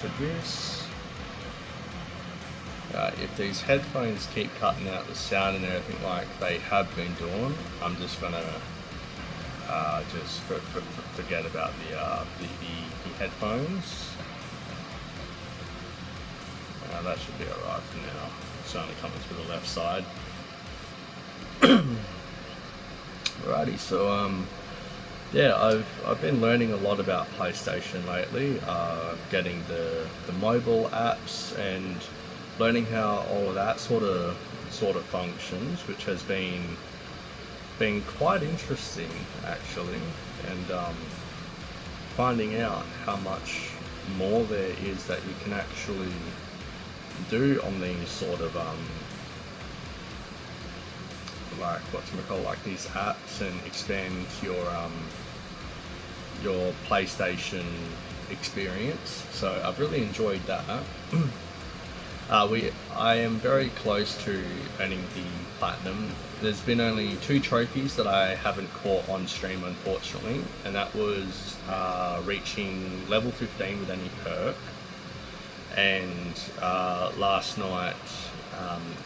to this. If these headphones keep cutting out the sound and everything like they have been doing, I'm just gonna just forget about the headphones. That should be alright for now. It's only coming through the left side. Alrighty, so yeah, I've been learning a lot about PlayStation lately, getting the mobile apps and learning how all of that sort of functions, which has been quite interesting actually, and finding out how much more there is that you can actually do on these sort of like like these apps, and expand your PlayStation experience. So I've really enjoyed that. I am very close to earning the platinum. There's been only 2 trophies that I haven't caught on stream, unfortunately, and that was reaching level 15 with any perk. And last night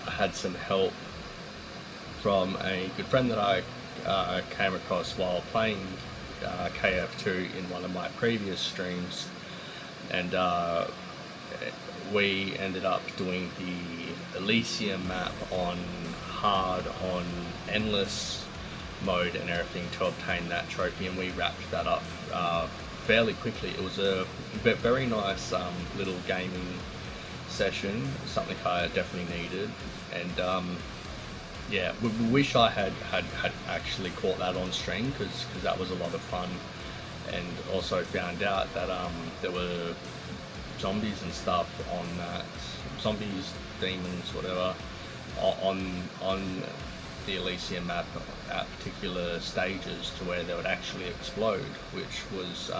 I had some help from a good friend that I came across while playing KF2 in one of my previous streams, and we ended up doing the Elysium map on hard, on endless mode and everything to obtain that trophy, and we wrapped that up fairly quickly. It was a very nice little gaming session, something I definitely needed, and yeah, we wish I had actually caught that on stream, because that was a lot of fun, and also found out that there were zombies and stuff on that, zombies, demons, whatever, on the Elysium map at particular stages, to where they would actually explode, which was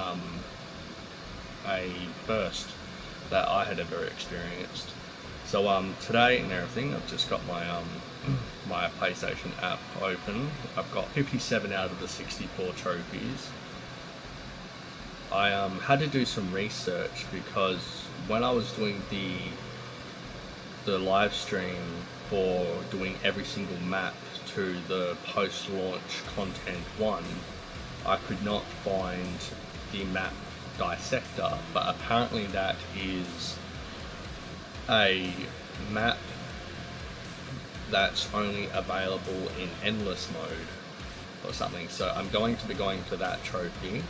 a first that I had ever experienced. So today and everything, I've just got my my PlayStation app open. I've got 57 out of the 64 trophies. I had to do some research, because when I was doing the live stream for doing every single map to the post-launch content one, I could not find the map dissector, but apparently that is a map that's only available in endless mode or something. So I'm going to be going to that trophy,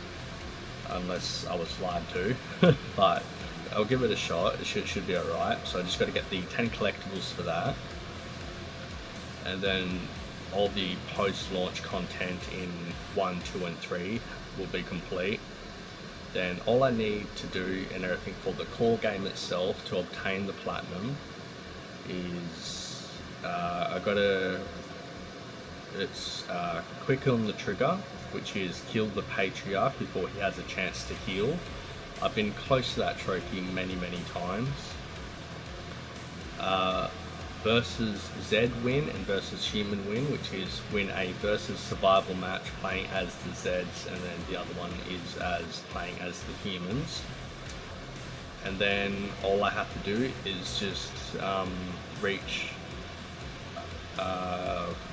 unless I was lied to, but I'll give it a shot. It should be alright. So I just got to get the 10 collectibles for that, and then all the post-launch content in 1, 2 and 3 will be complete. Then all I need to do and everything for the core game itself to obtain the platinum is it's quick on the trigger, which is kill the Patriarch before he has a chance to heal. I've been close to that trophy many times. Versus Zed win and versus human win, which is win a versus survival match playing as the Zeds, and then the other one is as playing as the humans. And then all I have to do is just reach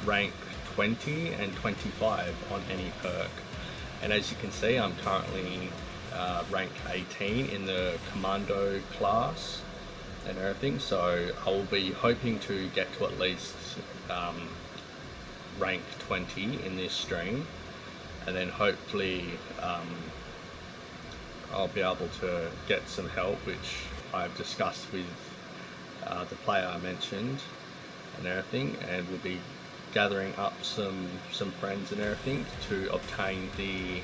rank 20 and 25 on any perk. And as you can see, I'm currently rank 18 in the Commando class and everything, so I will be hoping to get to at least rank 20 in this stream, and then hopefully I'll be able to get some help, which I've discussed with the player I mentioned and everything, and we'll be gathering up some friends and everything to obtain the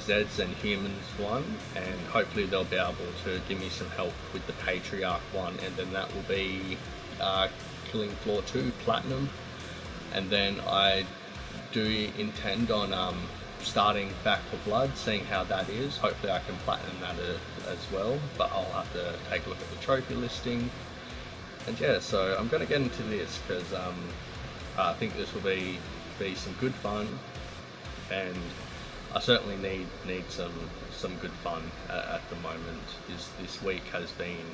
Zeds and humans one, and hopefully they'll be able to give me some help with the Patriarch one, and then that will be Killing Floor 2 platinum. And then I do intend on starting Back 4 Blood, seeing how that is. Hopefully I can platinum that as well, but I'll have to take a look at the trophy listing. And yeah, so I'm going to get into this, because I think this will be some good fun, and I certainly need some good fun at the moment. This week has been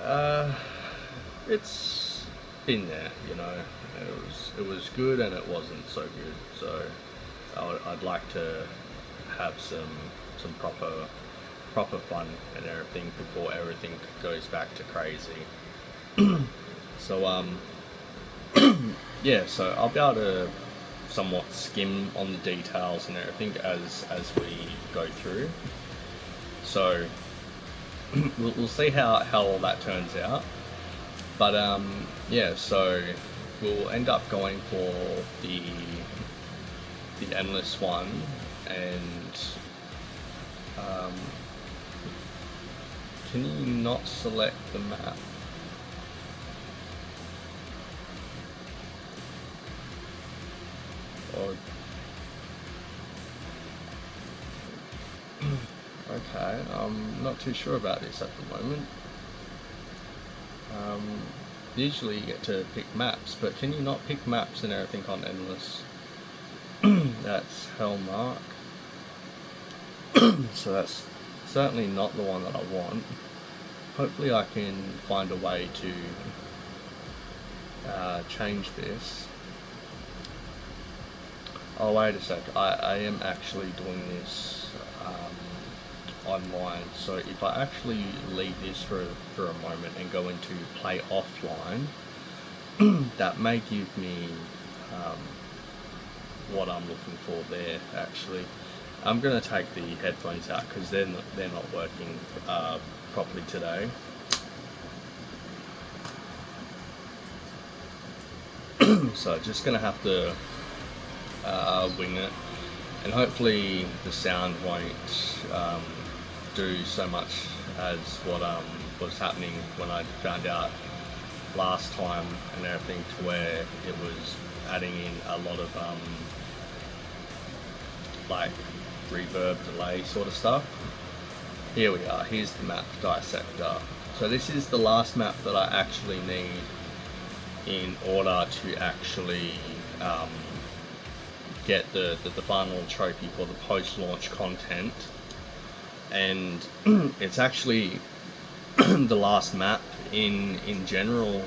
uh, it's been there, you know. It was good and it wasn't so good. So I'd like to have some proper fun and everything before everything goes back to crazy. So yeah, so I'll be able to somewhat skim on the details and everything as we go through. So we'll see how all that turns out. But yeah, so we'll end up going for the endless one, and um, can you not select the map? Or okay, I'm not too sure about this at the moment. Um, Usually you get to pick maps, but can you not pick maps and everything on endless? That's Hellmark. So that's certainly not the one that I want. Hopefully I can find a way to change this. Oh wait a sec, I am actually doing this online, so if I actually leave this for a moment and go into play offline, that may give me um, what I'm looking for there actually. I'm going to take the headphones out because they're not working properly today. So just going to have to wing it, and hopefully the sound won't do so much as what was happening when I found out last time and everything, to where it was adding in a lot of like reverb delay sort of stuff. Here we are, here's the map, Dissector. So this is the last map that I actually need in order to actually get the final trophy for the post-launch content. And it's actually the last map in general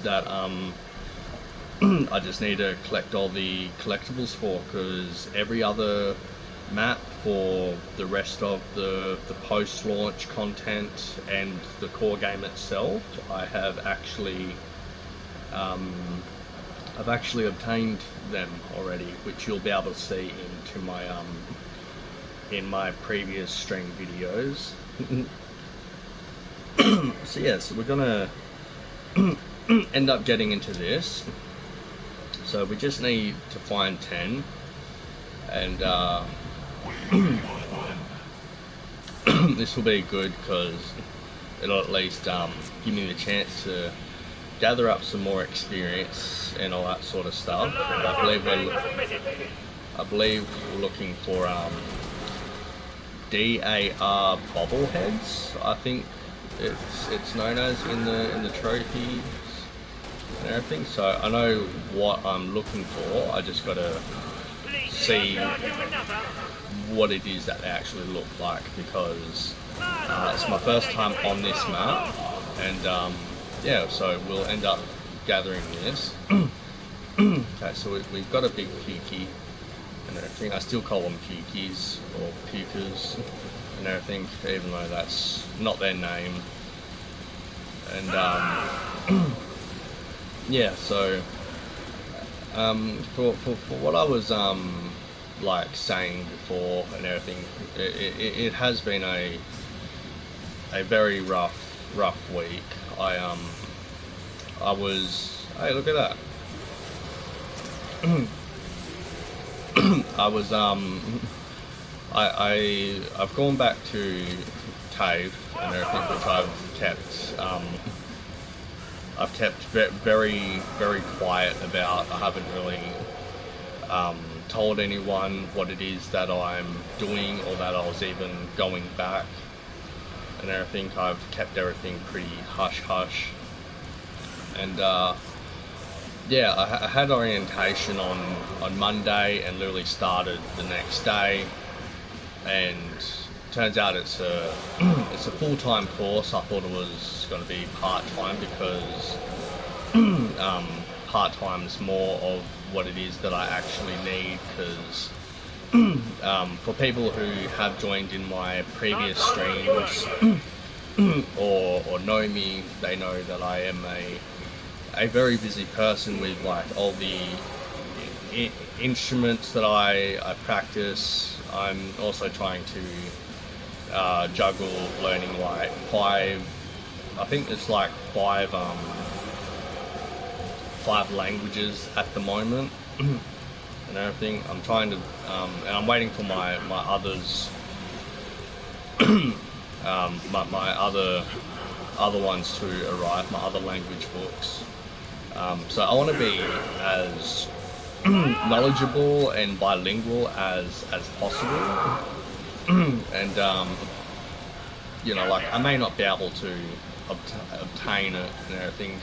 that I just need to collect all the collectibles for, because every other map for the rest of the post-launch content and the core game itself, I've actually obtained them already, which you'll be able to see into my in my previous stream videos. So yeah, so we're gonna end up getting into this. So we just need to find 10, and this will be good because it'll at least give me the chance to gather up some more experience and all that sort of stuff. And I believe we're looking for DAR bobbleheads, I think it's known as in the trophies and everything. So I know what I'm looking for. I just gotta see what it is that they actually look like, because it's my first time on this map, and yeah, so we'll end up gathering this. Okay, so we've got a big pukey and everything. I still call them pukies or pukers and everything, even though that's not their name. And yeah, so for what I was like saying before and everything, it has been a very rough week. I was, hey, look at that. I was I've gone back to cave and everything, which I've kept very quiet about. I haven't really told anyone what it is that I'm doing, or that I was even going back and everything. I've kept everything pretty hush hush, and yeah, I had orientation on Monday and literally started the next day, and turns out it's a it's a full-time course. I thought it was going to be part-time because um, part-time is more of what it is that I actually need, because for people who have joined in my previous streams or know me, they know that I am a very busy person with like all the instruments that I practice. I'm also trying to juggle learning like I think it's like five languages at the moment and everything. I'm trying to, and I'm waiting for my others, my other ones to arrive, my other language books. So I want to be as knowledgeable and bilingual as possible, and you know, like I may not be able to obtain it and everything,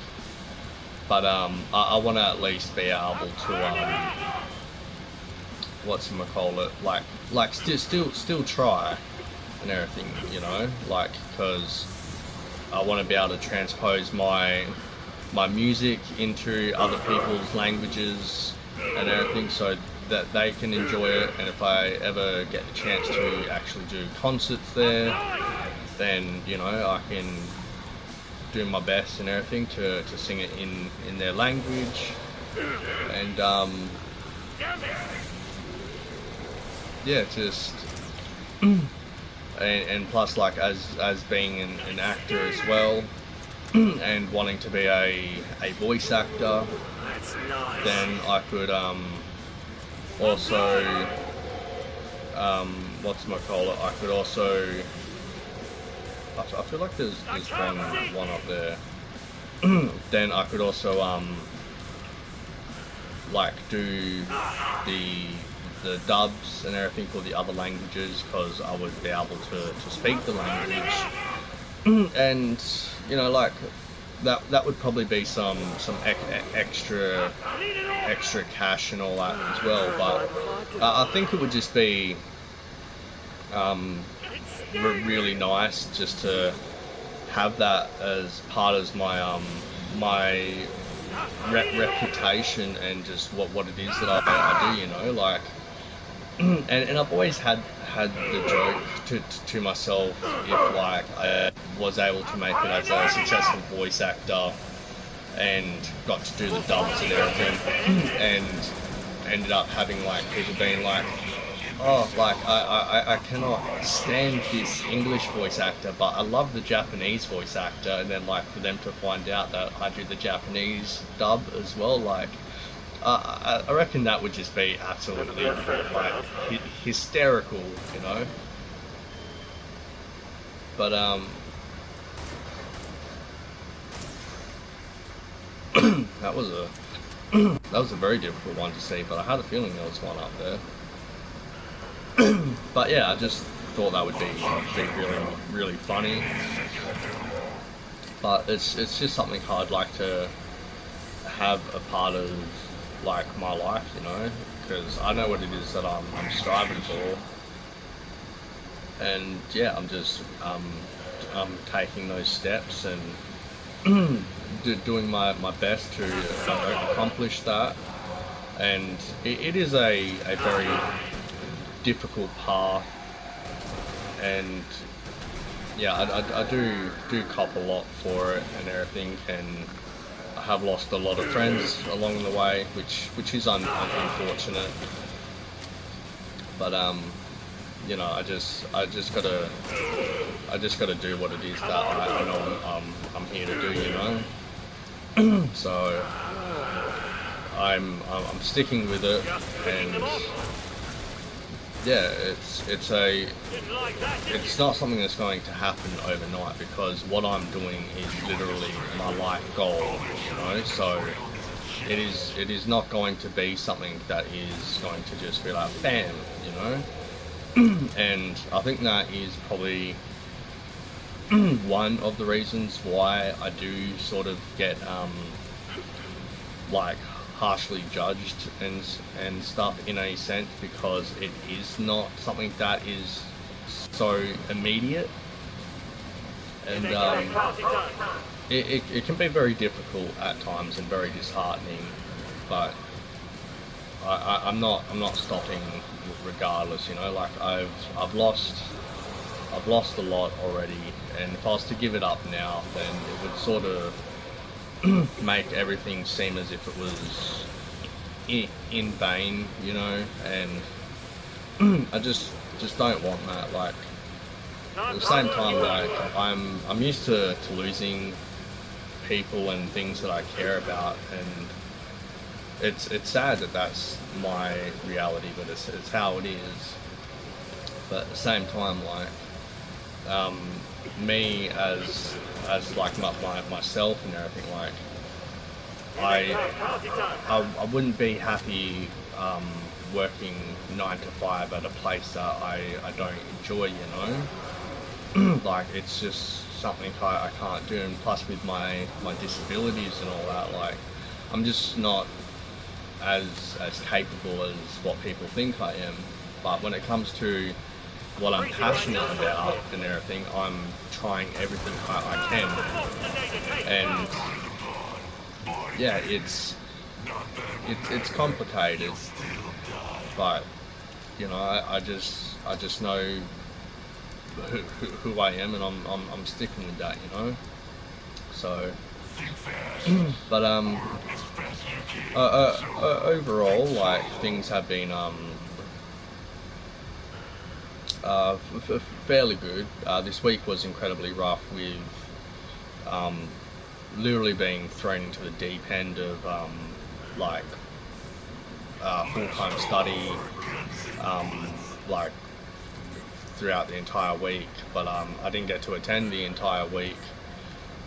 but I want to at least be able to whatchamacallit, like still try and everything, you know, like, because I want to be able to transpose my music into other people's languages and everything, so that they can enjoy it. And if I ever get the chance to actually do concerts there, then, you know, I can do my best and everything to sing it in their language. And yeah, just and plus, like, as being an actor as well, and wanting to be a voice actor, then I could also whatchamacallit, I could also, I feel like there's one up there. Then I could also like do the dubs and everything for the other languages, because I would be able to speak the language, and, you know, like that would probably be some extra cash and all that as well. But I think it would just be really nice just to have that as part of my my reputation, and just what it is that I do, you know, like. And I've always had the joke to myself, if like I was able to make it as a successful voice actor and got to do the dubs and everything, and ended up having like people being like, oh, like I cannot stand this English voice actor, but I love the Japanese voice actor, and then like for them to find out that I do the Japanese dub as well, like. I reckon that would just be absolutely like hysterical, you know. But that was a very difficult one to see. But I had a feeling there was one up there. But yeah, I just thought that would be really funny. But it's just something I'd like to have a part of, like, my life, you know, because I know what it is that I'm striving for, and yeah, I'm just I'm taking those steps and doing my best to accomplish that. And it is a very difficult path, and yeah, I do cop a lot for it and everything, and I have lost a lot of friends along the way, which is unfortunate. But you know, I just gotta do what it is that I know I'm here to do, you know. So I'm sticking with it, and yeah, it's not something that's going to happen overnight, because what I'm doing is literally my life goal, you know. So it is not going to be something that is going to just be like bam, you know. And I think that is probably one of the reasons why I do sort of get like harshly judged and stuff in a sense, because it is not something that is so immediate, and it can be very difficult at times and very disheartening, but I'm not stopping regardless. You know, like I've lost a lot already, and if I was to give it up now, then it would sort of make everything seem as if it was in vain, you know, and I just don't want that. Like, at the same time, like I'm used to losing people and things that I care about, and it's sad that that's my reality, but it's how it is. But at the same time, like me as like myself and everything, like I wouldn't be happy working 9 to 5 at a place that I don't enjoy, you know. Like, it's just something I can't do, and plus with my disabilities and all that, like I'm just not as capable as what people think I am. But when it comes to what I'm passionate about and everything, I'm trying everything I can. And yeah, it's complicated, but you know, I just know who I am, and I'm sticking with that, you know. So, but overall, like, things have been fairly good. This week was incredibly rough, with literally being thrown into the deep end of like full-time study, like throughout the entire week. But I didn't get to attend the entire week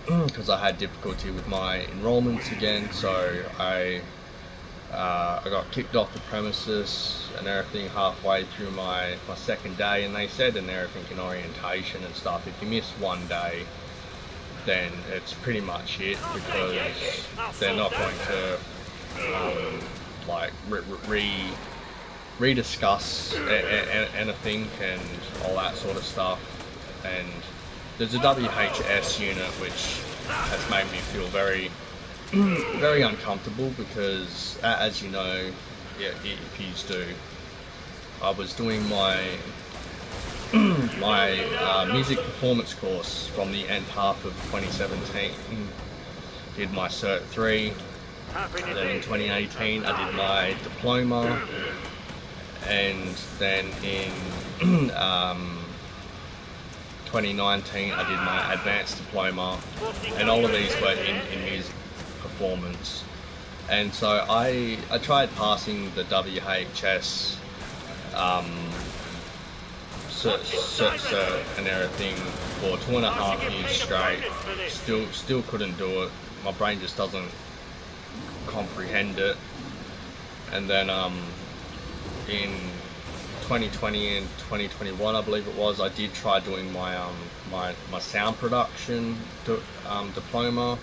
because I had difficulty with my enrollments again. So I got kicked off the premises and everything halfway through my second day, and they said and everything in orientation and stuff, if you miss one day, then it's pretty much it, because they're not going to like rediscuss anything and all that sort of stuff. And there's a WHS unit which has made me feel very very uncomfortable, because as you know, yeah, if you do, I was doing my music performance course from the end half of 2017, did my Cert 3, and then in 2018 I did my diploma, and then in 2019 I did my advanced diploma, and all of these were in music performance. And so I tried passing the WHS cert and everything for 2.5 years straight. Still couldn't do it. My brain just doesn't comprehend it. And then in 2020 and 2021, I believe it was, I did try doing my my sound production diploma,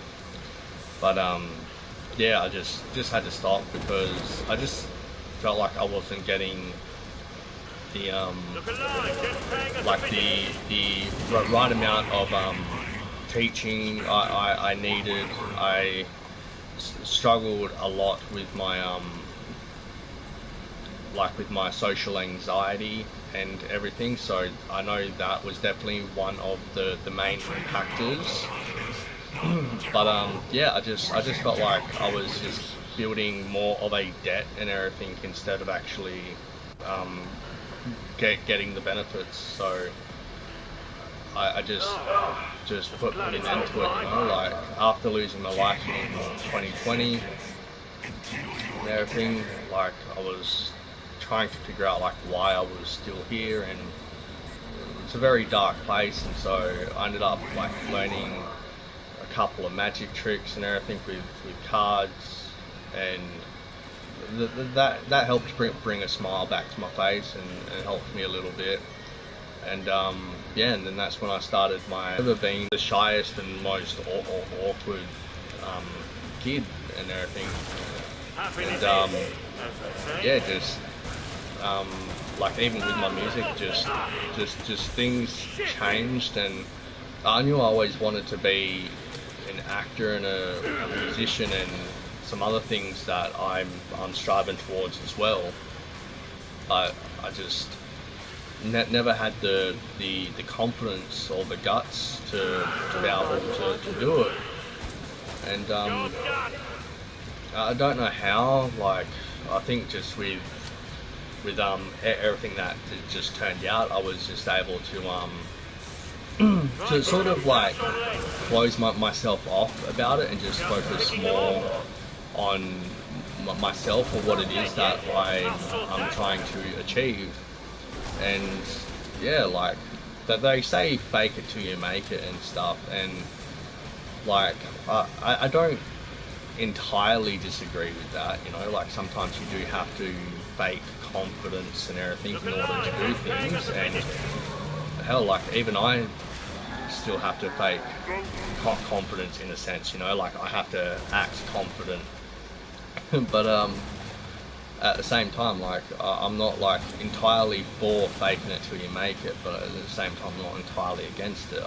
but yeah, I just had to stop, because I just felt like I wasn't getting the like the right amount of teaching I needed. I struggled a lot with my like with my social anxiety and everything, so I know that was definitely one of the main impactors. But yeah, I just felt like I was just building more of a debt and everything, instead of actually getting the benefits. So I just put an end to it, you know. Like, after losing my life in 2020 and everything, like, I was trying to figure out like why I was still here, and it's a very dark place. And so I ended up like learning a couple of magic tricks and everything with cards, and that helped bring a smile back to my face, and helped me a little bit. And yeah, and then that's when I started ever being the shyest and most awkward kid and everything. And yeah, just like even with my music, just things changed, and I knew I always wanted to be an actor and a musician and some other things that I'm striving towards as well. But I just never had the confidence or the guts to be able to do it. And I don't know how. Like, I think just with everything that just turned out, I was just able to sort of like close myself off about it and just focus more on myself or what it is that I'm trying to achieve. And yeah, like that they say fake it till you make it and stuff, and like I don't entirely disagree with that, you know, like sometimes you do have to fake confidence and everything in order to do things, and hell, like even I still have to fake confidence in a sense, you know, like I have to act confident. But at the same time, like I'm not like entirely for faking it till you make it, but at the same time I'm not entirely against it.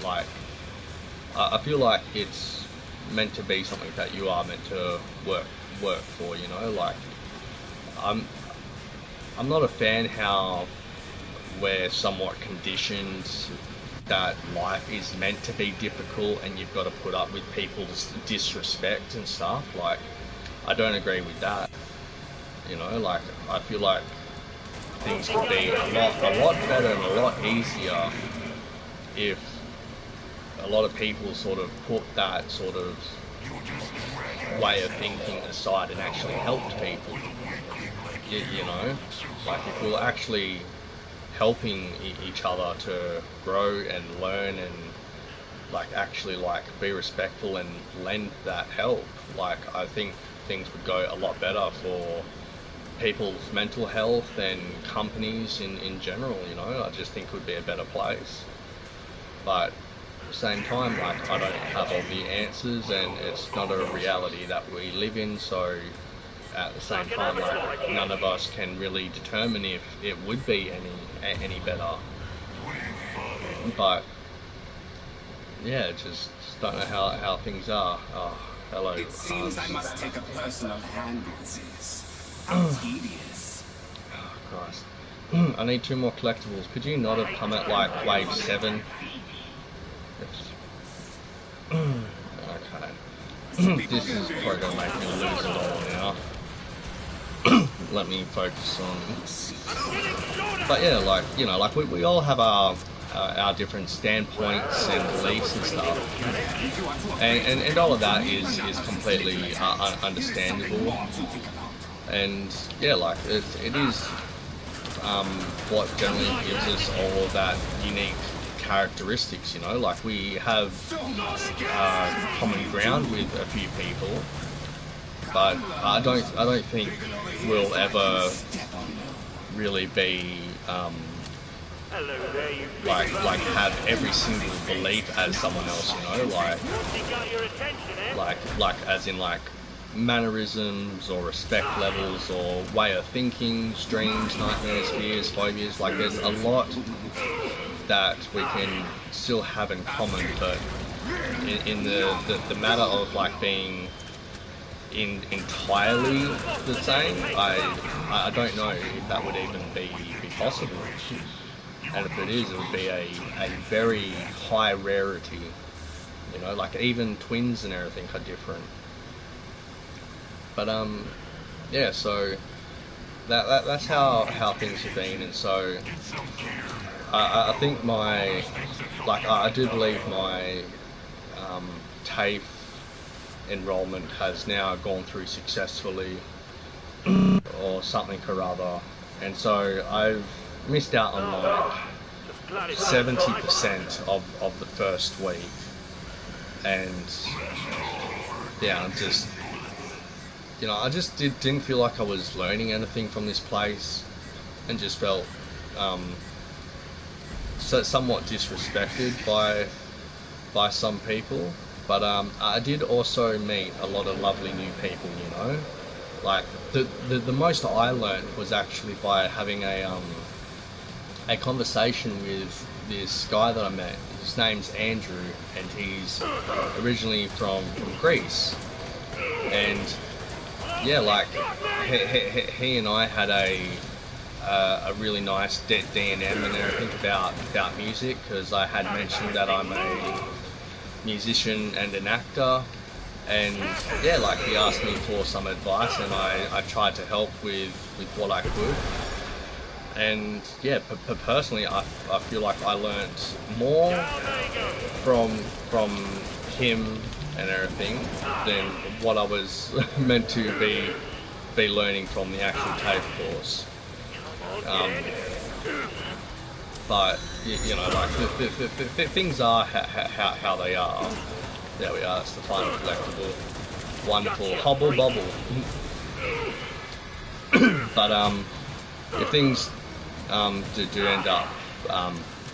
I feel like it's meant to be something that you are meant to work for, you know, like I'm not a fan how we're somewhat conditioned that life is meant to be difficult and you've got to put up with people's disrespect and stuff. Like, I don't agree with that. You know, like I feel like things could be a lot better and a lot easier if a lot of people sort of put that sort of way of thinking aside and actually helped people. You know, like if we're actually helping each other to grow and learn and like actually like be respectful and lend that help, like I think things would go a lot better for people's mental health and companies in general, you know. I just think it would be a better place. But at the same time, like I don't have all the answers and it's not a reality that we live in, so at the same time, like none of us can really determine if it would be any better. But yeah, just don't know how things are. Oh, hello. It seems I must take a personal hand in this. How tedious. Oh, Christ. I need 2 more collectibles. Could you not have come at like wave 7? Okay. This is probably gonna make me lose it all now. Let me focus on. But yeah, like you know, like we all have our different standpoints and beliefs and stuff, and all of that is completely understandable. And yeah, like it is what generally gives us all of that unique characteristics, you know, like we have common ground with a few people, but I don't think we'll ever really be like have every single belief as someone else, you know, like as in like mannerisms or respect levels or way of thinking, dreams, nightmares, fears, phobias. Like there's a lot that we can still have in common, but in the matter of like being entirely the same, I don't know if that would even be possible. And if it is, it would be a very high rarity. You know, like even twins and everything are different. But yeah, so that's how things have been, and so I think I do believe my TAFE enrollment has now gone through successfully, or something or other, and so I've missed out on like 70% of the first week, and yeah, I'm just, you know, I just didn't feel like I was learning anything from this place, and just felt somewhat disrespected by some people, But I did also meet a lot of lovely new people, you know. Like the most I learnt was actually by having a conversation with this guy that I met. His name's Andrew, and he's originally from Greece. And yeah, like he and I had a really nice D&M and everything about music, because I had mentioned that I'm a musician and an actor, and yeah, like he asked me for some advice, and I tried to help with what I could. And yeah, personally, I feel like I learnt more from him and everything than what I was meant to be learning from the actual TAFE course. But you know, like things are how they are. There we are. That's the final collectible. Wonderful hobble bobble. But if things do end up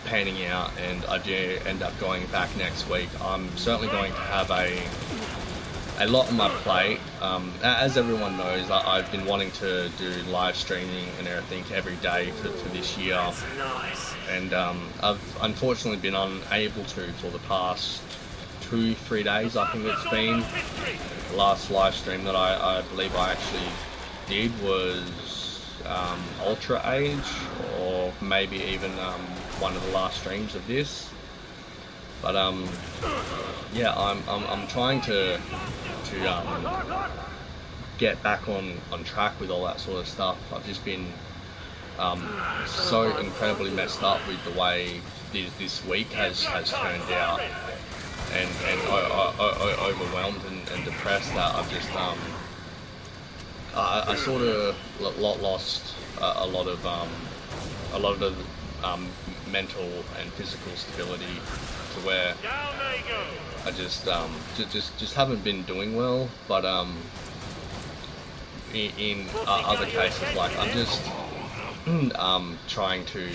panning out, and I do end up going back next week, I'm certainly going to have a lot on my plate. As everyone knows, I've been wanting to do live streaming and everything every day for this year, and I've unfortunately been unable to for the past 2-3 days. I think it's been. The last live stream that I believe I actually did was Ultra Age, or maybe even one of the last streams of this. But yeah, I'm trying to get back on track with all that sort of stuff. I've just been so incredibly messed up with the way this week has turned out, and overwhelmed and depressed that I've just I sort of lost a lot of mental and physical stability, to where I just haven't been doing well. But in other cases, like I'm just trying to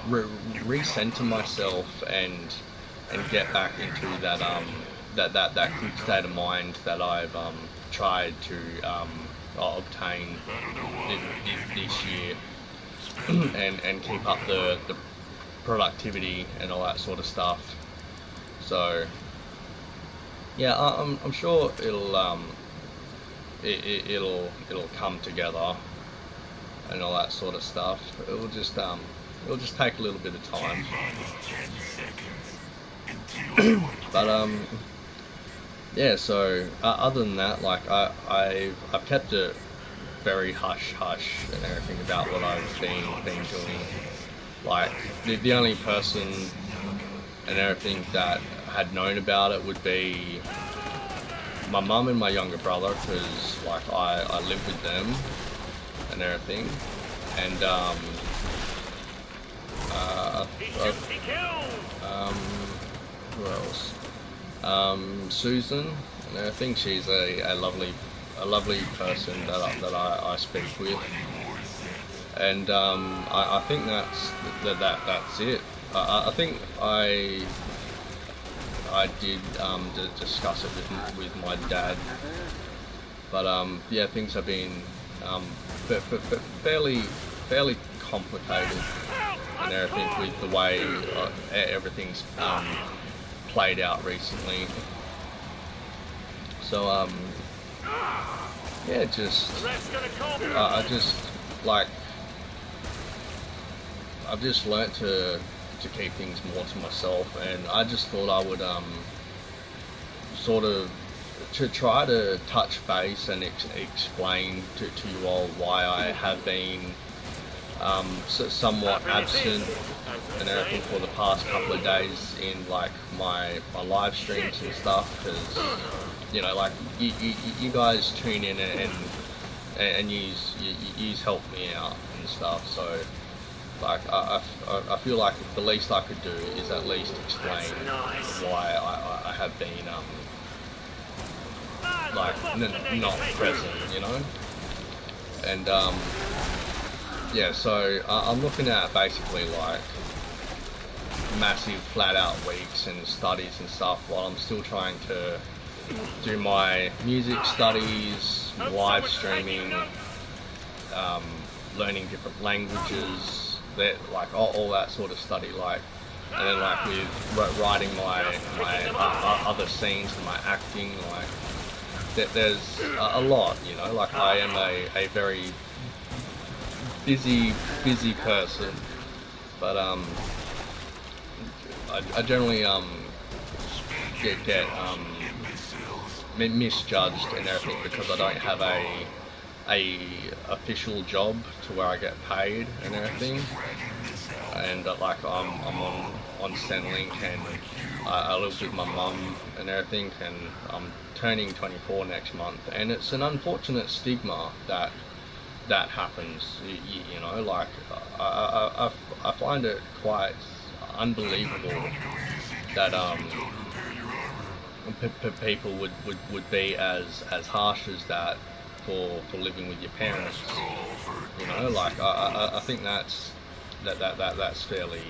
recenter myself and get back into that good state of mind that I've tried to obtain this year, and keep up the productivity and all that sort of stuff. So yeah, I'm sure it'll come together and all that sort of stuff. It'll just take a little bit of time. But yeah, so other than that, like I've kept it very hush and everything about what I've been doing. Like the only person and everything that had known about it would be my mum and my younger brother, because like I live with them and everything. And who else? Susan, and I think she's a lovely person that I speak with, and I think that's it. I think I did discuss it with my dad, but yeah, things have been fairly complicated and everything with the way everything's played out recently. So yeah, I just like I've just learnt to keep things more to myself, and I just thought I would sort of to try to touch base and explain to you all why I have been somewhat absent and everything for the past couple of days in like my live streams and stuff, because you know, like you guys tune in and you help me out and stuff. So like I feel like the least I could do is at least explain why I have been like not present, you know. And yeah, so I'm looking at basically like massive flat out weeks and studies and stuff while I'm still trying to do my music studies, live streaming, learning different languages, that like all that sort of study, like, and then like with writing my other scenes and my acting, like there's a lot, you know. Like I am a very busy person, but I generally get misjudged and everything because I don't have a official job to where I get paid and everything, and like I'm on Centrelink, and I live with my mum and everything, and I'm turning 24 next month, and it's an unfortunate stigma that happens, you know. Like I find it quite unbelievable that people would be as harsh as that for living with your parents, you know. Like I think that's fairly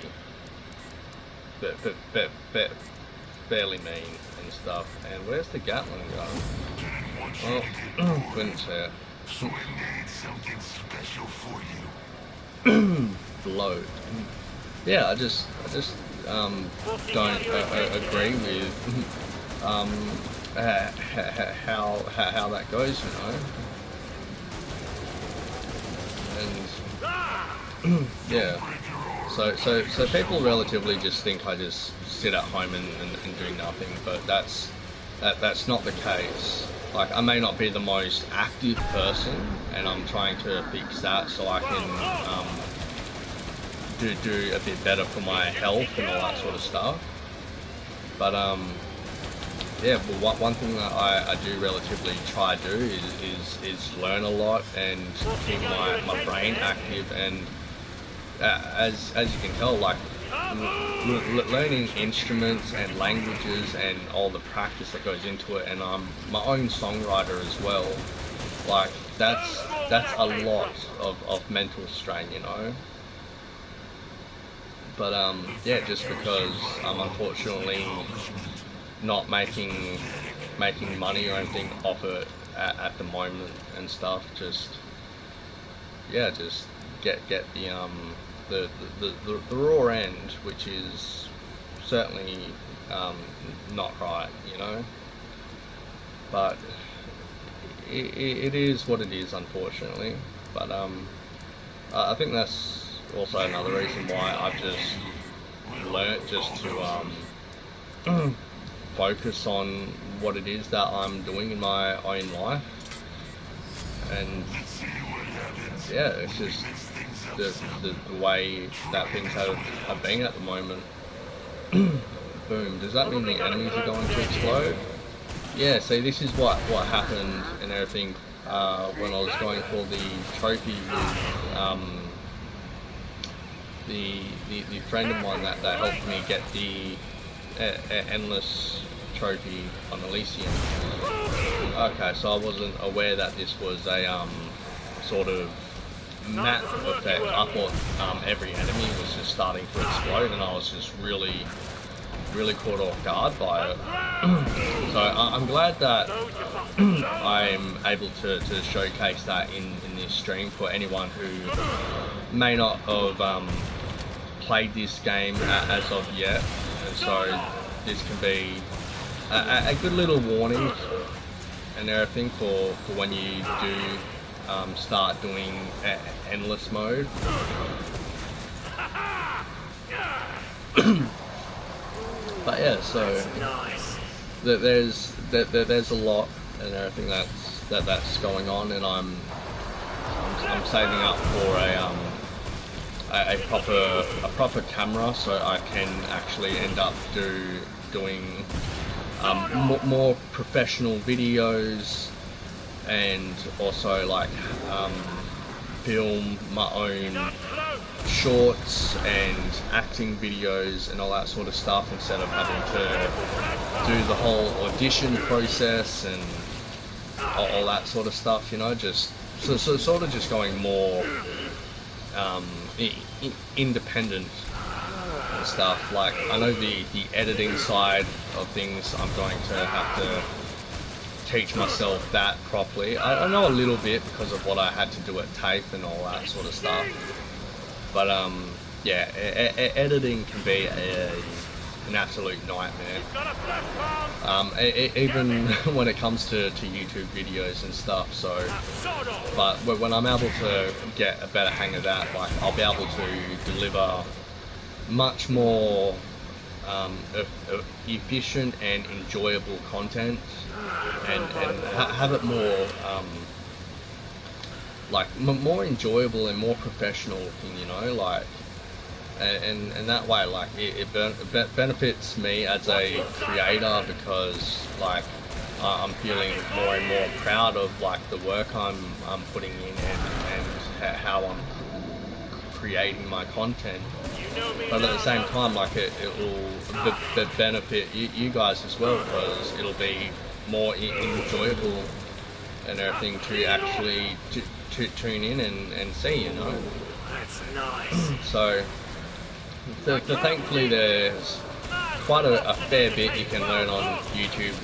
fairly mean and stuff. And where's the Gatling gun? Well, couldn't say it. Bloat. Yeah, I just don't agree with how that goes, you know. And yeah, so people relatively just think I just sit at home and do nothing, but that's not the case. Like I may not be the most active person, and I'm trying to fix that so I can do a bit better for my health and all that sort of stuff. But yeah, but one thing that I do relatively try to do is learn a lot and keep my brain active. And as you can tell, like learning instruments and languages and all the practice that goes into it, and I'm my own songwriter as well. Like that's a lot of mental strain, you know. But yeah, just because I'm unfortunately not making money or anything off it at the moment and stuff, just get the raw end, which is certainly not right, you know. But it is what it is, unfortunately. But I think that's also another reason why I've just learnt just to focus on what it is that I'm doing in my own life. And yeah, it's just the way that things have been at the moment. Boom. Does that mean the enemies are going to explode? Yeah, see, this is what happened and everything when I was going for the trophy with the friend of mine that helped me get the endless trophy on Elysium. Okay, so I wasn't aware that this was a sort of map effect. I thought every enemy was just starting to explode, and I was just really caught off guard by it. So I'm glad that I'm able to showcase that in this stream for anyone who may not have played this game as of yet. And so this can be a good little warning and everything for when you do start doing endless mode. But yeah, so there's a lot and everything that's going on, and I'm saving up for a proper camera so I can actually end up doing more professional videos, and also like film my own shorts and acting videos and all that sort of stuff, instead of having to do the whole audition process and all that sort of stuff, you know. Just so sort of just going more independent and stuff. Like, I know the editing side of things, I'm going to have to teach myself that properly. I know a little bit because of what I had to do at TAFE and all that sort of stuff. But yeah, editing can be an absolute nightmare. Even when it comes to YouTube videos and stuff. So, but when I'm able to get a better hang of that, like, I'll be able to deliver much more efficient and enjoyable content, and have it more like more enjoyable and more professional looking, you know, like, and that way, like, it benefits me as a creator, because, like, I'm feeling more and more proud of, like, the work I'm putting in, and how I'm creating my content. But at the same time, like, it will benefit you guys as well, because it'll be more enjoyable and everything to actually to tune in and see, you know. That's nice. So thankfully, there's quite a fair bit you can learn on YouTube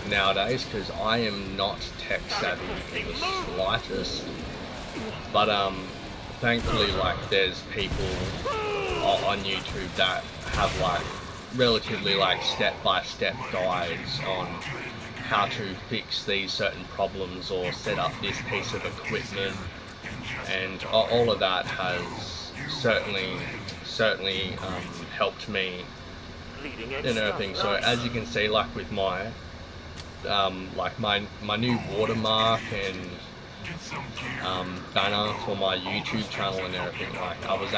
nowadays, because I am not tech savvy in the slightest. But thankfully, like, there's people on YouTube that have, like, relatively, like, step-by-step guides on how to fix these certain problems or set up this piece of equipment, and all of that has certainly helped me and everything. So as you can see, like, with my like my new watermark and banner for my YouTube channel and everything, like, I was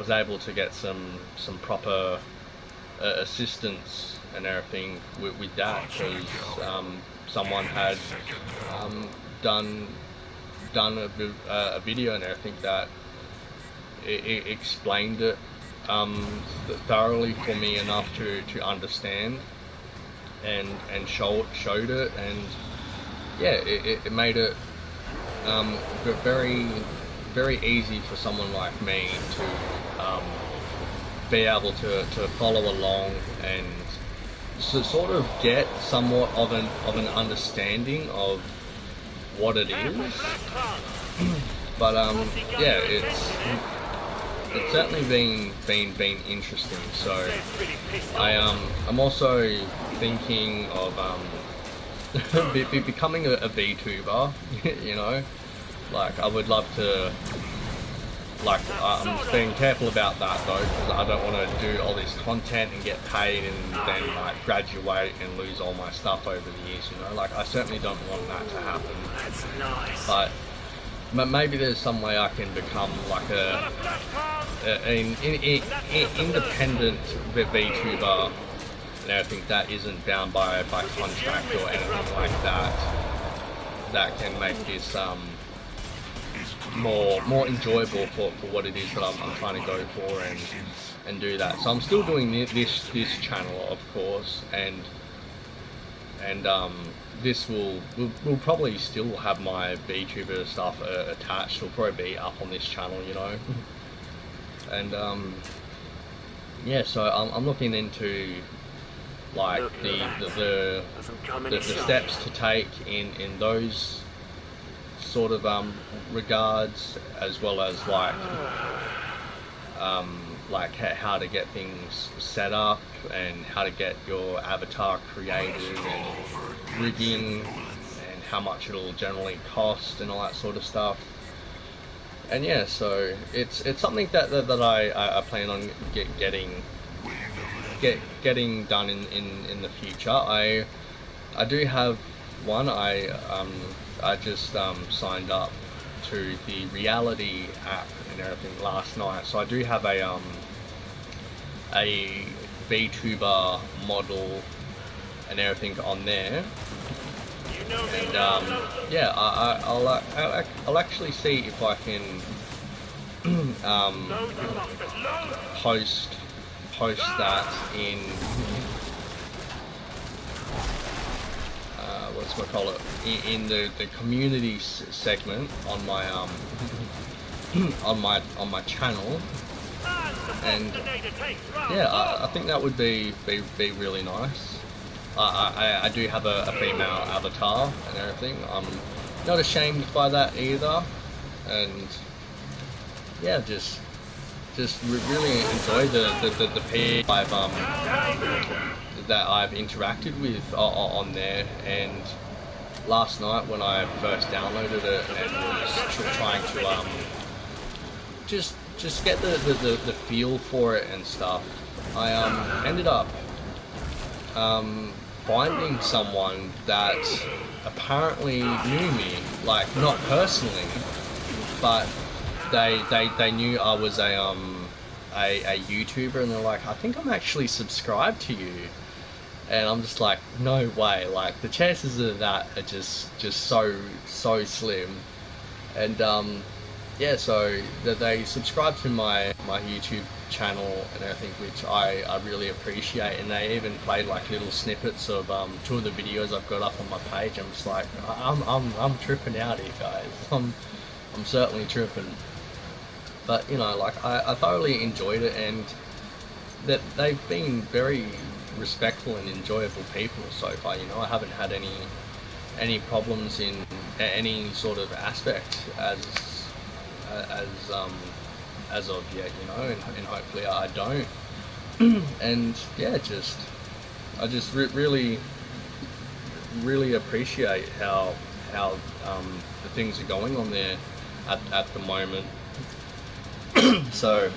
able to get some proper assistance and everything with that, because someone had done a video and everything that it explained it thoroughly for me enough to understand, and showed it, and yeah, it made it very easy for someone like me to be able to follow along and sort of get somewhat of an understanding of what it is. But yeah, it's certainly been interesting. So I'm also thinking of becoming a VTuber, you know. Like, I would love to, like, I'm just being careful about that though, because I don't want to do all this content and get paid and then, like, graduate and lose all my stuff over the years, you know. Like, I certainly don't want that to happen. That's nice. But maybe there's some way I can become like an independent VTuber and everything that isn't bound by contract or anything like that. That can make this more enjoyable for what it is that I'm trying to go for and do that. So I'm still doing this channel, of course, and this will probably still have my VTuber stuff attached. It'll probably be up on this channel, you know. And yeah, so I'm looking into, like, the steps to take in those sort of regards, as well as like how to get things set up and how to get your avatar created and rigging and how much it'll generally cost and all that sort of stuff. And yeah, so it's something that I plan on getting done in the future. I do have one. I just signed up to the Reality app and everything last night, so I do have a VTuber model and everything on there. And yeah, I'll actually see if I can post that in in the community segment on my on my channel, And yeah, I think that would be really nice. I do have a female avatar and everything. I'm not ashamed by that either, and yeah, just really enjoy the people that I've interacted with on there. And last night when I first downloaded it and was trying to just get the feel for it and stuff, I ended up finding someone that apparently knew me, like not personally, but they knew I was a YouTuber, and they're like, I think I'm actually subscribed to you. And I'm just like, no way, like the chances of that are just so slim. And yeah, so they subscribed to my YouTube channel and everything, which I really appreciate. And they even played like little snippets of 2 of the videos I've got up on my page. I'm just like, I'm tripping out here, guys. I'm certainly tripping. But you know, like I thoroughly enjoyed it, and that they've been very respectful and enjoyable people so far. You know, I haven't had any problems in any sort of aspect as of yet, you know, and hopefully I don't. And yeah, I just really appreciate how the things are going on there at the moment. So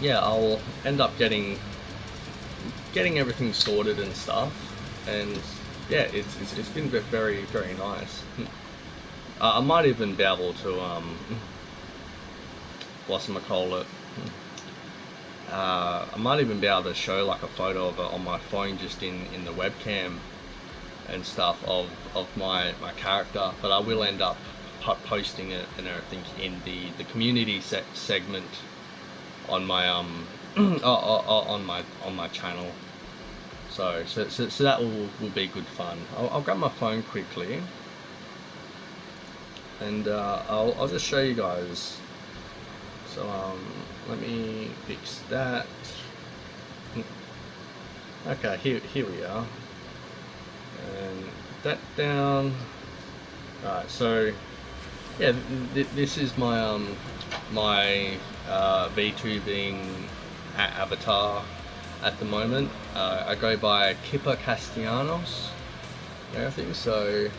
yeah, I'll end up getting everything sorted and stuff, and yeah, it's been very nice. I might even be able to whatchamacallit, I might even be able to show like a photo of it on my phone, just in the webcam and stuff of my character, but I will end up posting it and everything in the community segment on my on my channel. So that will be good fun. I'll grab my phone quickly, and I'll just show you guys. So let me fix that. Okay, here we are, and that down. Alright, so yeah, this is my my VTubing avatar at the moment. I go by Kipper Castellanos and everything, so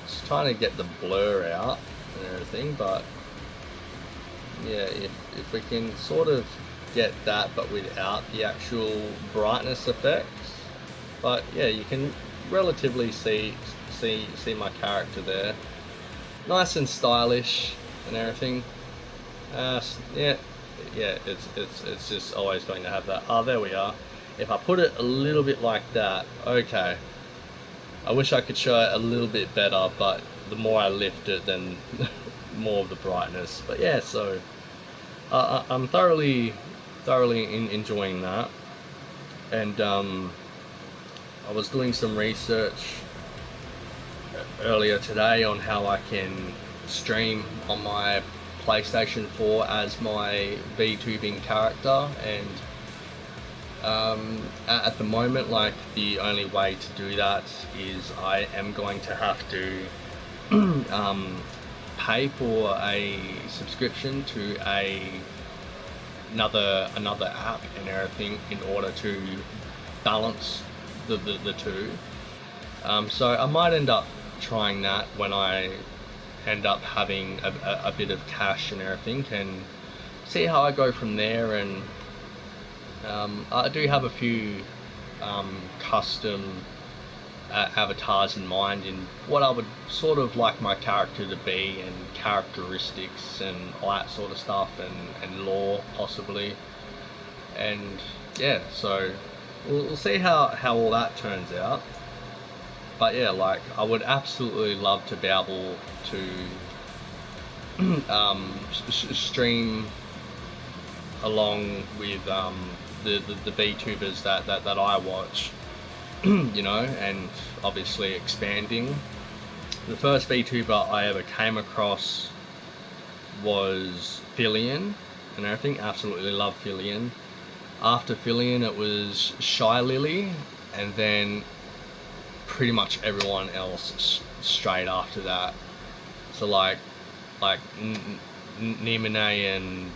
just trying to get the blur out and everything, but yeah, if we can sort of get that but without the actual brightness effects. But yeah, you can relatively see my character there, nice and stylish and everything. Yeah, it's just always going to have that. Oh, there we are. If I put it a little bit like that, okay. I wish I could show it a little bit better, but the more I lift it, then more of the brightness. But yeah, so I'm thoroughly enjoying that. And I was doing some research earlier today on how I can stream on my PlayStation 4 as my VTubing character, and at the moment, like, the only way to do that is I am going to have to pay for a subscription to another app and everything in order to balance the two. So I might end up trying that when I end up having a bit of cash and everything, and see how I go from there. And I do have a few custom avatars in mind, in what I would sort of like my character to be, and characteristics and all that sort of stuff, and lore possibly. And yeah, so we'll see how all that turns out. But yeah, like, I would absolutely love to be able to stream along with the VTubers that I watch, you know, and obviously expanding. The first VTuber I ever came across was Fillion and everything. Absolutely love Fillion. After Fillion, it was Shy Lily, and then pretty much everyone else straight after that. So like Nimine and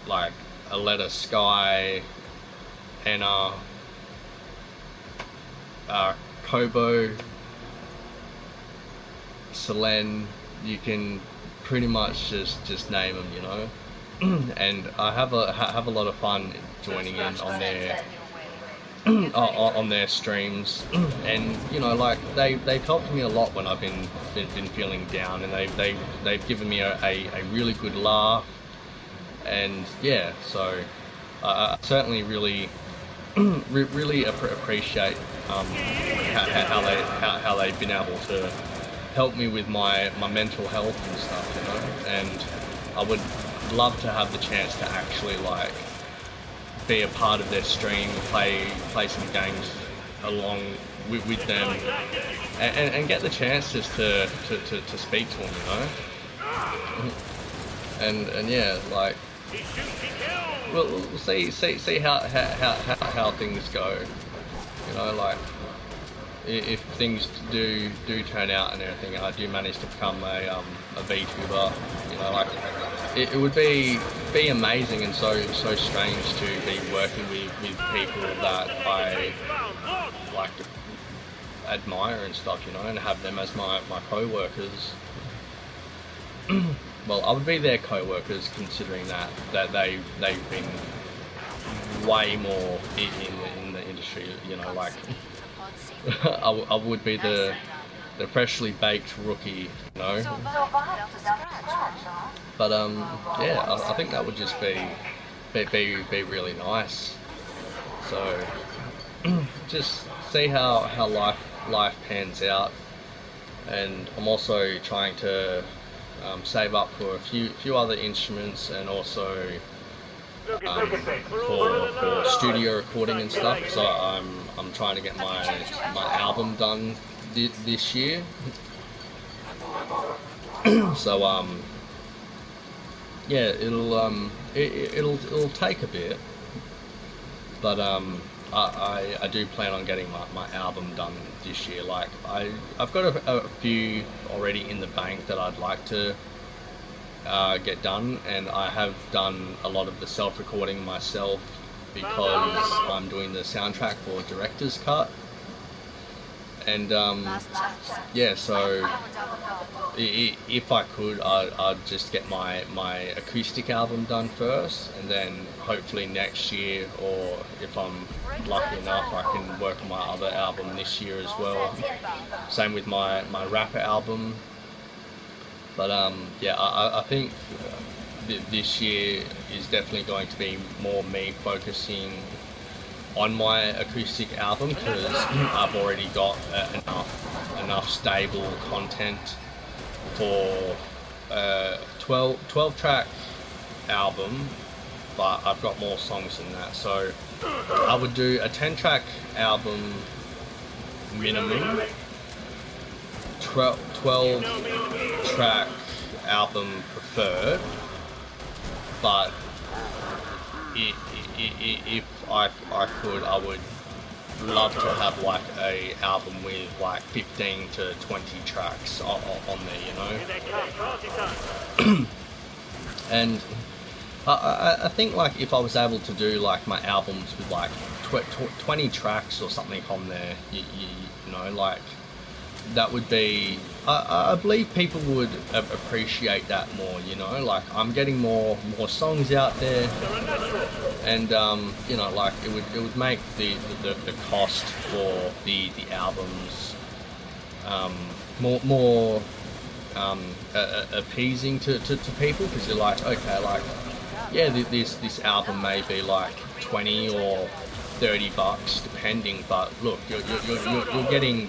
like Aletta Sky, Anna, Kobo, Selene. You can pretty much just name them, you know. And I have a lot of fun joining in on their streams, and you know, like they've helped me a lot when I've been feeling down, and they've given me a really good laugh, and yeah, so I certainly really really appreciate how they've been able to help me with my mental health and stuff, you know. And I would love to have the chance to actually like be a part of their stream, play some games along with them, and get the chance just to speak to them, you know. And yeah, like we'll see how things go, you know. Like if things do turn out and everything, and I do manage to become a VTuber, you know, like it would be amazing and so strange to be working with people that I like to admire and stuff, you know, and have them as my co-workers. Well, I would be their co-workers, considering that they've been way more in the industry, you know. Like I would be the freshly baked rookie, you know. But yeah, I think that would just be really nice. So just see how life pans out, and I'm also trying to save up for a few other instruments, and also for studio recording and stuff. So I'm trying to get my album done this year. So yeah, it'll take a bit, but I do plan on getting my album done this year. Like I've got a few already in the bank that I'd like to get done, and I have done a lot of the self-recording myself because I'm doing the soundtrack for Director's Cut. And yeah, so if I could, I'd just get my acoustic album done first, and then hopefully next year, or if I'm lucky enough, I can work on my other album this year as well. Same with my rap album. But yeah, I think this year is definitely going to be more me focusing on my acoustic album, because I've already got enough stable content for a 12 track album, but I've got more songs than that. So I would do a 10 track album minimum, 12 track album preferred, but if I could, I would love to have like a album with like 15 to 20 tracks on there, you know. And I think like if I was able to do like my albums with like 20 tracks or something on there, you know, like that would be, I believe people would appreciate that more, you know. Like I'm getting more songs out there, and you know, like it would make the cost for the albums more appeasing to people, because they're like, okay, like yeah, this album may be like 20 or 30 bucks depending, but look, you're getting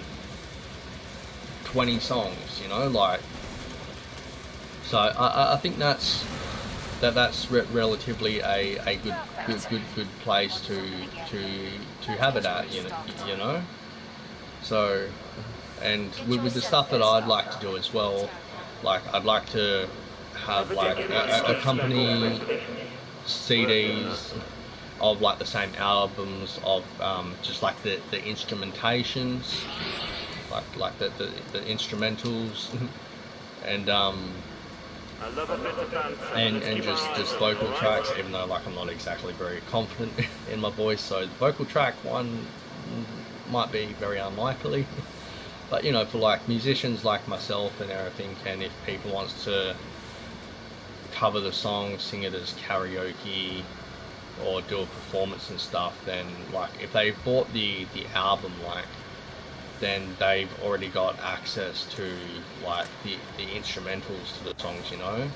20 songs, you know, like. So I think that's relatively a good place to have it at, you know. So, and with the stuff that I'd like to do as well, like I'd like to have like accompany CDs of like the same albums of just like the instrumentations, like the instrumentals, and and just vocal tracks. Even though like I'm not exactly very confident in my voice, so the vocal track one might be very unlikely. But you know, for like musicians like myself and everything, and if people wants to cover the song, sing it as karaoke, or do a performance and stuff, then like if they bought the album, like then they've already got access to like the instrumentals to the songs, you know.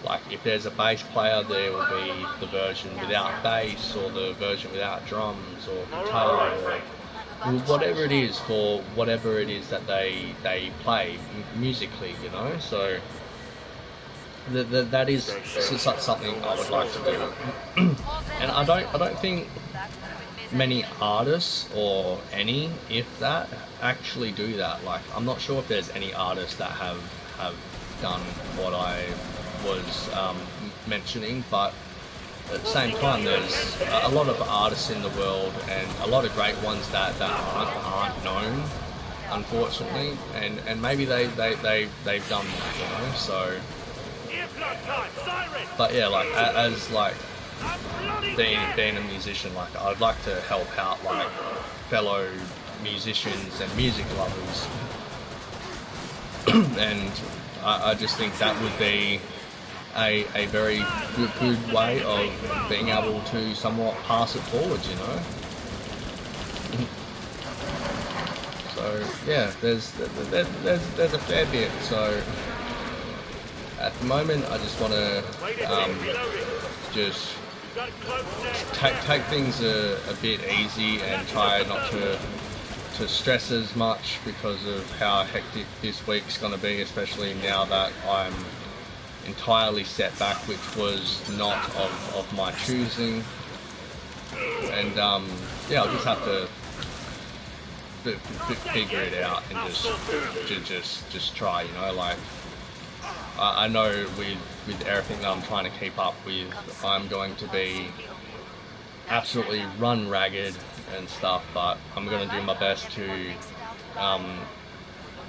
Like if there's a bass player, there will be the version without bass, or the version without drums or guitar, or whatever it is, for whatever it is that they play musically, you know. So that is something I would like to do. And I don't think many artists, or any, if that, actually do that. Like I'm not sure if there's any artists that have done what I was mentioning, but at the same time there's a lot of artists in the world, and a lot of great ones that aren't known, unfortunately, and maybe they've done that, you know. So but yeah, like as like being a musician, like I'd like to help out like fellow musicians and music lovers. And I just think that would be a very good way of being able to somewhat pass it forward, you know. So yeah, there's a fair bit. So at the moment, I just want to just take things a bit easy and try not to stress as much because of how hectic this week's going to be, especially now that I'm entirely set back, which was not of my choosing. And yeah, I'll just have to figure it out and just try, you know. Like I know with everything that I'm trying to keep up with, I'm going to be absolutely run ragged and stuff, but I'm going to do my best to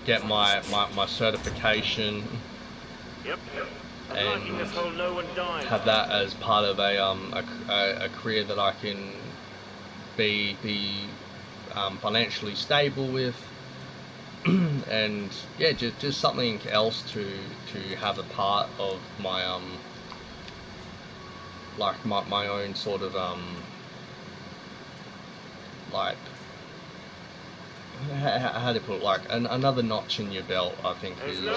get my certification and have that as part of a career that I can be financially stable with. And yeah, just something else to have a part of my like my own sort of like how to put it, like another notch in your belt, I think, is the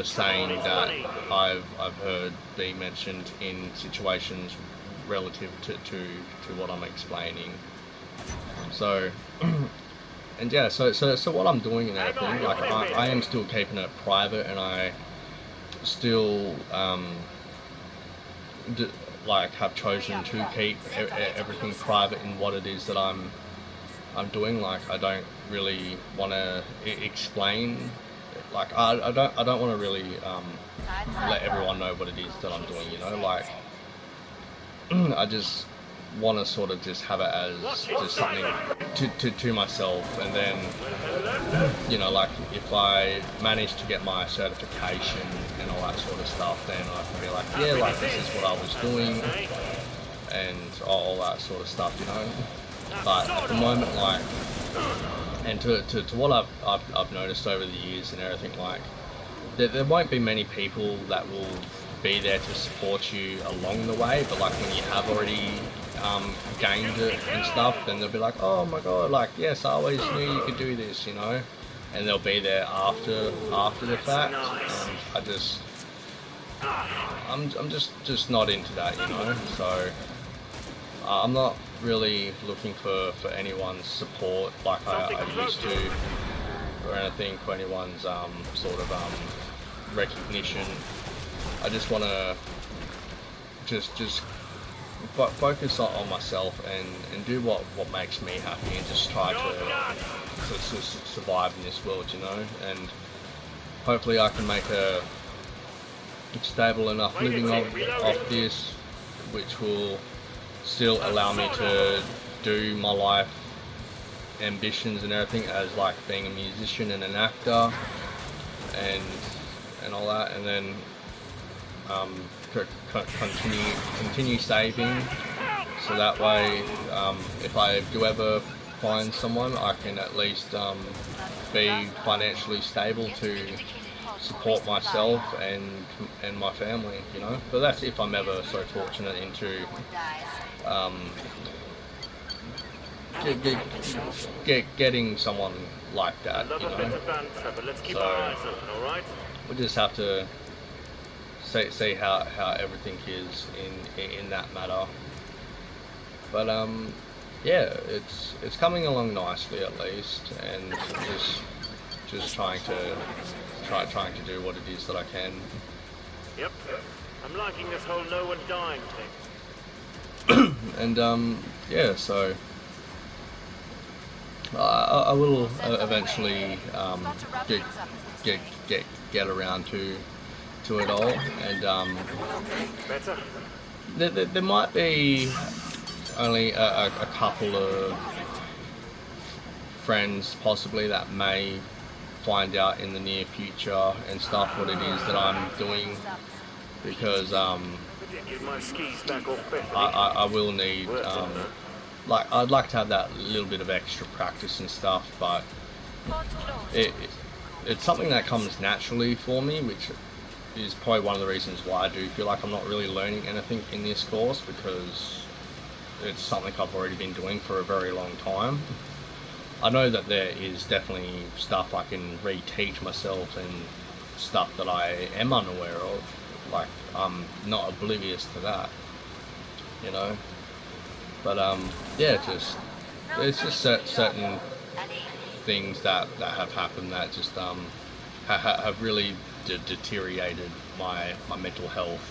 saying that I've heard be mentioned in situations relative to what I'm explaining. So and yeah, so what I'm doing and everything, like I am still keeping it private, and I still like have chosen to keep everything private in what it is that I'm doing. Like I don't really want to explain. Like I don't want to really let everyone know what it is that I'm doing. You know, like I just want to sort of just have it as just something to myself, and then you know, like if I manage to get my certification and all that sort of stuff, then I can be like, yeah, like this is what I was doing and all that sort of stuff, you know. But at the moment, like, and to what I've noticed over the years and everything, like there won't be many people that will be there to support you along the way, but like when you have already gained it and stuff, then they'll be like, oh my god, like yes, I always knew you could do this, you know. And they'll be there after the fact, and I'm just not into that, you know. So I'm not really looking for anyone's support like I used to, or anything, for anyone's sort of recognition. I just want to just focus on myself and do what makes me happy, and just try to survive in this world, you know. And hopefully I can make a stable enough living off this, which will still allow me to do my life ambitions and everything, as like being a musician and an actor and all that, and then continue saving, so that way if I do ever find someone, I can at least be financially stable to support myself and my family, you know. But that's if I'm ever so fortunate into getting someone like that, you know. So we just have to see how everything is in that matter. But yeah, it's coming along nicely at least, and just trying to do what it is that I can. Yep. I'm liking this whole no one dying thing. And yeah, so I will eventually get around to it all, and there might be only a couple of friends possibly that may find out in the near future and stuff what it is that I'm doing, because I will need like, I'd like to have that little bit of extra practice and stuff, but it's something that comes naturally for me, which is probably one of the reasons why I do feel like I'm not really learning anything in this course, because it's something I've already been doing for a very long time. I know that there is definitely stuff I can reteach myself and stuff that I am unaware of. Like, I'm not oblivious to that, you know. But yeah, it's just certain things that have happened that just have really deteriorated my mental health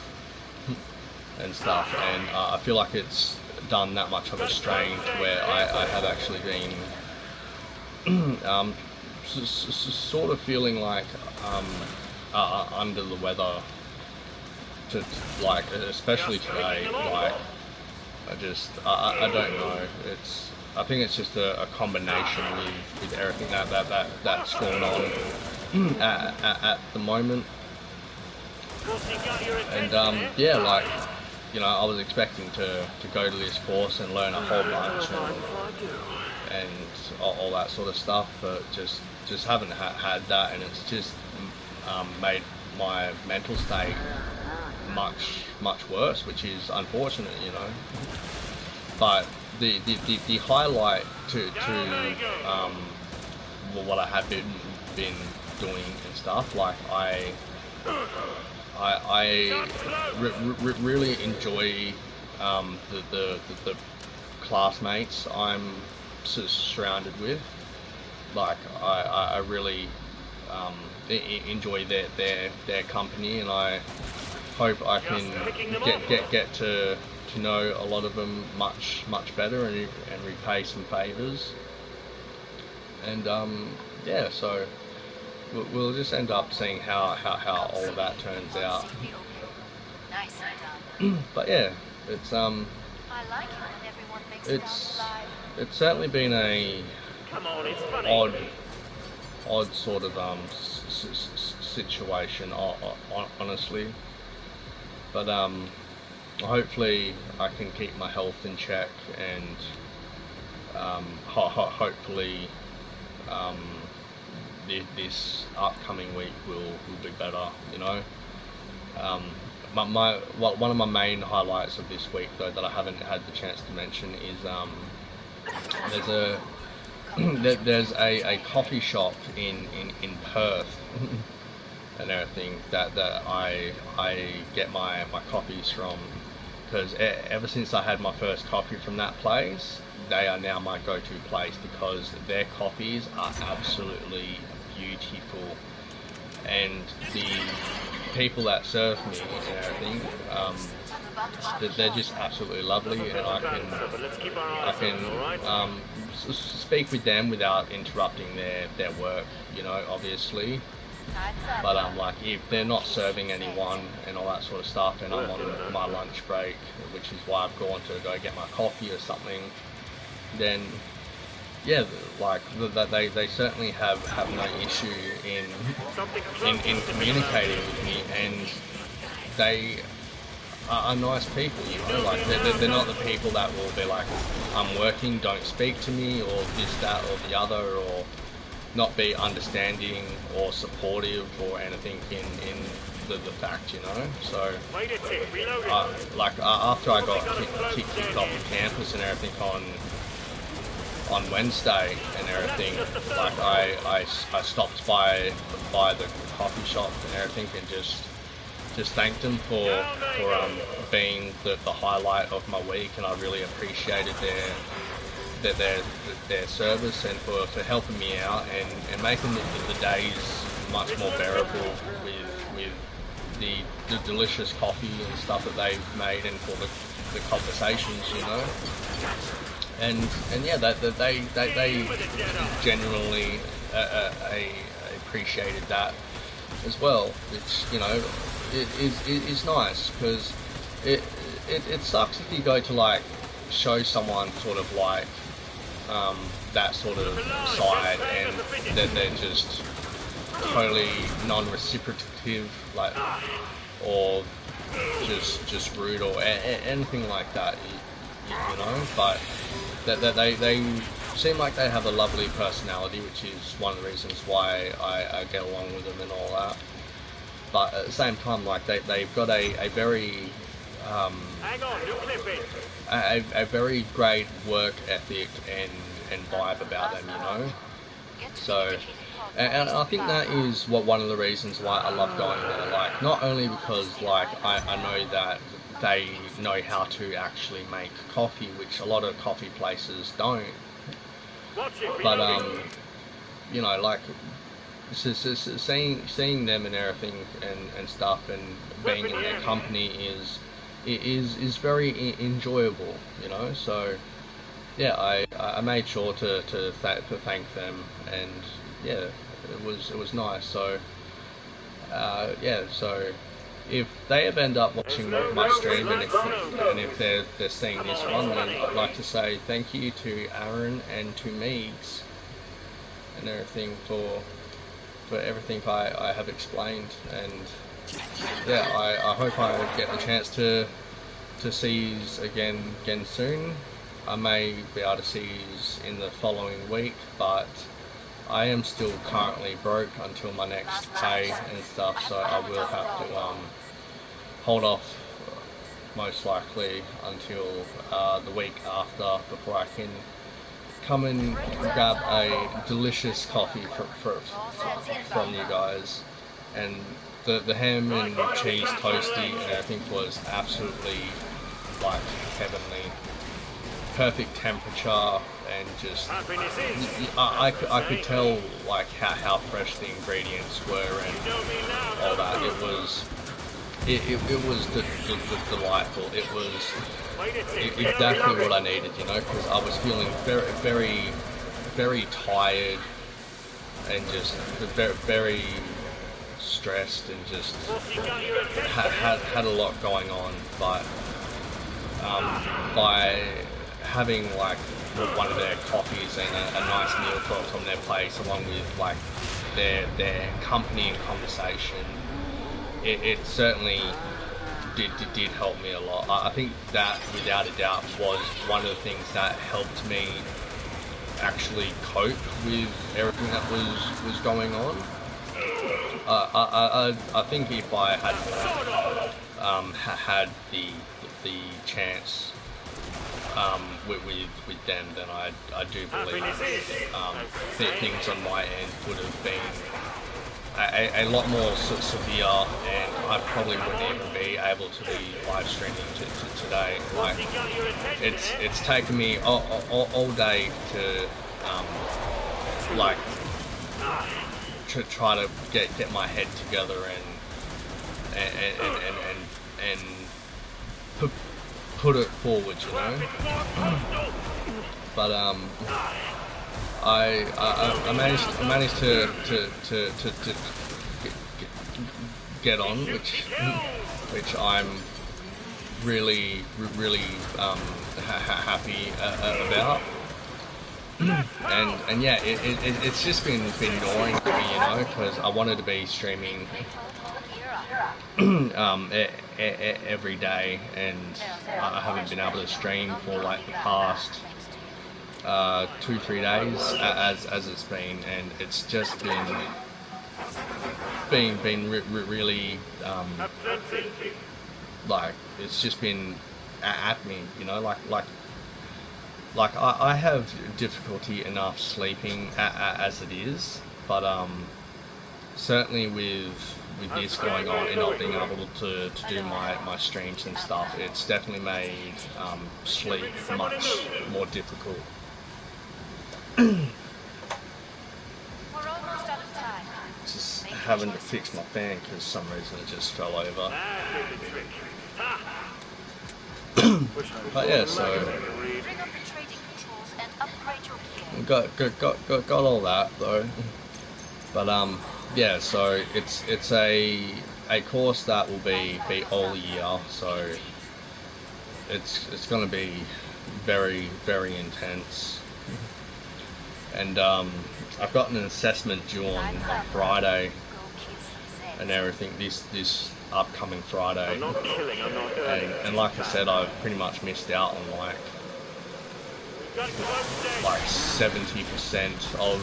and stuff, and I feel like it's done that much of a strain to where I have actually been sort of feeling like under the weather, to like, especially today. Like, I don't know. I think it's just a combination with everything that's going on at the moment. And yeah, like, you know, I was expecting to go to this course and learn a whole bunch and all that sort of stuff, but just haven't had that, and it's just made my mental state much worse, which is unfortunate, you know. But the highlight to what I have been doing and stuff, like I really enjoy the classmates I'm surrounded with. Like, I really enjoy their company, and I hope I can get to know a lot of them much better and repay some favors. And yeah, so we'll just end up seeing how all of that turns out. But yeah, it's certainly been a odd sort of situation, honestly. But hopefully I can keep my health in check, and hopefully this upcoming week will be better, you know. One of my main highlights of this week, though, that I haven't had the chance to mention is there's a coffee shop in Perth and everything that I get my coffees from, because ever since I had my first coffee from that place, they are now my go-to place, because their coffees are absolutely beautiful, and the people that serve me and everything, they're just absolutely lovely, and I can speak with them without interrupting their work, you know, obviously. But like if they're not serving anyone and all that sort of stuff, and I'm on my lunch break, which is why I've gone to go get my coffee or something, then yeah, like they certainly have no issue in communicating with me, and they are nice people, you know. Like they're not the people that will be like, I'm working, don't speak to me, or this, that, or the other, or not be understanding or supportive or anything in the fact, you know. So like after I got kicked off the campus and everything on Wednesday and everything, like I stopped by the coffee shop and everything and just thanked them for being the highlight of my week, and I really appreciated their service and for helping me out and making the days much more bearable with the delicious coffee and stuff that they've made, and for the conversations, you know. And yeah, they genuinely appreciated that as well, which, you know, it is nice, because it sucks if you go to like show someone sort of like that sort of side and then they're just totally non-reciprocative, like, or just rude or anything like that, you know. But that they seem like they have a lovely personality, which is one of the reasons why I get along with them and all that. But at the same time, like they've got a very a very great work ethic and vibe about them, you know. So, and I think that is one of the reasons why I love going there. Like, not only because like I know that they know how to actually make coffee, which a lot of coffee places don't. But you know, like seeing them and everything and stuff, and being in their company is very enjoyable, you know. So yeah, I made sure to thank them, and yeah, it was nice. So yeah, so if they ever end up watching my stream, and if they're seeing this one, then I'd like to say thank you to Aaron and to Meegs and everything for everything I have explained. And yeah, I hope I get the chance to see you again soon. I may be able to see you in the following week, but I am still currently broke until my next pay and stuff, so I will have to hold off most likely until the week after before I can come and grab a delicious coffee from you guys. And the ham and cheese toasty and everything was absolutely like heavenly. Perfect temperature, and just I could tell like how fresh the ingredients were and all that. It was delightful. It was exactly what I needed, you know, because I was feeling very tired and just very stressed and just had a lot going on. But by having like one of their coffees and a nice meal from their place, along with like their company and conversation, it certainly did help me a lot. I think that without a doubt was one of the things that helped me actually cope with everything that was going on. I think if I had had the chance with them, then I do believe things on my end would have been a lot more severe, and I probably wouldn't even be able to be live streaming today. Like, it's taken me all day to like to try to get my head together and put it forward, you know. But I managed get on, which I'm really happy about. And yeah, it's just been gnawing at me, you know, because I wanted to be streaming every day, and I haven't been able to stream for like the past 2-3 days as it's been, and it's just been really like it's just been at me, you know, like I have difficulty enough sleeping as it is, but certainly with this going on and not being able to do my streams and stuff, it's definitely made sleep much more difficult. Just having to fix my fan because some reason it just fell over. But yeah, so got all that though. But yeah, so it's a course that will be all year, so it's going to be very intense. And I've got an assessment due on Friday and everything, this upcoming Friday. And like I said, I've pretty much missed out on like 70% of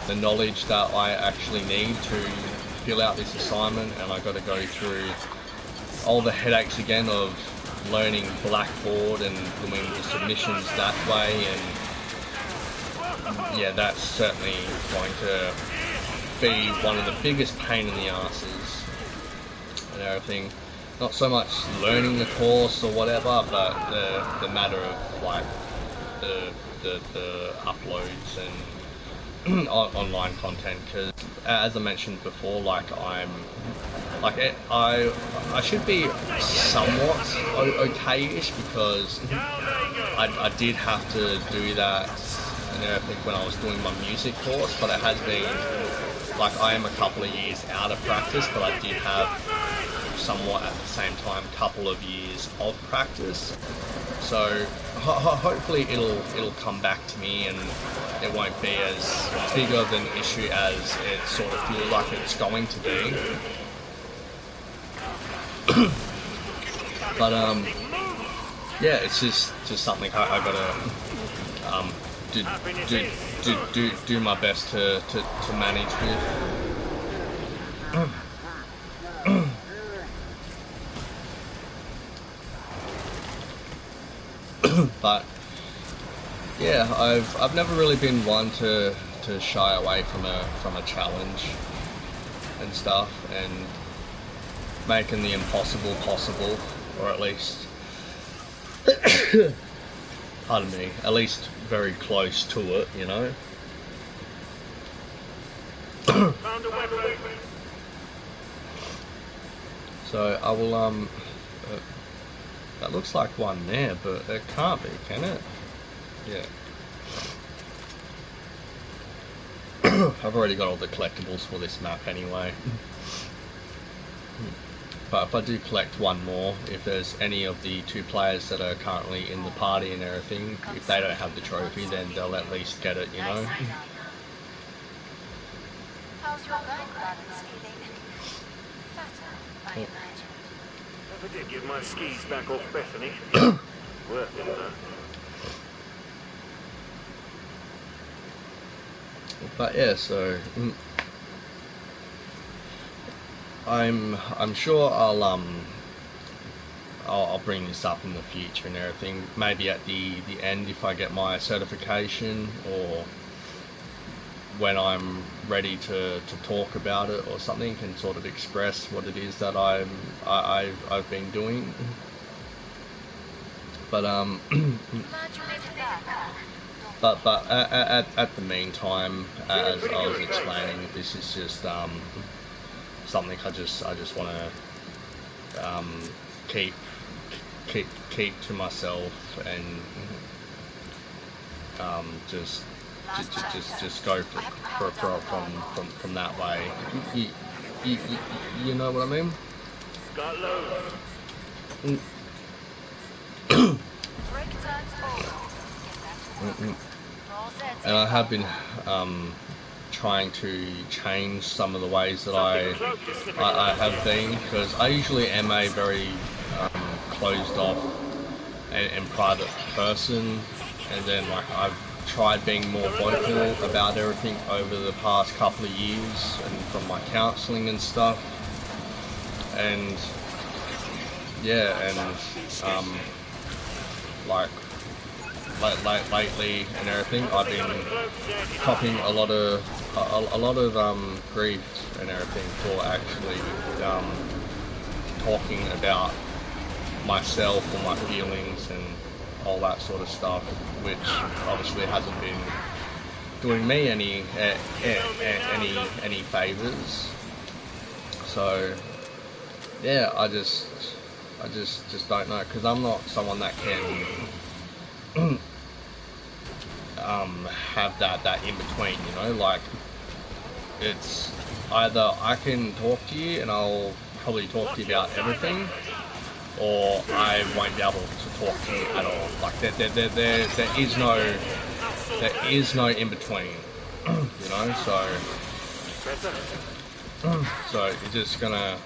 the knowledge that I actually need to fill out this assignment, and I got to go through all the headaches again of learning Blackboard and doing the submissions that way, and yeah, that's certainly going to be one of the biggest pain in the asses and everything. Not so much learning the course or whatever, but the matter of like the uploads and online content, because as I mentioned before, like I should be somewhat okay-ish, because I did have to do that, and I think when I was doing my music course, but it has been like I am a couple of years out of practice, but I did have somewhat at the same time couple of years of practice, so hopefully it'll come back to me and it won't be as big of an issue as it sort of feels like it's going to be. But yeah, it's just something I gotta do my best to manage with. But yeah, I've never really been one to shy away from a challenge and stuff, and making the impossible possible, or at least pardon me, at least very close to it, you know. So I will that looks like one there, but it can't be, can it? Yeah. I've already got all the collectibles for this map anyway. But if I do collect one more, if there's any of the 2 players that are currently in the party and everything, if they don't have the trophy, then they'll at least get it, you know? How's your bank balance feeling? Fatter, I imagine. I did give my skis back off Bethany. Worth it, though. But yeah, so I'm sure I'll bring this up in the future and everything. Maybe at the end, if I get my certification, or when I'm ready to talk about it or something, and sort of express what it is that I've been doing. But but at the meantime, as I was explaining, this is just something I just want to keep to myself, and just go from that way. you know what I mean? Got loads. Mm, Break turns over. Get back to work. mm. All set. And I have been trying to change some of the ways that I have been, because I usually am a very closed off and private person, and then like I've tried being more vocal about everything over the past couple of years and from my counselling and stuff, and yeah, and like lately and everything, I've been copping a lot of grief and everything for actually talking about myself and my feelings and all that sort of stuff, which obviously hasn't been doing me any favors. So yeah, I just don't know, because I'm not someone that can have that in between, you know, like it's either I can talk to you and I'll probably talk to you about everything, or I won't be able to talk to you at all. Like there is no in between, you know. So you're just gonna.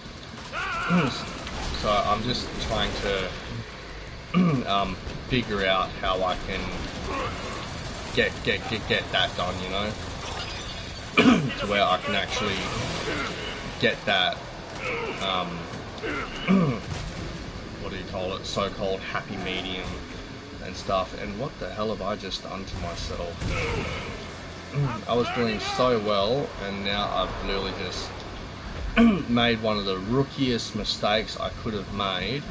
So I'm just trying to figure out how I can get that done, you know, to where I can actually get that what do you call it, so-called happy medium and stuff. And what the hell have I just done to myself? I was doing so well, and now I've literally just made one of the rookiest mistakes I could have made,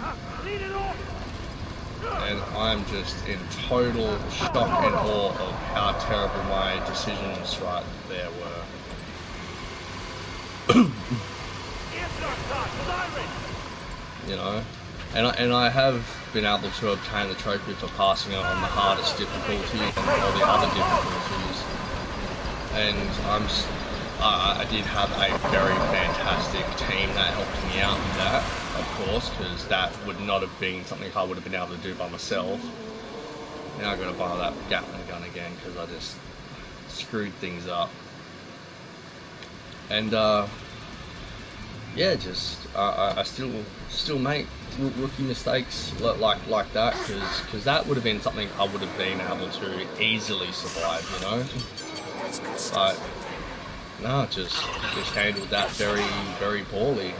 and I'm just in total shock and awe of how terrible my decisions right there were. You know, and I have been able to obtain the trophy for passing it on the hardest difficulty and all the other difficulties, and I did have a very fantastic team that helped me out with that, of course, because that would not have been something I would have been able to do by myself. Now I've got to buy that Gatling gun again because I just screwed things up. And yeah, just I still make rookie mistakes like that, because that would have been something I would have been able to easily survive, you know. But no, just handled that very, very poorly.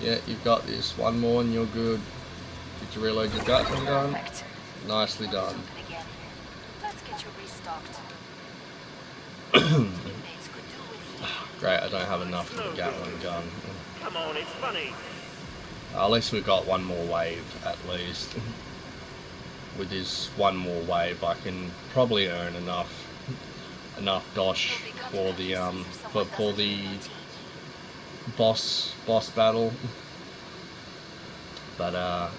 Yeah, you've got this. One more and you're good. Did you reload your Gatling gun? Perfect. Nicely done. Open again. Let's get you restocked. Inmates could do with you. Great, I don't have enough for the Gatling gun. Come on, it's funny. At least we've got one more wave, at least. With this one more wave, I can probably earn enough dosh for the boss battle. But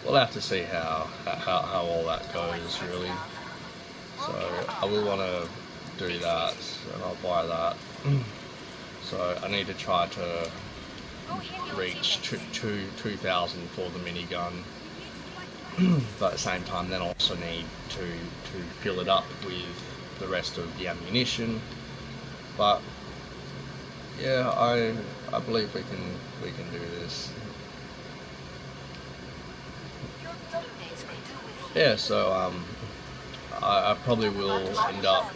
we'll have to see how all that goes, really. So I will want to do that, and I'll buy that. So I need to try to reach 2,000 for the minigun. But at the same time, then also need to fill it up with the rest of the ammunition. But yeah, I believe we can do this. Yeah, so I probably will end up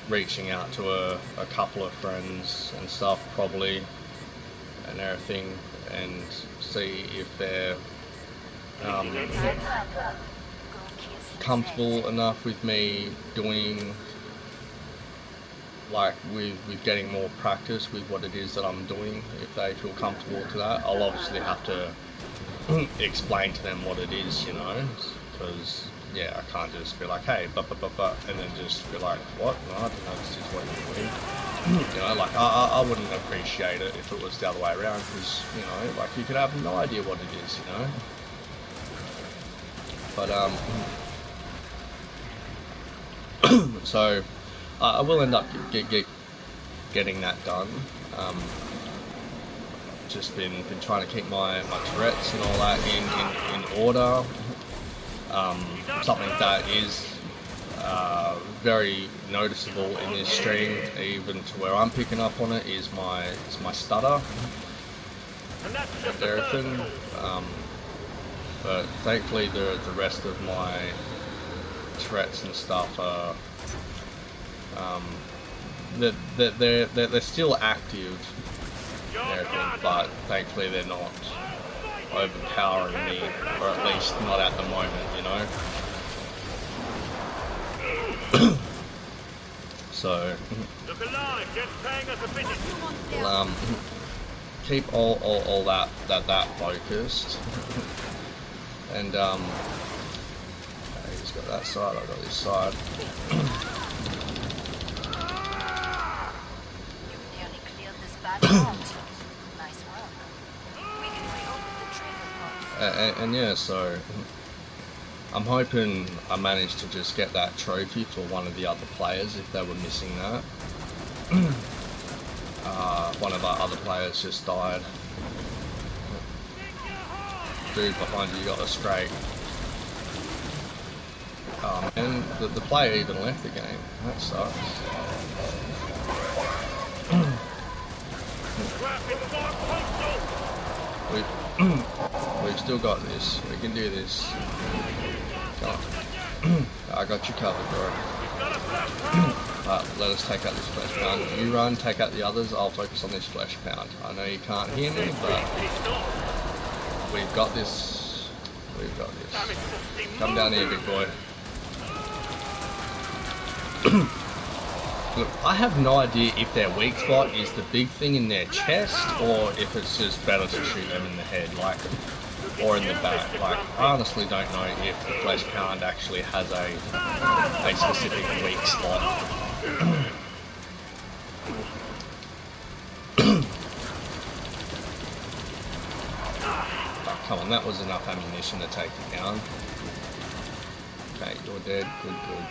reaching out to a couple of friends and stuff, probably, and everything, and see if they're comfortable enough with me doing, like, with getting more practice with what it is that I'm doing. If they feel comfortable to that, I'll obviously have to explain to them what it is, you know, because yeah, I can't just be like, hey, but, and then just be like, what? No, I don't know, this is what you're doing. You know, like, I wouldn't appreciate it if it was the other way around, because, you know, like, you could have no idea what it is, you know. But So I will end up getting that done. Just been trying to keep my turrets and all that in order. Something that is very noticeable in this stream, even to where I'm picking up on it, is my stutter And that's just and the first everything. call. But thankfully the rest of my turrets and stuff are they're still active and everything, but thankfully they're not overpowering me, or at least not at the moment, you know. So Look alive, Jet's paying us a visit. keep all that focused. And he's got that side, I've got this side. You've nearly cleared this bad vault. Nice work. We can reopen the trigger pods. And yeah, so I'm hoping I managed to just get that trophy for one of the other players if they were missing that. One of our other players just died. Dude behind you got a straight. And the player even left the game. That sucks. We've still got this. We can do this. Come on. I got you covered, bro. Let us take out this flesh pound. You run, take out the others. I'll focus on this flesh pound. I know you can't hear me, but we've got this. We've got this. Come down here, big boy. Look, I have no idea if their weak spot is the big thing in their chest, or if it's just better to shoot them in the head, like, or in the back. Like, I honestly don't know if the flesh pound actually has a specific weak spot. Oh, come on, that was enough ammunition to take it down. Okay, you're dead. Good, good.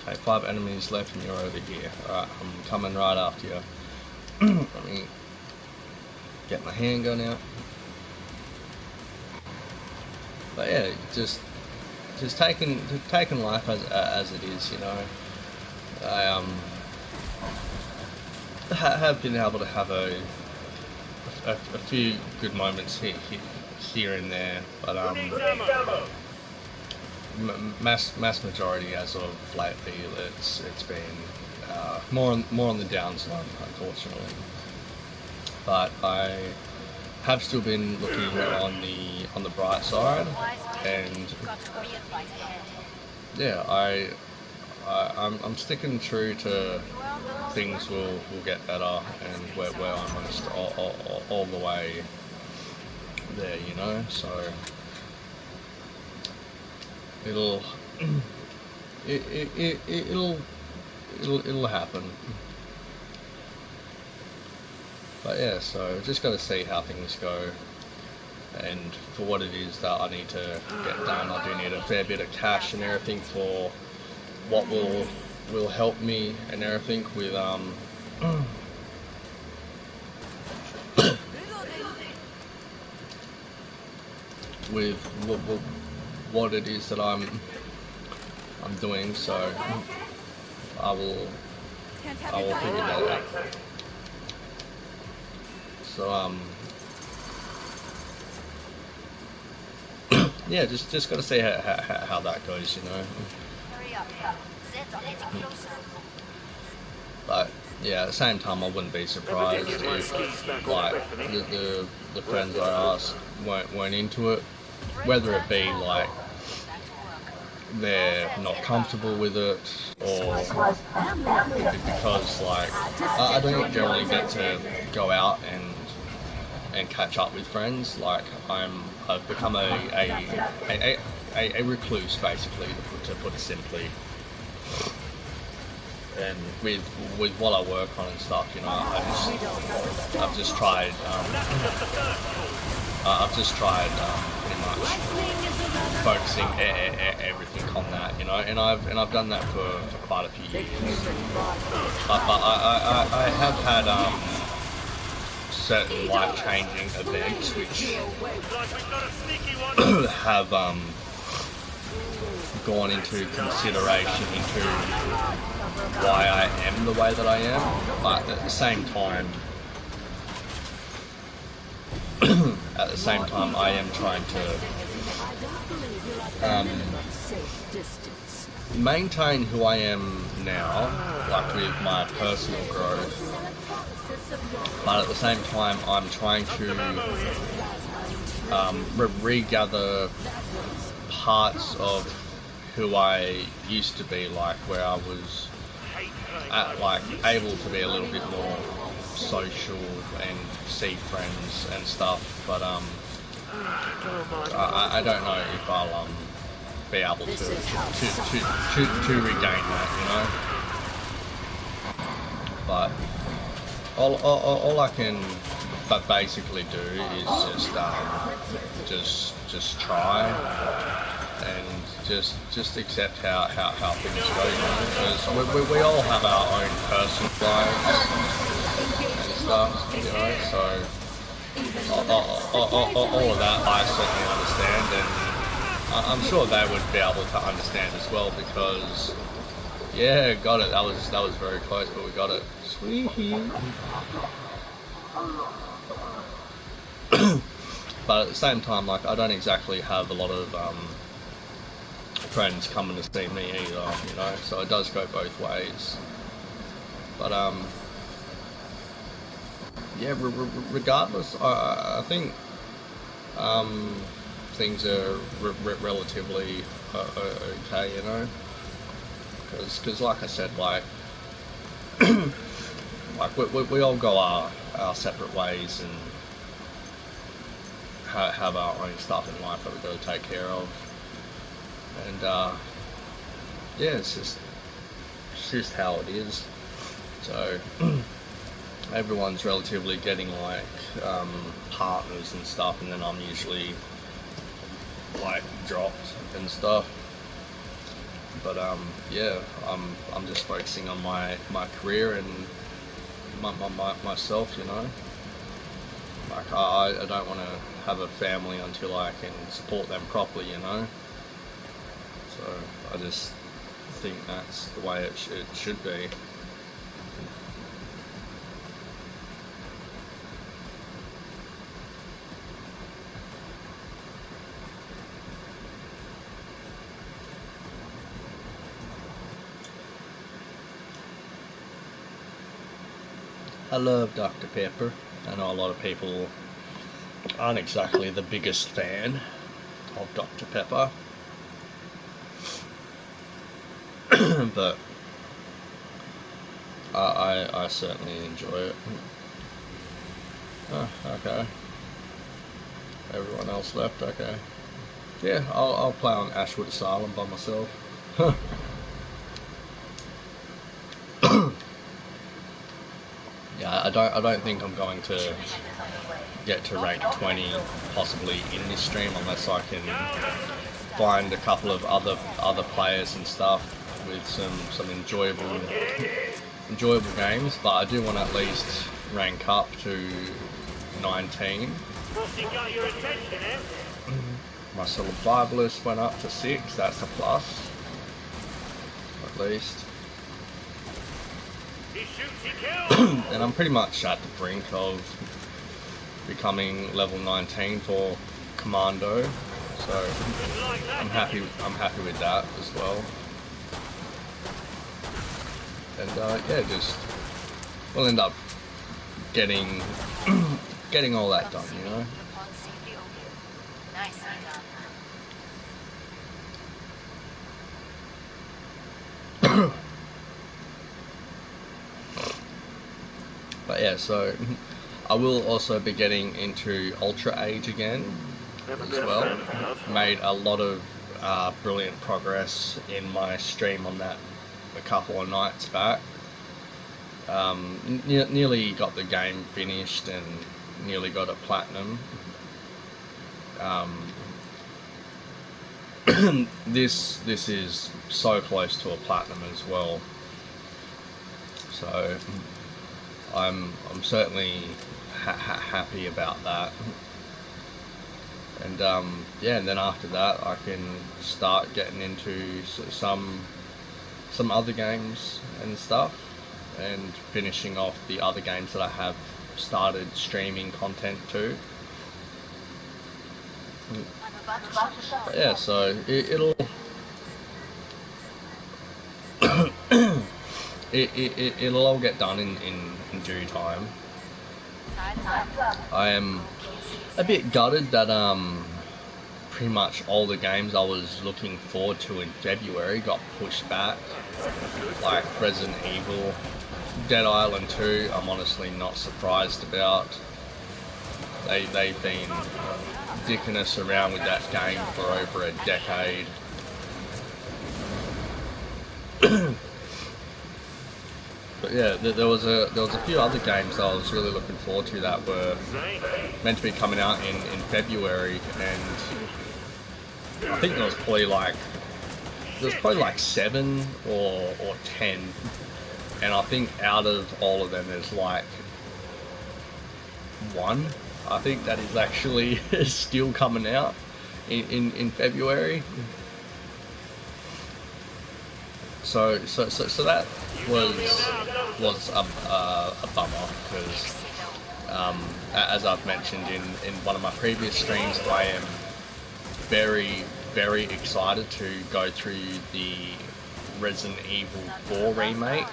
Okay, 5 enemies left and you're over here. Alright, I'm coming right after you. Let me get my handgun out. But yeah, just taking life as it is, you know. I have been able to have a few good moments here and there, but mass majority as of lately, it's been more on the downside, unfortunately. But I have still been looking on the bright side, and yeah, I'm sticking true to things will get better, and we're almost all the way there, you know. So it'll happen. But yeah, so just got to see how things go, and for what it is that I need to get done. I do need a fair bit of cash and everything for what will help me and everything with with what it is that I'm doing. So I will figure that out. So yeah, just gotta see how that goes, you know. Hurry up. Zeds are getting closer. But yeah, at the same time, I wouldn't be surprised if like the friends I asked weren't into it, whether it be like they're not comfortable with it, or because like I don't generally get to go out and catch up with friends. Like I've become a recluse, basically, to put it simply. And with what I work on and stuff, you know, I've just tried pretty much focusing everything on that, you know, and I've done that for quite a few years. But I have had certain life-changing events which have gone into consideration into why I am the way that I am, but at the same time, I am trying to maintain who I am now, like with my personal growth, but at the same time, I'm trying to regather parts of who I used to be, like where I was like able to be a little bit more social and see friends and stuff, but I don't know if I'll be able to regain that, you know. But all I can basically do is just try and just accept how things go, you know, because we all have our own personal lives and stuff, you know, so all of that I certainly understand, and I'm sure they would be able to understand as well, because yeah, got it, that was very close, but we got it. Sweet. But at the same time, like, I don't exactly have a lot of friends coming to see me either, you know, so it does go both ways. But yeah, regardless, I think things are relatively okay, you know, because like I said, like like we all go our separate ways and have our own stuff in life that we've got to take care of, and yeah, it's just how it is. So everyone's relatively getting like partners and stuff, and then I'm usually like dropped and stuff. But yeah, I'm just focusing on my career and myself, you know. Like I don't want to have a family until I can support them properly, you know. So I just think that's the way it should be. I love Dr. Pepper. I know a lot of people aren't exactly the biggest fan of Dr. Pepper, but I certainly enjoy it. Oh, okay. Everyone else left, okay. Yeah, I'll play on Ashwood Asylum by myself. Yeah, I don't think I'm going to get to rank 20 possibly in this stream unless I can find a couple of other players and stuff with some enjoyable games, but I do want to at least rank up to 19. Got your attention, eh? My survivalist went up to 6, that's a plus, at least. He shoots, he kills. And I'm pretty much at the brink of becoming level 19 for Commando, so I'm happy with that as well. And yeah, just we'll end up getting all that done, you know. Nicely done. But yeah, so I will also be getting into Ultra Age again as well. Made a lot of brilliant progress in my stream on that a couple of nights back. Nearly got the game finished and nearly got it platinum. this is so close to a platinum as well. So I'm certainly happy about that. And yeah, and then after that I can start getting into some other games and stuff, and finishing off the other games that I have started streaming content to. But yeah, so it'll it'll all get done in due time. I am a bit gutted that pretty much all the games I was looking forward to in February got pushed back, like Resident Evil, Dead Island 2. I'm honestly not surprised about. They've been dicking us around with that game for over a decade. But yeah, there was a few other games I was really looking forward to that were meant to be coming out in February, and I think there was probably like 7 or 10, and I think out of all of them there's like one I think that is actually still coming out in February. So that was a bummer, because as I've mentioned in one of my previous streams, I am very, very excited to go through the Resident Evil 4 remake.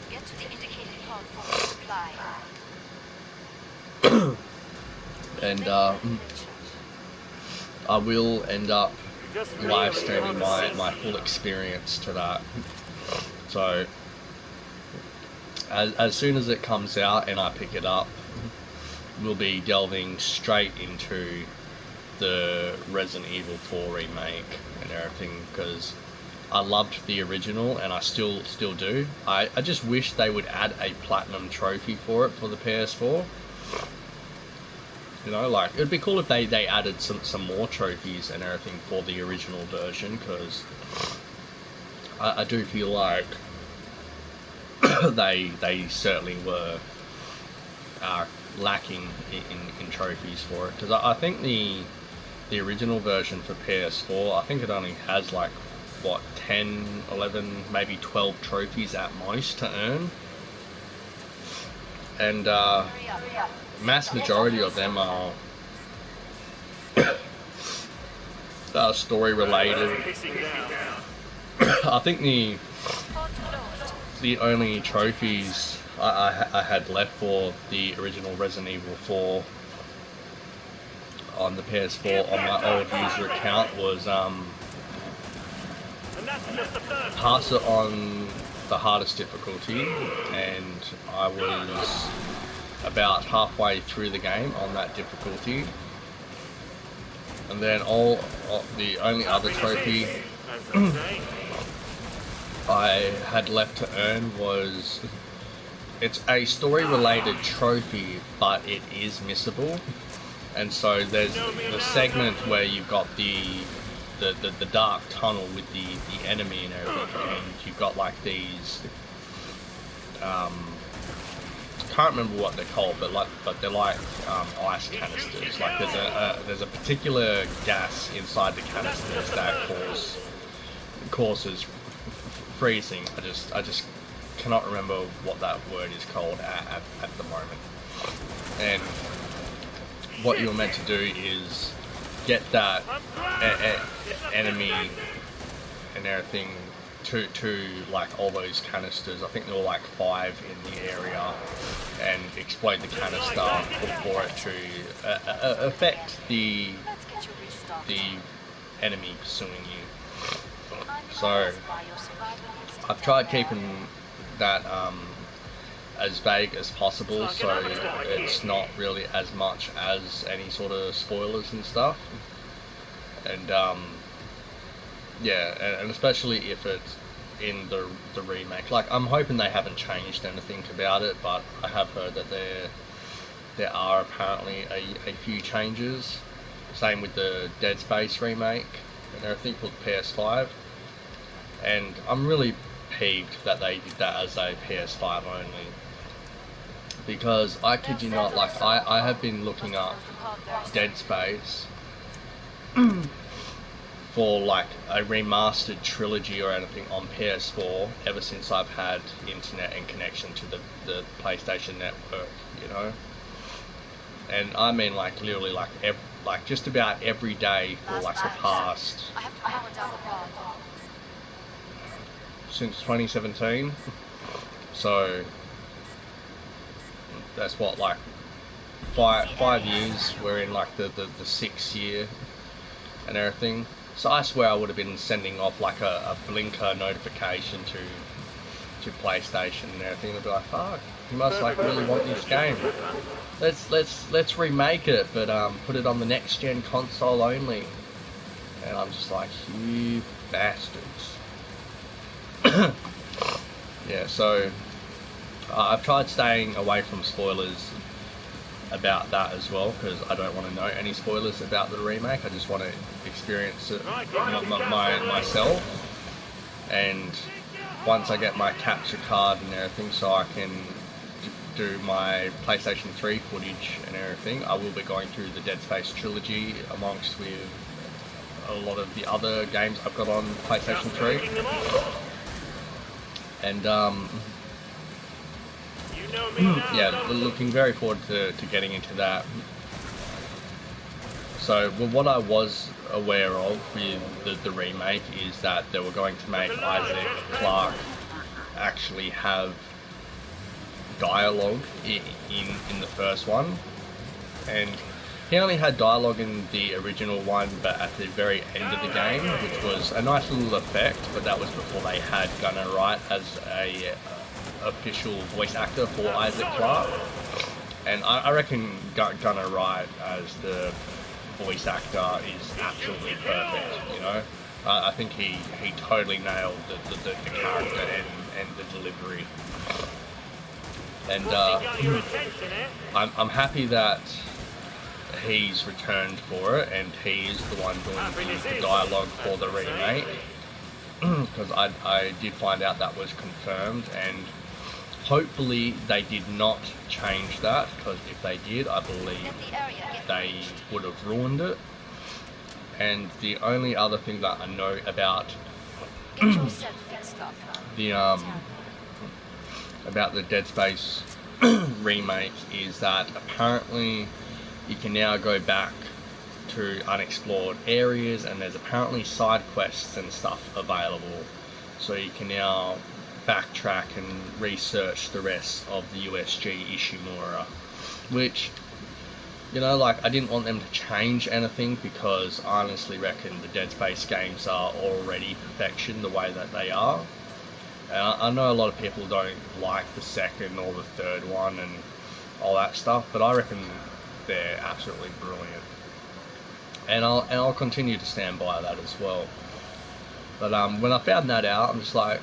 Get to the indicated pod for supply. And I will end up live streaming my full experience to that. So as soon as it comes out and I pick it up, we'll be delving straight into the Resident Evil 4 remake and everything, because I loved the original and I still do. I just wish they would add a platinum trophy for it for the PS4. You know, like, it'd be cool if they added some more trophies and everything for the original version, because I do feel like they certainly were lacking in trophies for it. Because I think the original version for PS4, I think it only has like, what, 10, 11, maybe 12 trophies at most to earn. And mass majority of them are story related. I think the only trophies I had left for the original Resident Evil 4 on the PS4 on my old user account was pass it on the hardest difficulty, and I was about halfway through the game on that difficulty. And then the only other trophy I had left to earn was, it's a story related trophy, but it is missable. And so there's the segment where you've got the dark tunnel with the enemy and everything, and you've got like these can't remember what they're called, but they're like ice canisters. Like there's a particular gas inside the canisters that causes freezing. I just cannot remember what that word is called at the moment. And what you're meant to do is get that enemy and everything to like all those canisters. I think there were like 5 in the area, and explode the canister for it to affect the enemy pursuing you. So I've tried keeping that as vague as possible, so it's not really as much as any sort of spoilers and stuff. And yeah, and especially if it's in the remake. Like, I'm hoping they haven't changed anything about it, but I have heard that there are apparently a few changes. Same with the Dead Space remake. and everything for the PS5, and I'm really peeved that they did that as a PS5 only, because I kid you not, like I have been looking up Dead Space for like a remastered trilogy or anything on PS4 ever since I've had internet and connection to the PlayStation Network, you know. And I mean, like literally, like just about every day for like the past I have to power down the pod. since 2017. So that's what, like 5 years. We're in like the 6th year and everything. So I swear I would have been sending off like a blinker notification to PlayStation and everything. They'd be like, "Fuck, you must like really want this game. Let's remake it, but put it on the next gen console only." And I'm just like, you bastards. Yeah. So I've tried staying away from spoilers about that as well, because I don't want to know any spoilers about the remake. I just want to experience it myself, and once I get my capture card and everything, so I can do my PlayStation 3 footage and everything, I will be going through the Dead Space trilogy amongst with a lot of the other games I've got on PlayStation 3, and yeah, looking very forward to getting into that. So, well, what I was aware of with the remake is that they were going to make Isaac Clarke actually have dialogue in the first one, and he only had dialogue in the original one, but at the very end of the game, which was a nice little effect, but that was before they had Gunnar Wright as a official voice actor for Isaac Clarke. And I reckon Gunnar Wright as the voice actor is absolutely perfect, you know. I think he totally nailed the character and the delivery. And I'm happy that he's returned for it, and he is the one doing the dialogue for the remake, because I did find out that was confirmed, and hopefully they did not change that, because if they did, I believe they would have ruined it. And the only other thing that I know about the Dead Space remake is that apparently you can now go back to unexplored areas, and there's apparently side quests and stuff available, so you can now backtrack and research the rest of the USG Ishimura, which, you know, like, I didn't want them to change anything, because I honestly reckon the Dead Space games are already perfection the way that they are. And I know a lot of people don't like the second or the third one and all that stuff, but I reckon they're absolutely brilliant. And I'll continue to stand by that as well. But when I found that out, I'm just like,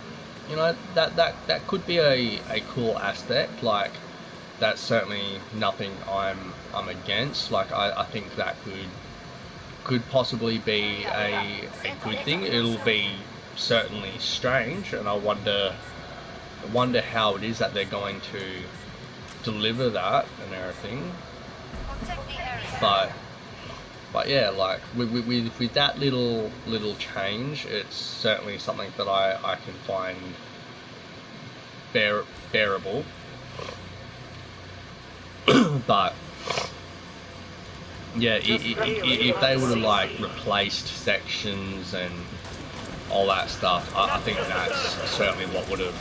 you know, that could be a cool aspect. Like, that's certainly nothing I'm against. Like, I think that could possibly be a good thing. It'll be certainly strange, and I wonder how it is that they're going to deliver that and everything. But yeah, like with that little change, it's certainly something that I can find bearable. But yeah, if they would have like replaced sections and all that stuff, I think that's certainly what would have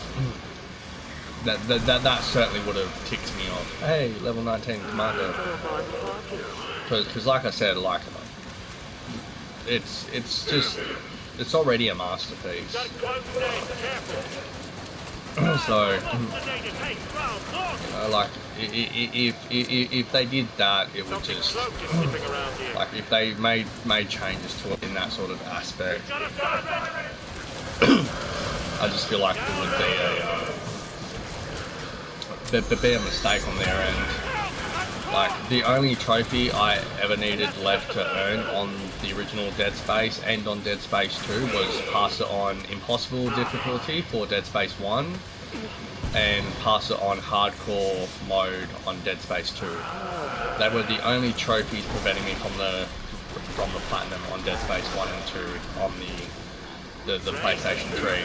that certainly would have ticked me off. Hey, level 19 commander. Because like I said, like, it's already a masterpiece. So, like, if they did that, it would just, like, if they made changes to it in that sort of aspect, I just feel like it would be a mistake on their end. Like, the only trophy I ever needed left to earn on the original Dead Space and on Dead Space 2 was pass it on impossible difficulty for Dead Space 1 and pass it on hardcore mode on Dead Space 2. They were the only trophies preventing me from the platinum on Dead Space 1 and 2 on the PlayStation 3.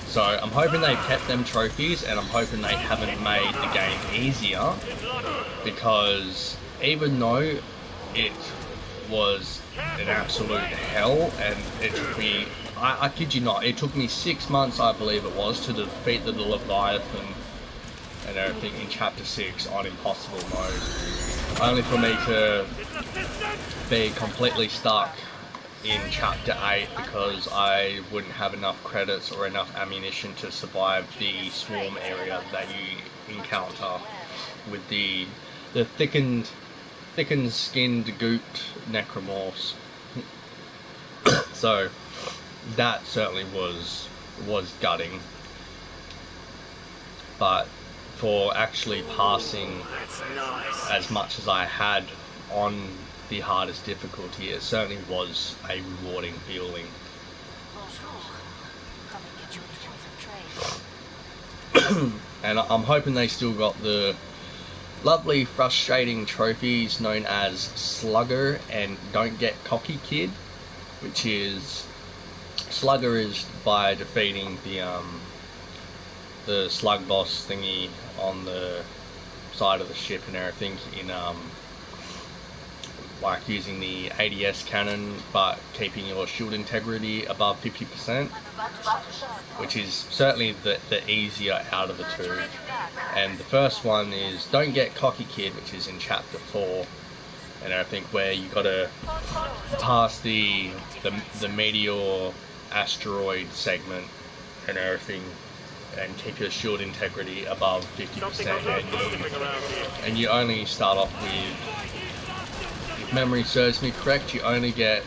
So I'm hoping they kept them trophies, and I'm hoping they haven't made the game easier, because even though it was an absolute hell, and it took me, I kid you not, it took me 6 months, I believe it was, to defeat the Leviathan and everything in Chapter 6 on impossible mode, only for me to be completely stuck in Chapter 8 because I wouldn't have enough credits or enough ammunition to survive the swarm area that you encounter with the thickened skinned gooped necromorphs. So that certainly was gutting. But for actually passing as much as I had on the hardest difficulty, it certainly was a rewarding feeling. And I'm hoping they still got the lovely frustrating trophies known as Slugger and Don't Get Cocky Kid, which is, Slugger is by defeating the slug boss thingy on the side of the ship and everything in like using the ADS cannon but keeping your shield integrity above 50%, which is certainly the easier out of the two. And the first one is Don't Get Cocky Kid, which is in Chapter 4 and everything, where you gotta pass the meteor asteroid segment and everything and keep your shield integrity above 50%, and you only start off with, if memory serves me correct, you only get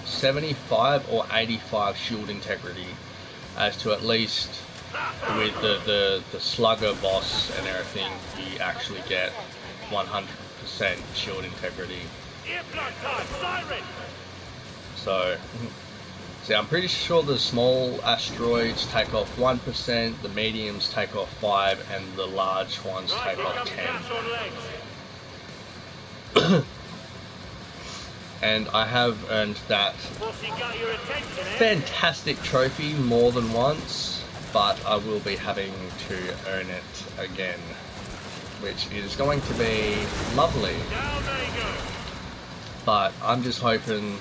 75 or 85 shield integrity, as to at least with the slugger boss and everything, you actually get 100% shield integrity. So, see, I'm pretty sure the small asteroids take off 1%, the mediums take off 5%, and the large ones take off 10%. And I have earned that fantastic trophy more than once, but I will be having to earn it again, which is going to be lovely. But I'm just hoping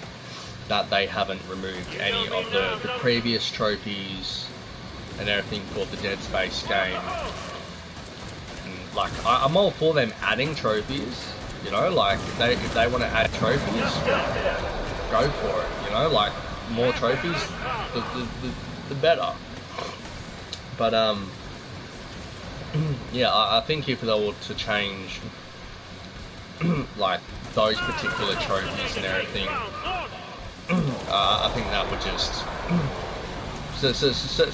that they haven't removed any of the previous trophies and everything for the Dead Space game. And, like, I'm all for them adding trophies. You know, like, if they want to add trophies, go for it. You know, like, more trophies, the better. But yeah, I think if they were to change like those particular trophies and everything, I think that would just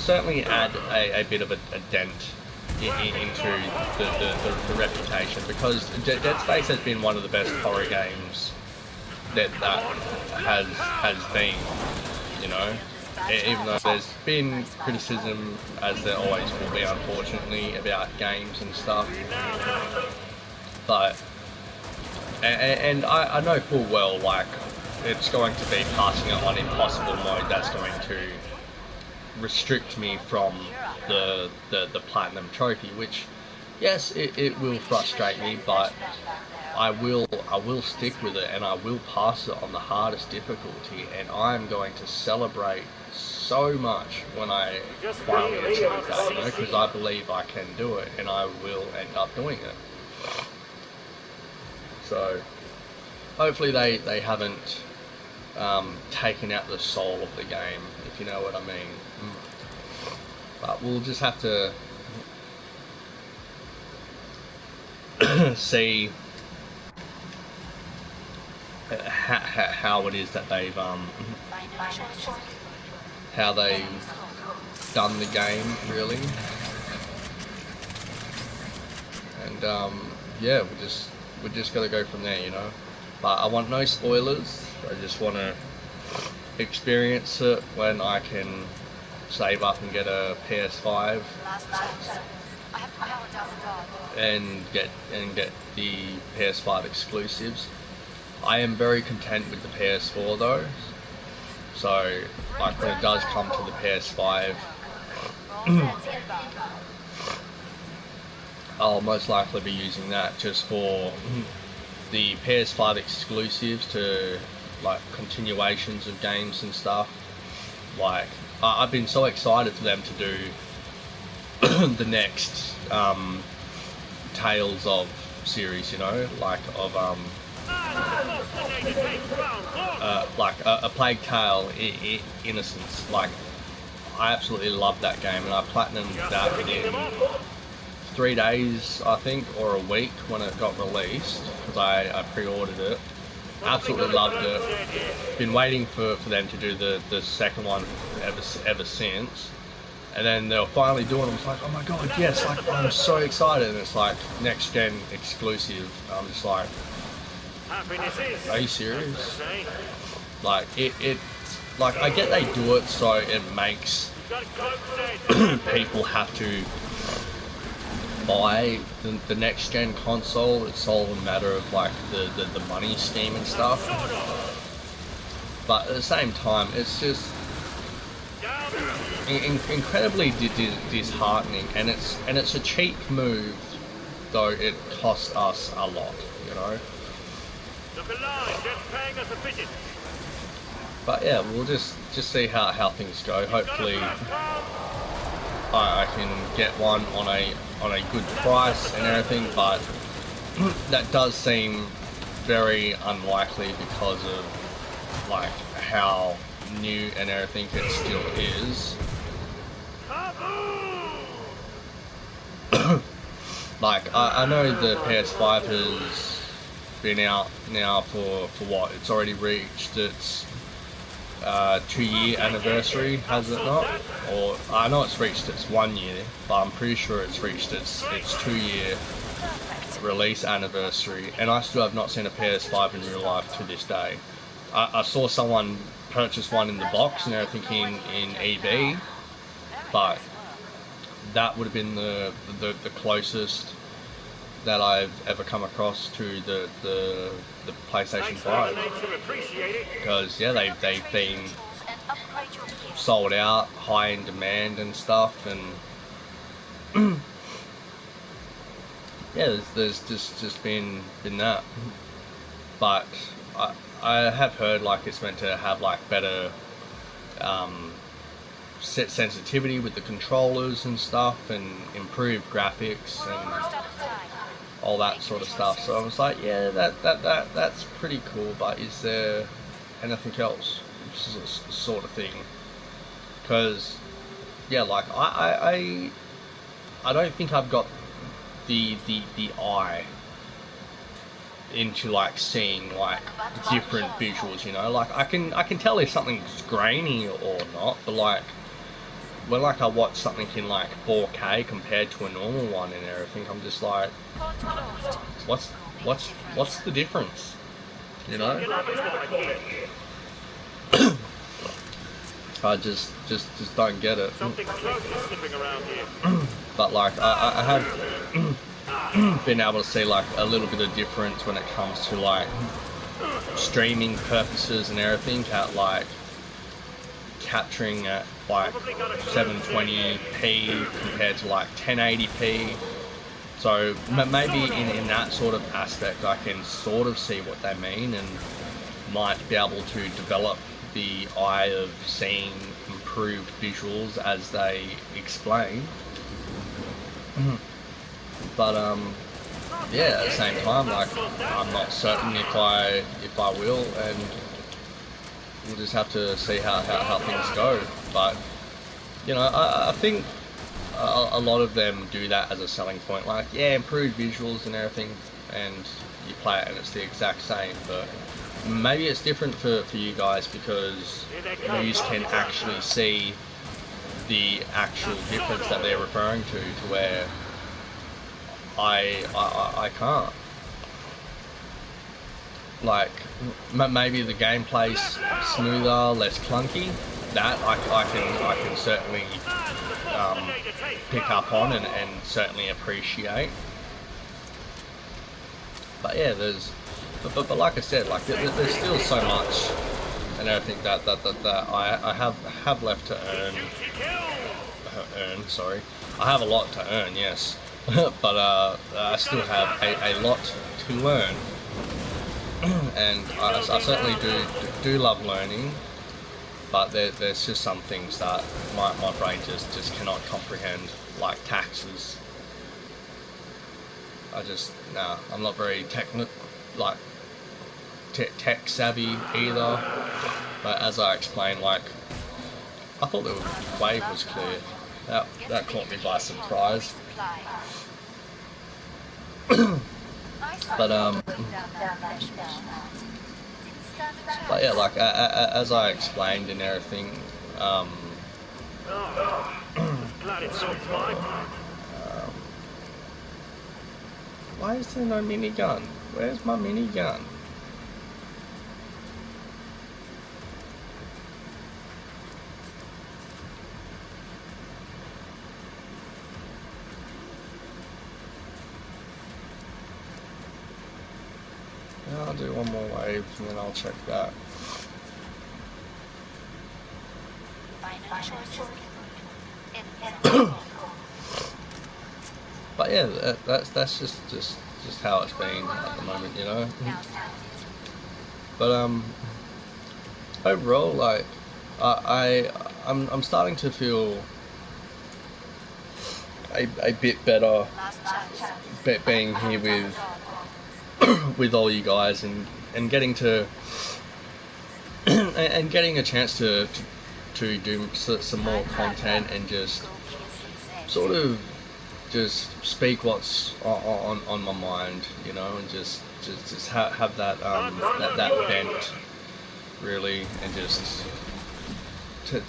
certainly add a bit of a dent into the reputation, because Dead Space has been one of the best horror games that has been, you know, even though there's been criticism, as there always will be, unfortunately, about games and stuff. But and I know full well, like, it's going to be passing it on impossible mode that's going to restrict me from the platinum trophy, which, yes, it will frustrate me, but I will stick with it, and I will pass it on the hardest difficulty, and I'm going to celebrate so much when I finally achieve that, you know, because I believe I can do it, and I will end up doing it. So hopefully they haven't taken out the soul of the game, if you know what I mean. But we'll just have to see how it is that they've how they've done the game, really. And yeah, we'll just we just gotta go from there, you know. But I want no spoilers. I just want to experience it when I can save up and get a PS5 Last chance. I have to power down the guard. and get the PS5 exclusives. I am very content with the PS4 though. So like when it does come to the PS5, I'll most likely be using that just for the PS5 exclusives to like continuations of games and stuff. Like I've been so excited for them to do the next Tales of series, you know, like of like a Plague Tale Innocence. Like I absolutely love that game, and I platinumed that within 3 days, I think, or a week when it got released, because I pre-ordered it. Absolutely loved it. Been waiting for them to do the second one ever since. And then they were finally doing it. I was like, oh my god, yes, like I'm so excited. And it's like next gen exclusive. I'm just like, are you serious? Like it like I get they do it so it makes people have to buy the next gen console. It's all a matter of like the money scheme and stuff. But at the same time, it's just incredibly disheartening, and it's a cheap move, though it costs us a lot, you know. But yeah, we'll just see how things go. Hopefully, I can get one on a good price and everything, but that does seem very unlikely because of like how new and everything it still is. Like I know the PS5 has been out now for what? It's already reached its 2-year anniversary, has it not? Or I know it's reached its 1 year, but I'm pretty sure it's reached its 2-year release anniversary, and I still have not seen a PS5 in real life to this day. I saw someone purchase one in the box and everything in EB, but that would have been the closest that I've ever come across to the PlayStation 5. Because yeah, they've been sold out, high in demand and stuff, and yeah, there's just been that. But I have heard like it's meant to have like better set sensitivity with the controllers and stuff, and improved graphics and all that sort of stuff. So I was like, yeah, that's pretty cool. But is there anything else, sort of thing? Because yeah, like I don't think I've got the eye into like seeing like different visuals, you know. Like I can tell if something's grainy or not, but like when like I watch something in like 4K compared to a normal one and everything, I'm just like, what's the difference, you know? I just don't get it. But like I have been able to see like a little bit of difference when it comes to like streaming purposes and everything, at like capturing at like 720p compared to like 1080p. So maybe in that sort of aspect I can sort of see what they mean, and might be able to develop the eye of seeing improved visuals as they explain. But yeah, at the same time, like I'm not certain if I will, and we'll just have to see how things go. But you know, I think a lot of them do that as a selling point, like yeah, improved visuals and everything, and you play it and it's the exact same. But maybe it's different for you guys, because you can actually see the actual difference that they're referring to where I can't. like maybe the gameplay's smoother, less clunky. That I can certainly pick up on and certainly appreciate. But yeah, but like I said, like there's still so much and everything that I have left to earn. Sorry, I have a lot to earn, yes, but I still have a lot to learn, and I certainly do love learning. But there's just some things that my brain just cannot comprehend, like taxes. I'm not very tech savvy either. But as I explained, like I thought the wave was clear. That caught me by surprise. But but yeah, like as I explained and everything, Glad it's not mine. why is there no minigun? Where's my minigun? I'll do one more wave and then I'll check that. But yeah, that's just how it's been at the moment, you know. But overall, like I'm starting to feel a bit better being here with all you guys and getting to and getting a chance to do some more content and just sort of just speak what's on my mind, you know, and just have that that vent really, and just to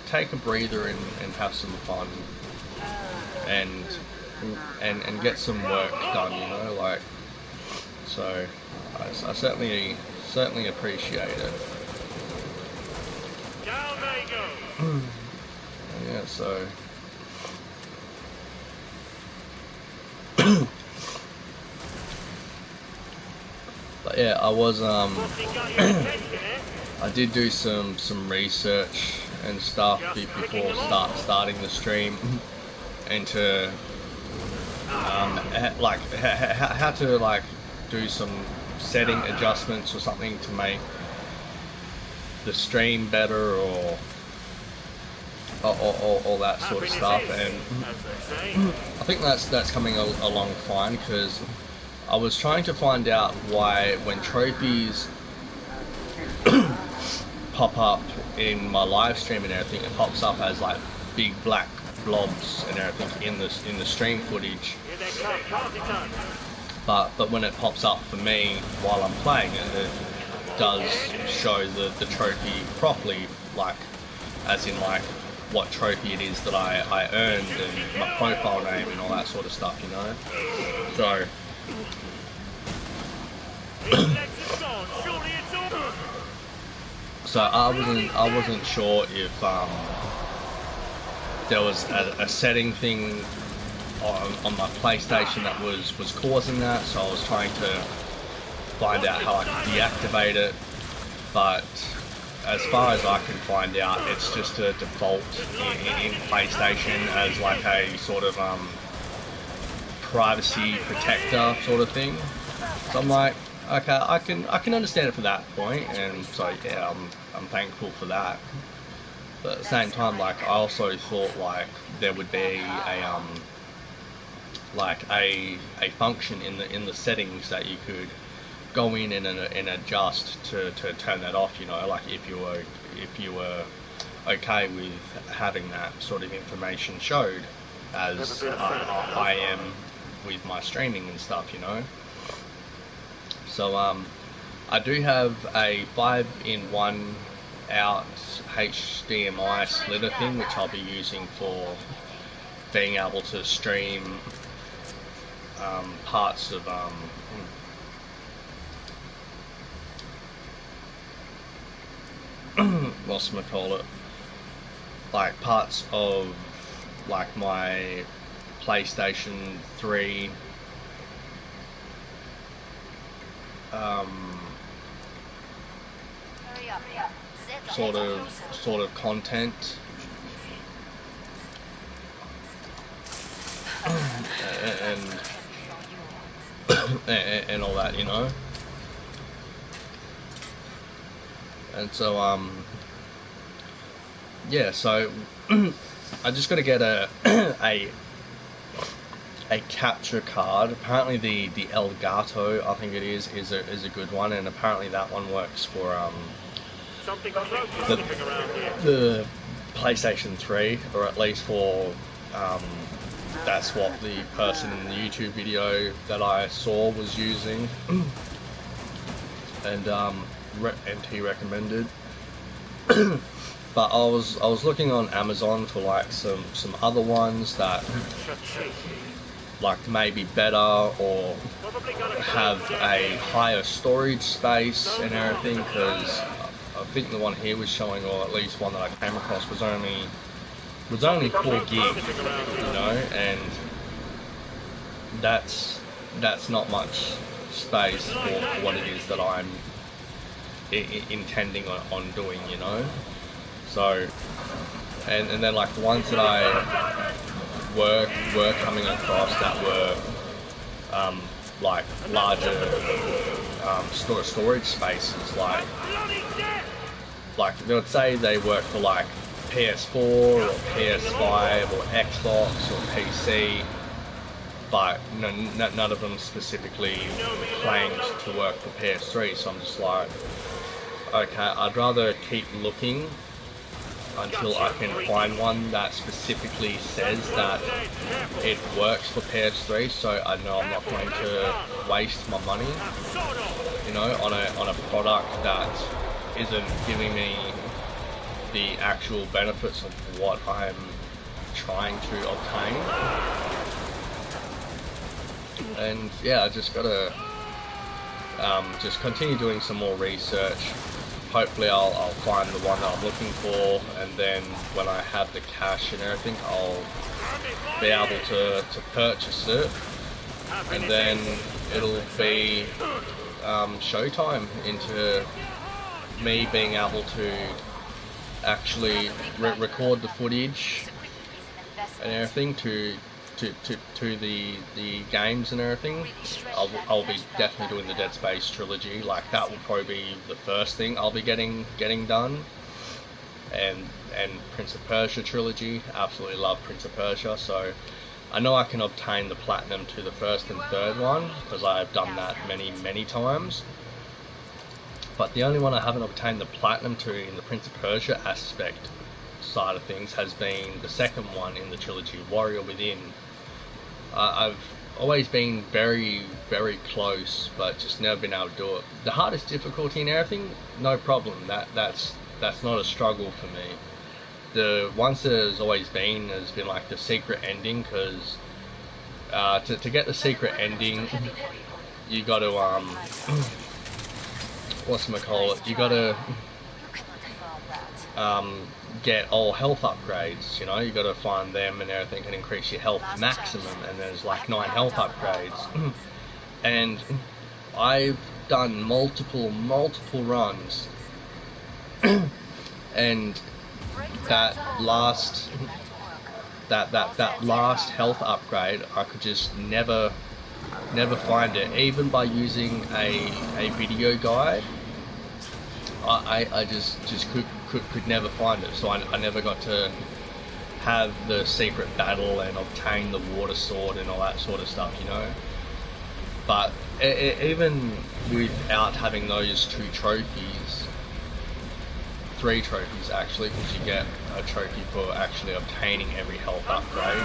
take a breather and have some fun and get some work done, you know, like. So I certainly appreciate it. Down they go. Yeah, so but yeah, I was I did do some research and stuff before starting the stream into like how to like do some setting adjustments or something to make the stream better or all that sort of stuff, and I think that's coming along fine, because I was trying to find out why when trophies pop up in my live stream and everything, it pops up as like big black blobs and everything in the stream footage. But when it pops up for me while I'm playing it does show the trophy properly, like as in like what trophy it is that I earned and my profile name and all that sort of stuff, you know. So I wasn't sure if there was a setting thing on my PlayStation that was causing that, so I was trying to find out how I could deactivate it, but as far as I can find out, it's just a default in PlayStation as like a sort of privacy protector sort of thing. So I'm like, okay, I can understand it from that point, and so yeah, I'm thankful for that. But at the same time, like I also thought like there would be a function in the settings that you could go in and adjust to turn that off, you know, like if you were okay with having that sort of information showed as I am with my streaming and stuff, you know. So I do have a 5-in-1 out HDMI splitter thing, which I'll be using for being able to stream parts of whatchamacallit, like parts of like my PlayStation 3 Hurry up. Zed sort of content and all that, you know. And so yeah, so I just got to get a a capture card. Apparently the Elgato, I think it is a good one, and apparently that one works for Something close is the, sniffing around here. the PlayStation 3, or at least for that's what the person in the YouTube video that I saw was using, and he recommended. But I was looking on Amazon for like some other ones that like maybe better or have a higher storage space and everything, because I think the one here was showing, or at least one that I came across, was only 4 gig, you know, and that's not much space for what it is that I'm intending on doing, you know. So, and then like the ones that I were coming across that were like larger storage spaces, like they would say they work for like PS4 or PS5 or Xbox or PC, but none of them specifically claimed to work for PS3. So I'm just like, okay, I'd rather keep looking until I can find one that specifically says that it works for PS3, so I know I'm not going to waste my money, you know, on a product that isn't giving me the actual benefits of what I'm trying to obtain. And yeah, I just gotta just continue doing some more research. Hopefully I'll find the one that I'm looking for, and then when I have the cash and everything, I'll be able to purchase it, and then it'll be showtime into me being able to actually record the footage and everything to the games and everything. I'll be definitely doing the Dead Space trilogy. Like that will probably be the first thing I'll be getting done. And Prince of Persia trilogy. Absolutely love Prince of Persia. So I know I can obtain the platinum to the first and third one, because I've done that many times. But the only one I haven't obtained the platinum to in the Prince of Persia aspect side of things has been the second one in the trilogy, Warrior Within. I've always been very close, but just never been able to do it. The hardest difficulty and everything, no problem. That's not a struggle for me. The ones that has always been has been like the secret ending, because to get the secret ending, you got to whatchamacallit, you got to get all health upgrades, you know. You got to find them and everything and increase your health maximum, and there's like 9 health upgrades. And I've done multiple runs and that last health upgrade, I could just never find it, even by using a video guide. I just could never find it, so I never got to have the secret battle and obtain the water sword and all that sort of stuff, you know. But even without having those 2 trophies, 3 trophies actually, because you get a trophy for actually obtaining every health upgrade.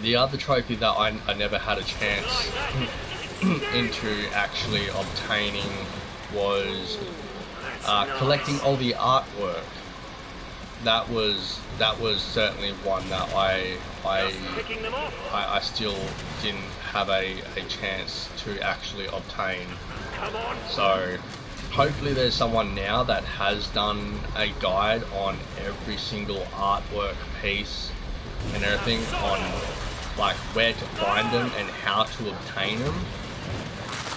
The other trophy that I never had a chance into actually obtaining was collecting all the artwork. That was certainly one that I still didn't have a chance to actually obtain. So hopefully there's someone now that has done a guide on every single artwork piece and everything, on like where to find them and how to obtain them,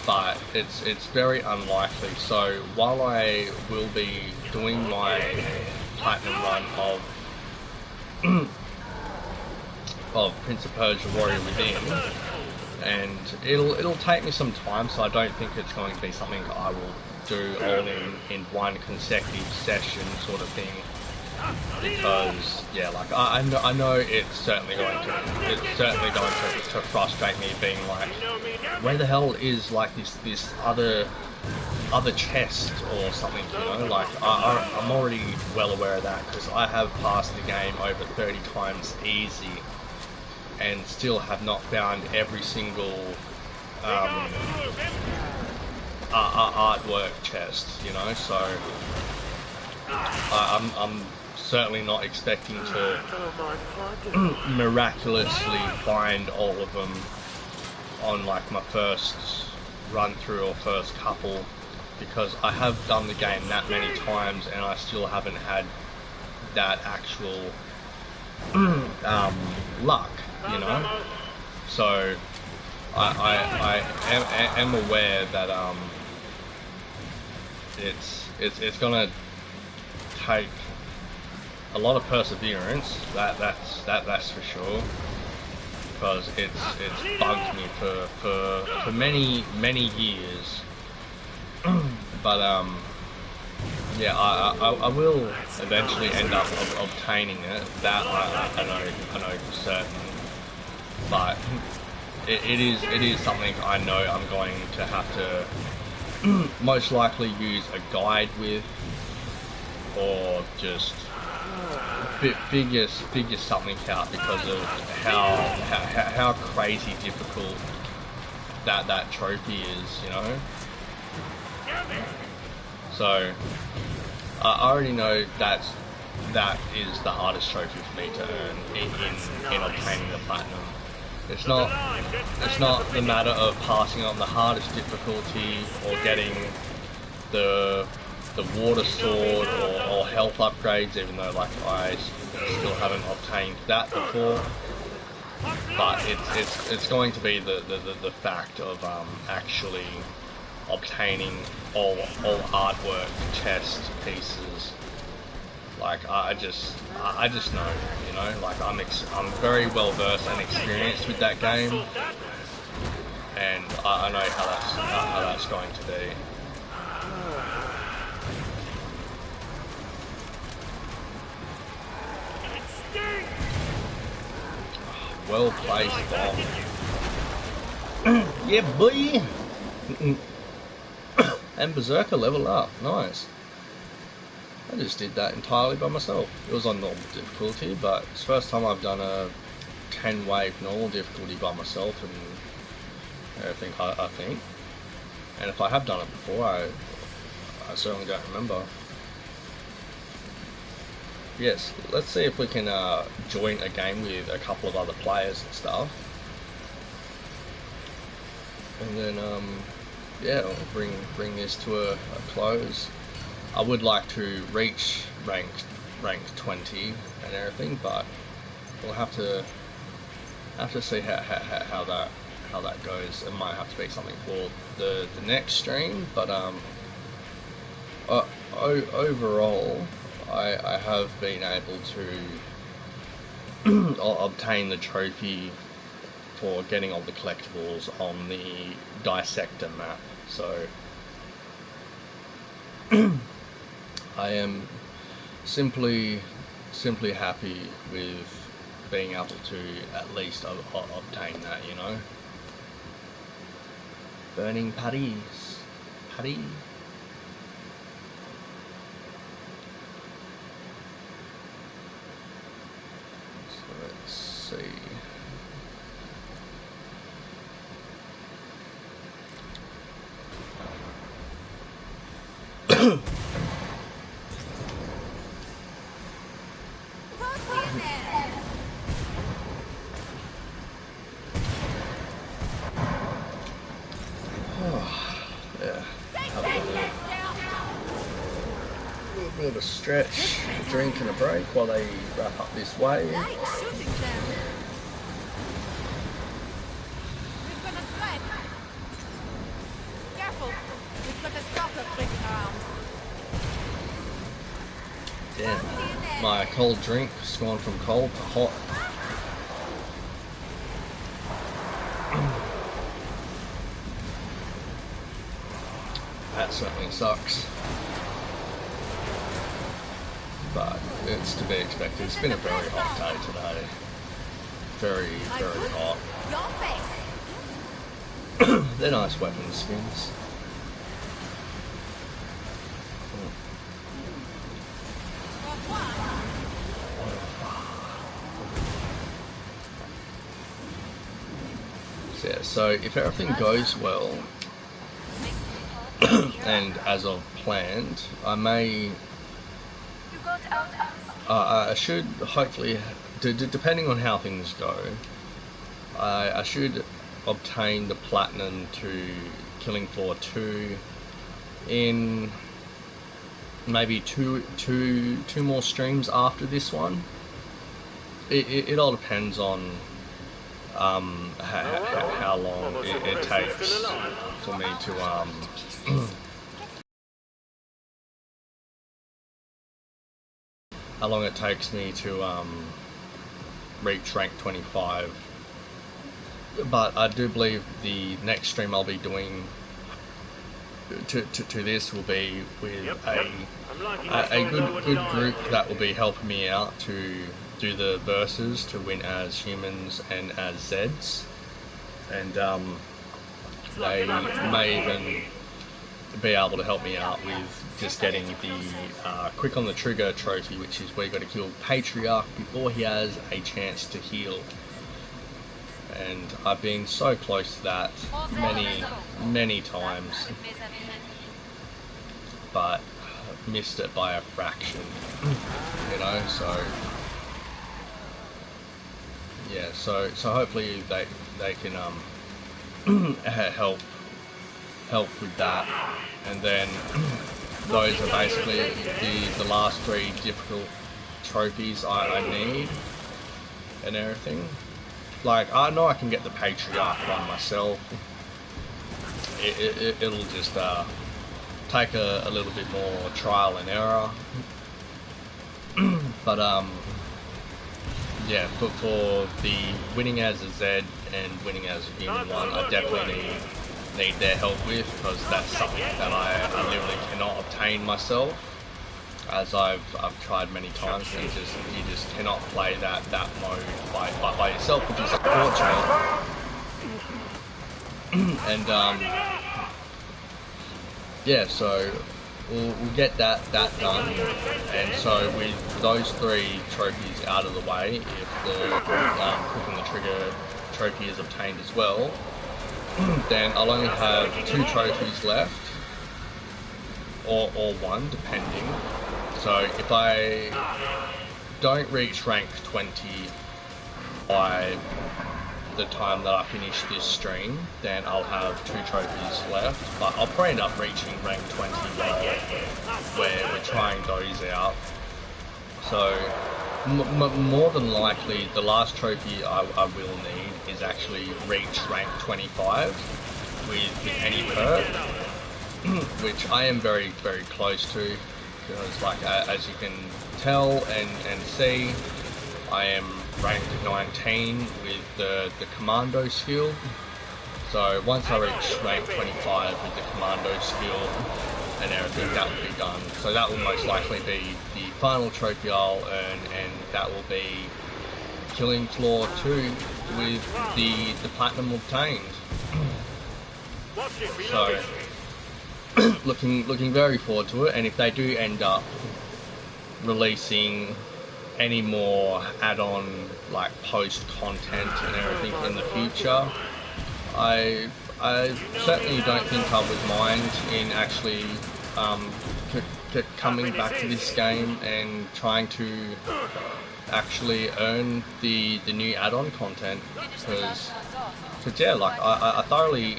but it's very unlikely. So while I will be doing my platinum run of Prince of Persia Warrior Within, and it'll take me some time, so I don't think it's going to be something I will do all in one consecutive session sort of thing, because yeah, like I know it's certainly going to frustrate me, being like, where the hell is like this other chest or something, you know? Like I'm already well aware of that, because I have passed the game over 30 times easy and still have not found every single artwork chest, you know. So I'm certainly not expecting to miraculously find all of them on like my first run through or first couple, because I have done the game that many times and I still haven't had that actual luck, you know. So I am aware that it's gonna take a lot of perseverance. That's for sure, because it's bugged me for many years. But yeah, I will eventually end up obtaining it. That I know for certain. But it is something I know I'm going to have to most likely use a guide with, or just figure something out, because of how crazy difficult that trophy is, you know. So I already know that is the hardest trophy for me to earn in obtaining the platinum. It's not the matter of passing on the hardest difficulty or getting the water sword or health upgrades, even though like I still haven't obtained that before. But it's going to be the fact of actually obtaining all artwork chest pieces. Like I just know, you know, like I'm very well versed and experienced with that game, and I know how that's going to be. Well placed bomb. Yeah, boy. And Berserker level up, nice. I just did that entirely by myself. It was on normal difficulty, but it's the first time I've done a 10 wave normal difficulty by myself and everything, I think. And if I have done it before, I certainly don't remember. Yes, let's see if we can join a game with a couple of other players and stuff. And then, yeah, I'll bring this to a close. I would like to reach ranked 20 and everything, but we'll have to see how that goes. It might have to be something for the next stream, but overall, I have been able to obtain the trophy for getting all the collectibles on the Dissector map. So I am simply happy with being able to at least obtain that, you know. Burning Paris. So let's see. Yeah, have a little stretch, a drink and a break while they wrap up this wave. Like shooting them. We've got a strike. Careful. We've got a stalker creeping around. Damn, my cold drink has gone from cold to hot. That certainly sucks. But it's to be expected. It's been a very hot day today. Very, very hot. Your face. They're nice weapon skins. So, yeah, so if everything goes well, and as of planned, I should hopefully, depending on how things go, I should obtain the platinum to Killing Floor 2 in maybe two more streams after this one. It all depends on how long it takes for me to how long it takes me to reach rank 25. But I do believe the next stream I'll be doing to this will be with a good group that will be helping me out to do the verses to win as humans and as Zeds, and they may even be able to help me out with just getting the quick on the trigger trophy, which is where you got to kill Patriarch before he has a chance to heal. And I've been so close to that many times, but missed it by a fraction, you know. So yeah, so hopefully they can help with that, and then those are basically the last 3 difficult trophies I need and everything. Like, I know I can get the Patriarch one myself. It'll just take a little bit more trial and error. But yeah, for the winning as a Z and winning as a human one, I definitely need their help with, because that's something that I literally cannot obtain myself. As I've tried many times, you just cannot play that mode by yourself, which is unfortunate. And yeah, so we'll get that done. And so with those 3 trophies out of the way, if the quick on the trigger trophy is obtained as well, then I'll only have 2 trophies left, or 1 depending. So if I don't reach rank 20 by the time that I finish this stream, then I'll have 2 trophies left. But I'll probably end up reaching rank 20 where we're trying those out. So more than likely, the last trophy I will need is actually reach rank 25 with any perk, which I am very, very close to. Because, like, as you can tell and see, I am rank 19 with the commando skill. So once I reach rank 25 with the commando skill and everything, that will be done. So that will most likely be the final trophy I'll earn, and that will be Killing Floor 2 with the platinum obtained. So looking very forward to it. And if they do end up releasing any more add-on, like, post content and everything in the future, I certainly don't think I would mind in actually coming back to this game and trying to actually earn the new add-on content, because yeah, like, I thoroughly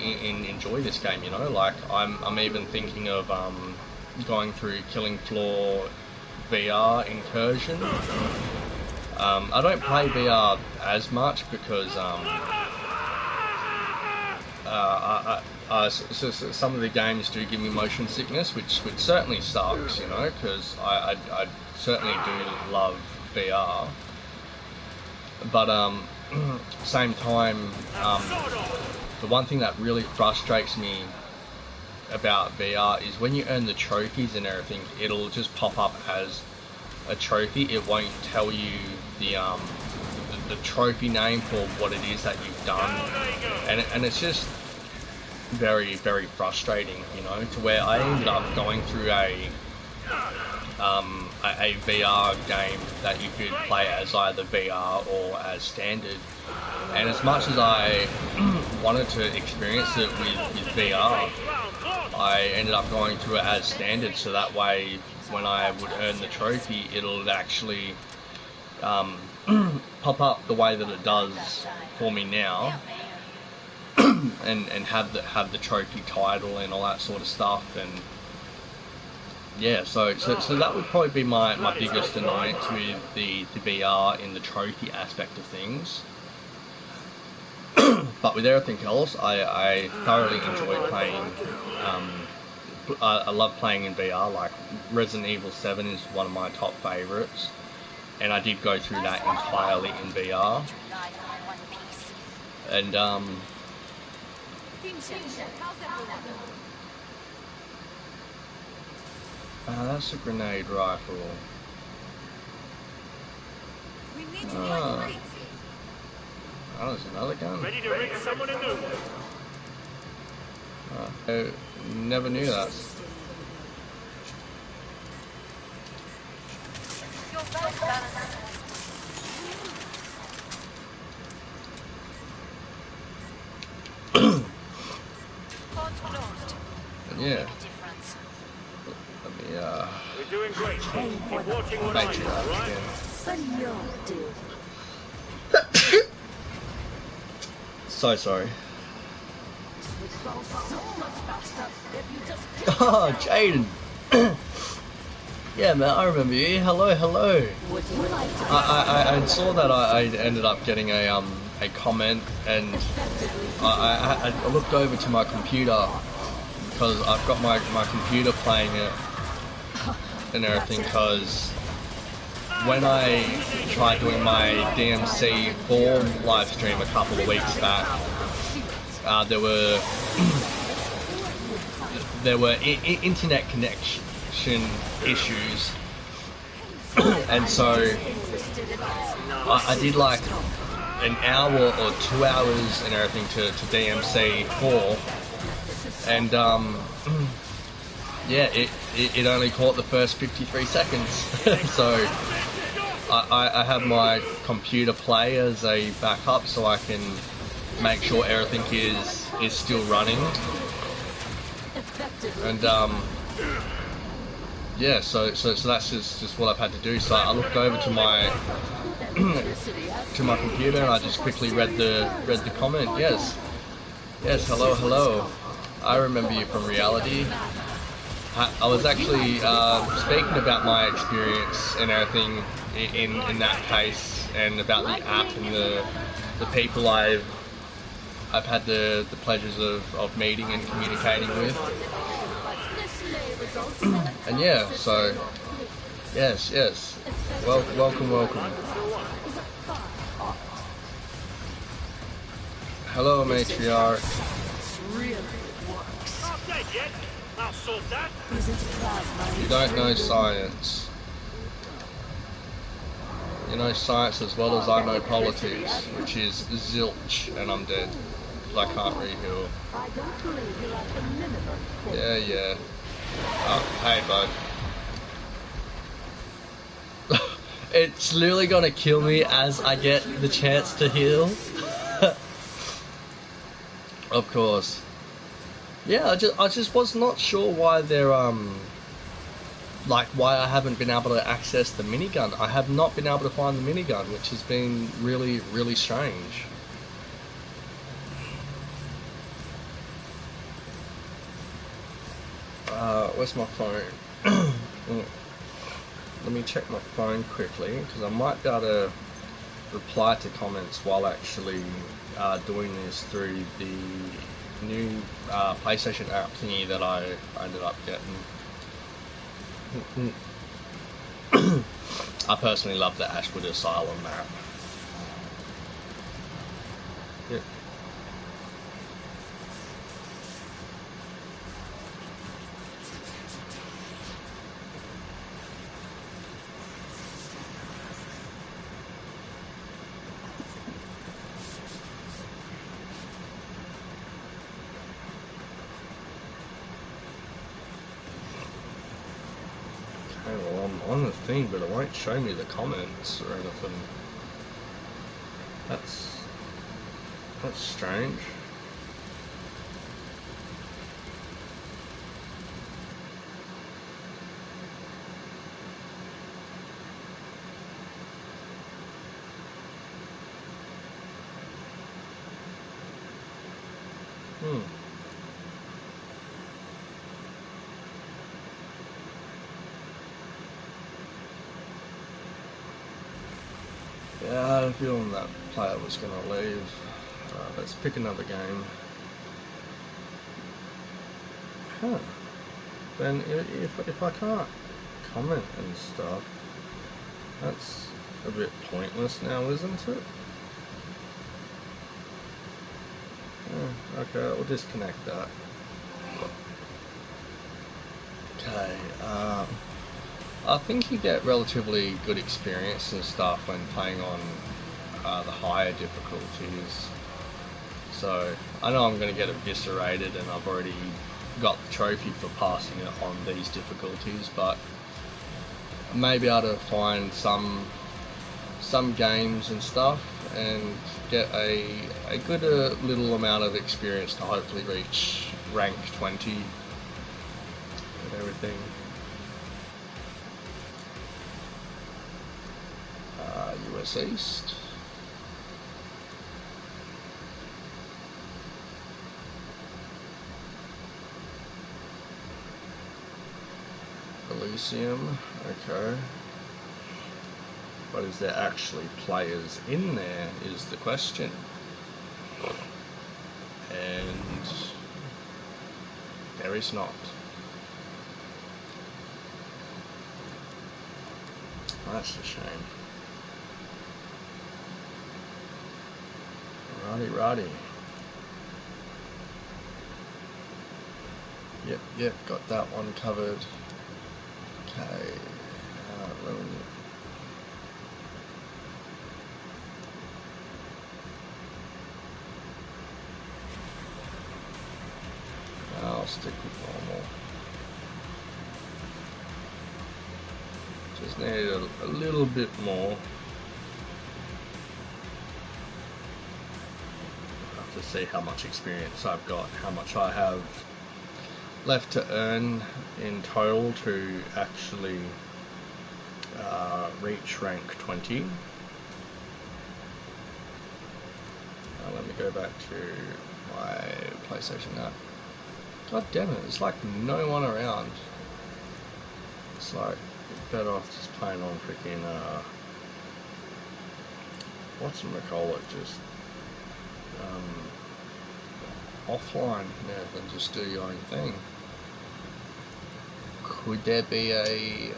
enjoy this game, you know. Like, I'm even thinking of going through Killing Floor VR incursion. I don't play VR as much because some of the games do give me motion sickness, which certainly sucks, you know, because I certainly do love VR. But same time, the one thing that really frustrates me about VR is when you earn the trophies and everything, it'll just pop up as a trophy. It won't tell you the trophy name for what it is that you've done, and it's just very, very frustrating, you know, to where I ended up going through a VR game that you could play as either VR or as standard. And as much as I wanted to experience it with VR, I ended up going through it as standard, so that way when I would earn the trophy, it'll actually pop up the way that it does for me now, and have the trophy title and all that sort of stuff. And yeah, so that would probably be my biggest annoyance with the VR in the trophy aspect of things. But with everything else, I thoroughly enjoy playing. I love playing in VR. Like Resident Evil 7 is one of my top favourites, and I did go through that entirely in VR. And that's a grenade rifle. We need to find it. Oh, there's another gun. Ready to rig someone a new one. I never knew that. Your boat balance. Pod's closed. Yeah. Make a difference. Let me We're doing great. Keep watching what I make do, sure that right? again. So sorry. Oh, Jaden. Yeah, man, I remember you. Hello, hello. I saw that I ended up getting a comment, and I looked over to my computer because I've got my computer playing it and everything, because when I tried doing my DMC form live stream a couple of weeks back, there were internet connection issues, and so I did like an hour or 2 hours and everything to DMC 4, and yeah, it only caught the first 53 seconds. So I have my computer play as a backup so I can make sure everything is still running. And yeah, so that's just what I've had to do. So I looked over to my computer and I just quickly read the comment. Yes, hello. I remember you from reality. I was actually speaking about my experience and everything in that case, and about the app and the people I've had the pleasures of meeting and communicating with. And yeah, so yes. Welcome. Hello, matriarch. Not dead yet. I'll sort that. You don't know science. You know science as well as I know politics, which is zilch, and I'm dead. Because I can't re-heal. Yeah. Oh, hey, bud. It's literally gonna kill me as I get the chance to heal. Of course. Yeah, I just was not sure why they're like why I haven't been able to access the minigun. I have not been able to find the minigun, which has been really, really strange. Where's my phone? let me check my phone quickly, because I might be able to reply to comments while actually doing this through the new PlayStation app thingy that I ended up getting. I personally love the Ashwood Asylum map. Yep. Okay, well, I'm on the thing, but it won't show me the comments or anything. That's strange. Yeah, I had a feeling that player was going to leave. Let's pick another game. Huh. Then if I can't comment and stuff, that's a bit pointless now, isn't it? Yeah, okay, I'll disconnect that. Okay, I think you get relatively good experience and stuff when playing on the higher difficulties. So I know I'm going to get eviscerated, and I've already got the trophy for passing it on these difficulties, but I may be able to find some games and stuff and get a good little amount of experience to hopefully reach rank 20 and everything. US East. Elysium, okay. But is there actually players in there is the question. And there is not. That's a shame. Righty. Yep, got that one covered. Okay. I'll stick with normal. Just need a little bit more. To see how much experience I've got, how much I have left to earn in total to actually reach rank 20. Let me go back to my PlayStation app. God damn it, it's like no one around. It's like better off just playing on freaking whatchamacallit, just offline than just do your own thing. Could there be a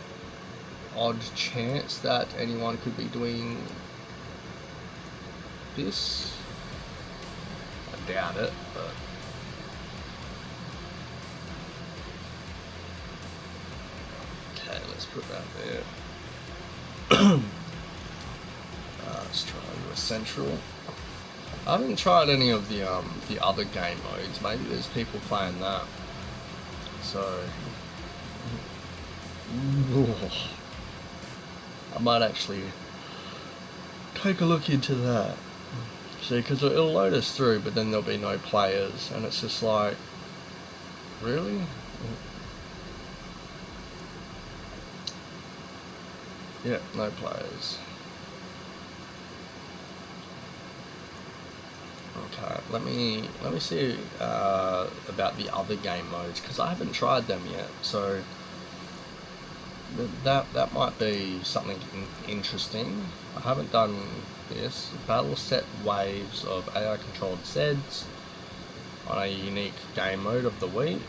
odd chance that anyone could be doing this? I doubt it, but okay, let's put that there. Let's try US Central. I haven't tried any of the other game modes. Maybe there's people playing that. So I might actually take a look into that. See, because it'll load us through, but then there'll be no players, and it's just like, really? Yeah, no players. Okay, let me see about the other game modes, because I haven't tried them yet. So that might be something interesting. I haven't done this. Battle set waves of AI controlled Zeds on a unique game mode of the week.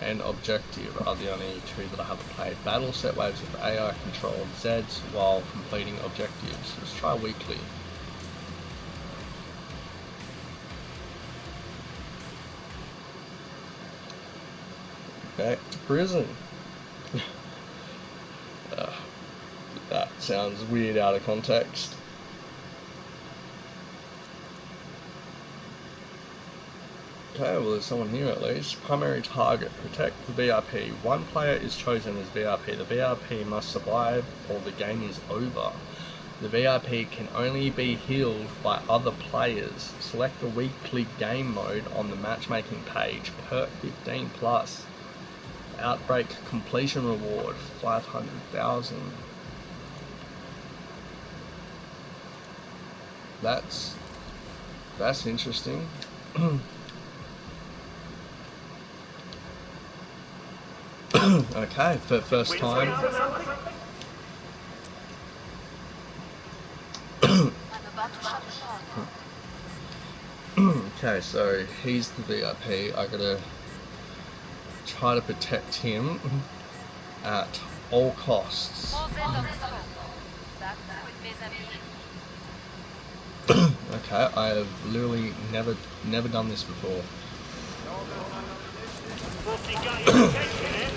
And objective are the only two that I haven't played. Battle set waves of AI controlled Zeds while completing objectives. Let's try weekly. Back to prison. That sounds weird out of context. Okay, well there's someone here at least. Primary target, protect the VIP. One player is chosen as VIP. The VIP must survive or the game is over. The VIP can only be healed by other players. Select the weekly game mode on the matchmaking page. Perk 15 plus. Outbreak completion reward 500,000. That's interesting. Okay, for first time. I'm about to shut the door. Okay, so he's the VIP. I gotta try to protect him at all costs. More Zeds on the scope. Back with mes amis. Okay, I have literally never done this before. What's he got your attention, eh?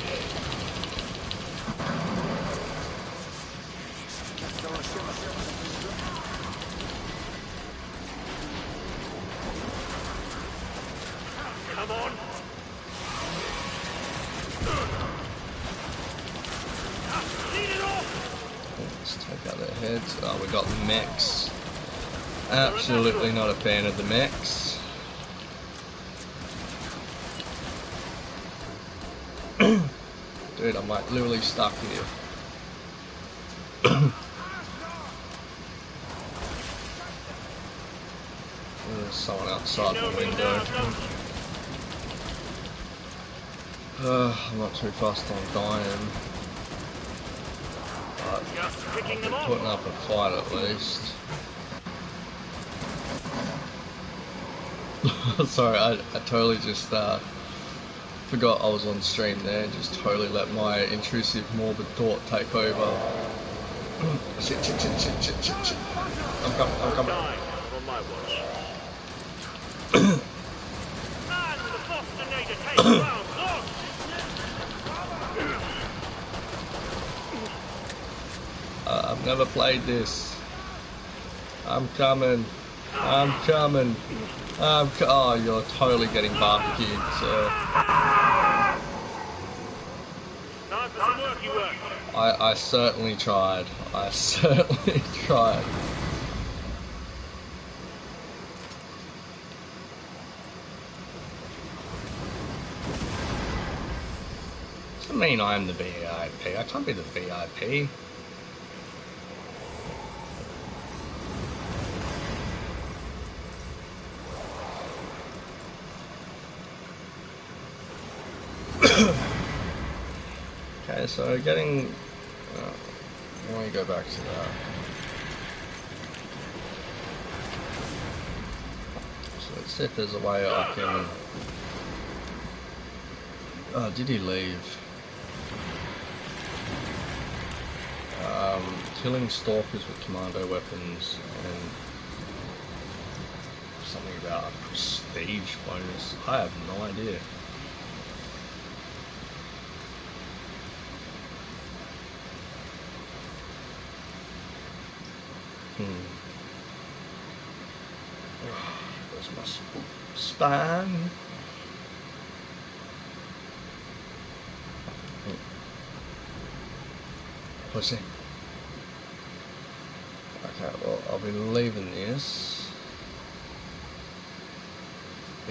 Come on. Lead it off. Let's take out their heads. Oh, we got the mechs. Absolutely not a fan of the mechs. Dude, I'm like literally stuck here. There's someone outside the window. I'm not too fast on dying. But Just picking them I'm off. putting up a fight at least. Sorry, I totally just forgot I was on stream there. Just totally let my intrusive morbid thought take over. Shit. I'm coming. Dying on my watch. Man with a Bostonator takes round. Look. I've never played this. I'm coming. Oh, you're totally getting barbecued, sir. Time for some worky work. I certainly tried. I certainly tried. Doesn't mean I'm the VIP. I can't be the VIP. Okay, so getting... let me go back to that. So let's see if there's a way I can... Oh, did he leave? Killing stalkers with commando weapons and something about a prestige bonus. I have no idea. Where's my spine? Pussy. Okay, well, I'll be leaving this.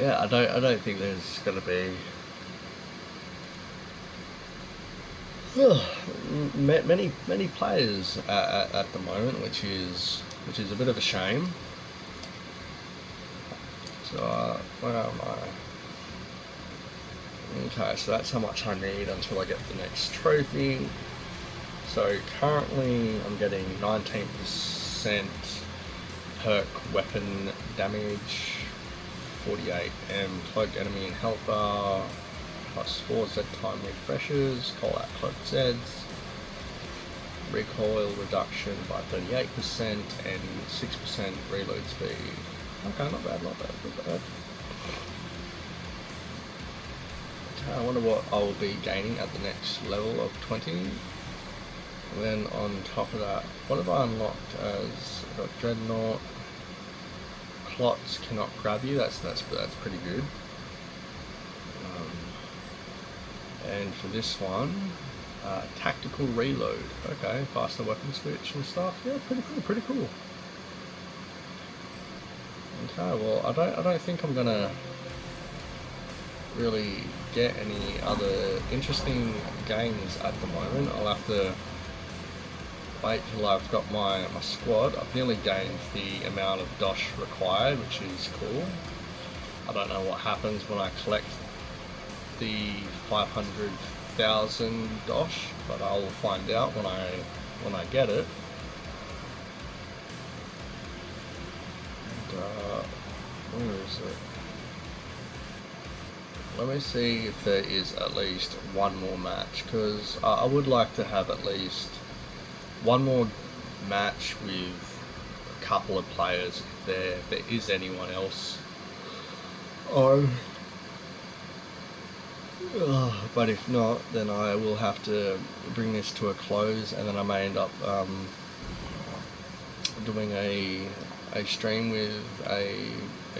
Yeah, I don't think there's gonna be many players at the moment, which is a bit of a shame. So where am I? Okay, so that's how much I need until I get the next trophy. So currently I'm getting 19% perk weapon damage, 48 cloaked enemy and health bar, plus 4 Z time refreshes, call out cloaked Zs, recoil reduction by 38% and 6% reload speed. Okay, not bad, not bad, not bad. Okay, I wonder what I will be gaining at the next level of 20. And then on top of that, what have I unlocked as? I've got Dreadnought. Clots cannot grab you, that's pretty good. And for this one, tactical reload. Okay, faster weapon switch and stuff. Yeah, pretty cool, pretty cool. Okay, well, I don't think I'm gonna really get any other interesting games at the moment. I'll have to wait till I've got my squad. I've nearly gained the amount of dosh required, which is cool. I don't know what happens when I collect the 500,000 dosh, but I'll find out when I get it. And, where is it? Let me see if there is at least one more match, because I would like to have at least one more match with a couple of players if there is anyone else. But if not, then I will have to bring this to a close, and then I may end up doing a stream with a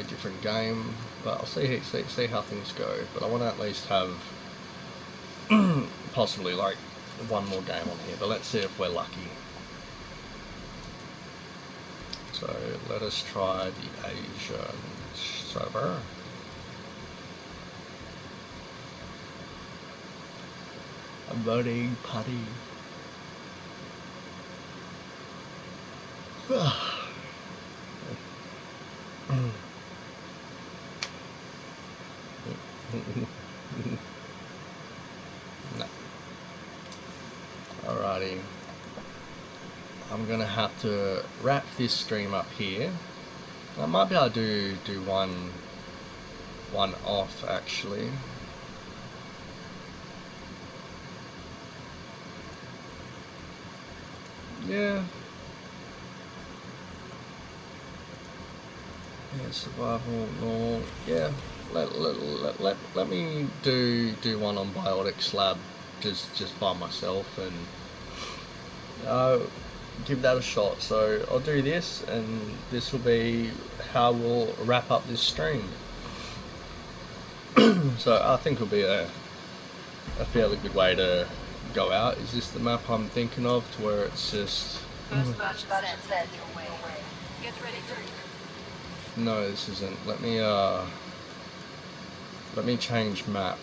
different game. But I'll see how things go. But I want to at least have possibly like one more game on here. But let's see if we're lucky. So let us try the Asian server. A voting party. No. Alrighty. I'm gonna have to wrap this stream up here. I might be able to do one off actually. Yeah. Yeah, survival, normal. Yeah. Let me do one on Biotic Slab just by myself and give that a shot. So I'll do this, and this will be how we'll wrap up this stream. So I think it'll be a fairly good way to go out. Is this the map I'm thinking of, to where it's just... First batch of sets headed your way. Get ready to... No, this isn't. Let me change map.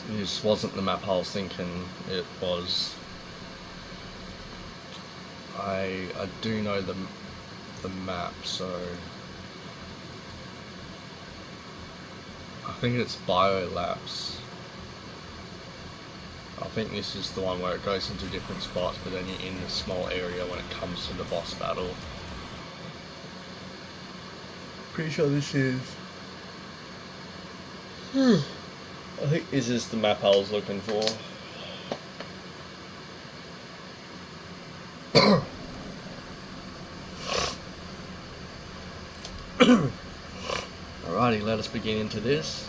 This wasn't the map I was thinking it was. I do know the map, so I think it's Biolapse. I think this is the one where it goes into different spots, but then you're in a small area when it comes to the boss battle. Pretty sure this is... I think this is the map I was looking for. Alrighty, let us begin into this.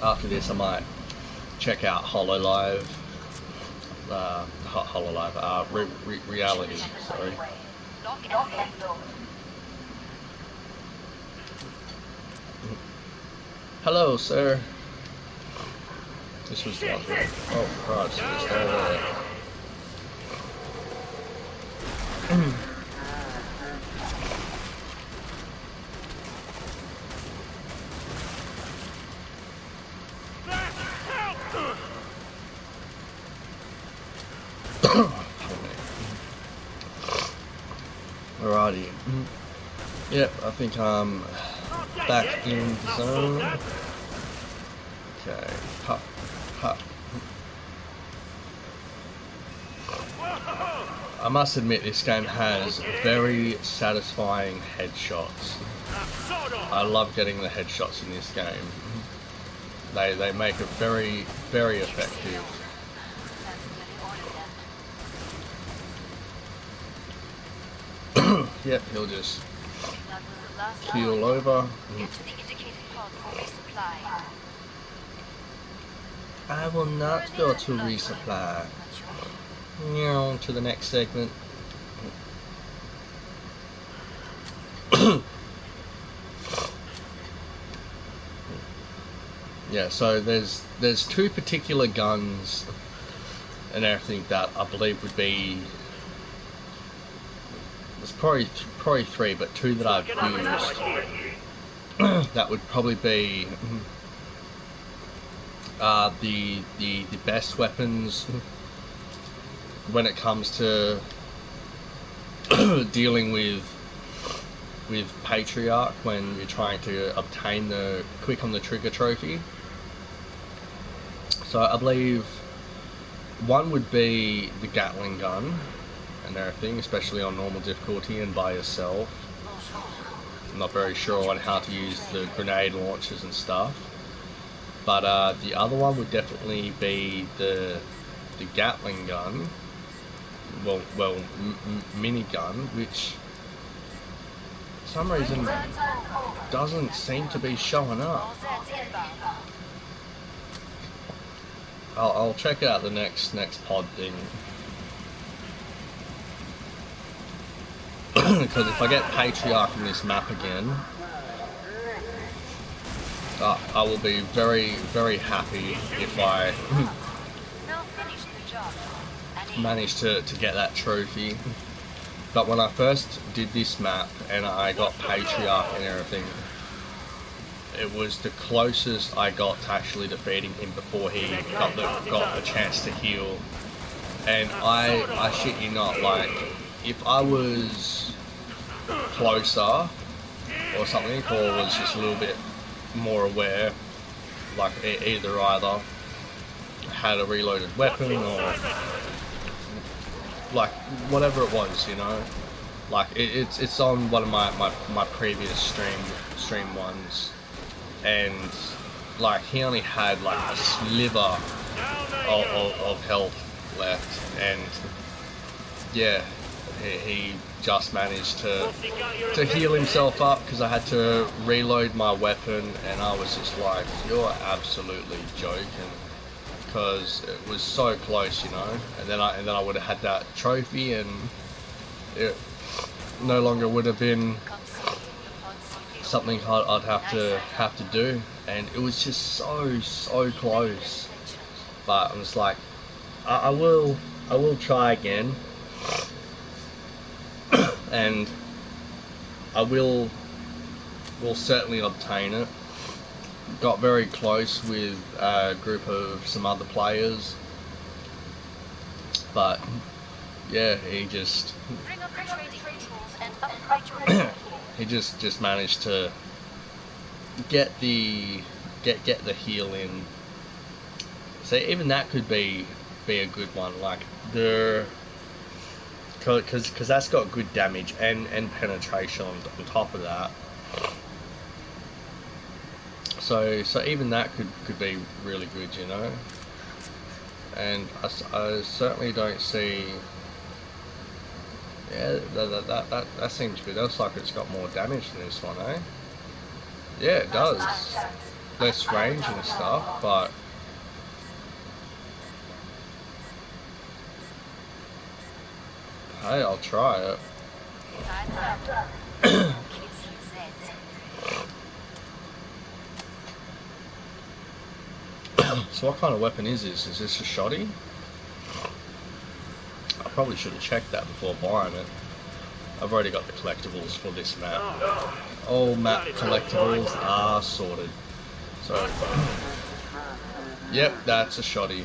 After this I might check out Hololive. Reality, sorry. Hello, sir. This was the one. Oh, Christ, it's all there. Alrighty. Yep, I think I'm back in the zone. Okay, pup, pup. I must admit this game has very satisfying headshots. I love getting the headshots in this game. They make it very, very effective. Yep, he'll just keel over. Get to the indicated pod for resupply. I will not go to resupply. On to the next segment. Yeah, so there's two particular guns and everything that I believe would be. There's probably three, but two that I've used. That would probably be the best weapons when it comes to dealing with Patriarch when you're trying to obtain the quick on the trigger trophy. So I believe one would be the Gatling gun and everything, especially on normal difficulty and by yourself. I'm not very sure on how to use the grenade launchers and stuff. But the other one would definitely be the Gatling gun. Well, minigun, which for some reason doesn't seem to be showing up. I'll check out the next pod thing. Because if I get Patriarch in this map again, I will be very, very happy if I manage to get that trophy. But when I first did this map and I got Patriarch and everything, it was the closest I got to actually defeating him before he got the chance to heal. And I shit you not, like, if I was closer or something, or was just a little bit more aware, like either had a reloaded weapon or like whatever it was, you know, like it's on one of my previous stream ones, and like he only had like a sliver of health left, and yeah, he just managed to heal himself up because I had to reload my weapon, and I was just like, you're absolutely joking, because it was so close, you know. And then I would have had that trophy, and it no longer would have been something I'd have to do, and it was just so close. But I'm just like, I will try again. And I will certainly obtain it. Got very close with a group of some other players, but yeah, he just he just managed to get the heal in. So even that could be a good one, like the. Because that's got good damage and penetration on top of that. So even that could be really good, you know. And I certainly don't see. Yeah, that seems good. That looks like it's got more damage than this one, eh? Yeah, it does. Less range and stuff, but. Hey, I'll try it. So what kind of weapon is this? Is this a shotty? I probably should have checked that before buying it. I've already got the collectibles for this map. All map collectibles are sorted. So, yep, that's a shotty.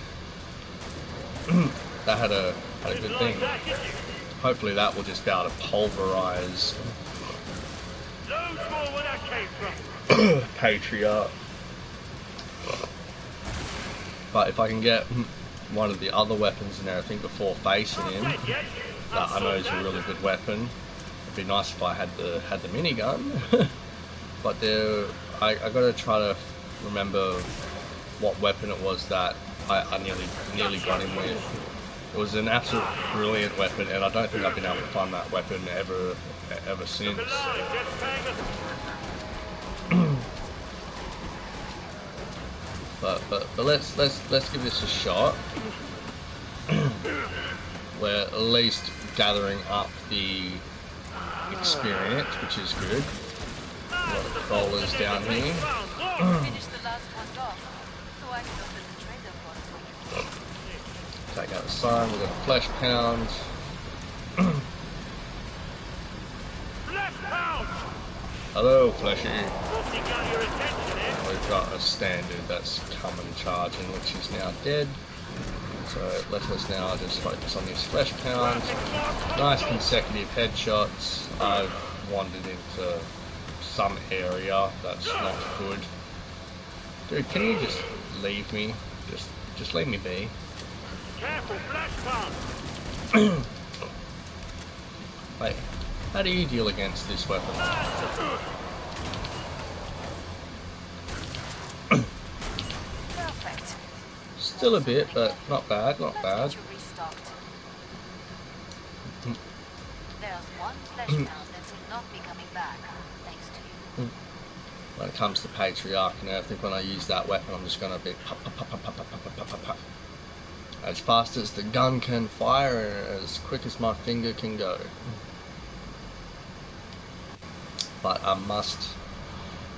That had a good thing. Hopefully that will just be able to pulverize Loads more where that came from. Patriarch. But if I can get one of the other weapons and everything before facing him, that I know is a really good weapon. It'd be nice if I had the minigun. But I gotta try to remember what weapon it was that I nearly got him with. It was an absolute brilliant weapon, and I don't think I've been able to find that weapon ever since. But let's give this a shot. We're at least gathering up the experience, which is good. A lot of bowlers down here. Finish the last ones off, so I can open the trader pod for you. Take out the sign, we've got a flesh pound. Flesh pound! Hello, Fleshy. What's he got your attention, eh? We've got a standard that's coming charging, which is now dead. So let us now just focus on these flesh pounds. Nice consecutive headshots. I've wandered into some area that's not good. Dude, can you just leave me? Just leave me be. Careful, flesh pound! Wait, how do you deal against this weapon? Perfect. Still a bit, but not bad, not bad. Let's get you restocked. There's one flesh pound that will not be coming back, thanks to you. When it comes to Patriarch and everything, when I use that weapon, I'm just gonna be pop, pop, pop, pop, pop, pop, pop, pop, pop, pop. As fast as the gun can fire and as quick as my finger can go. But I must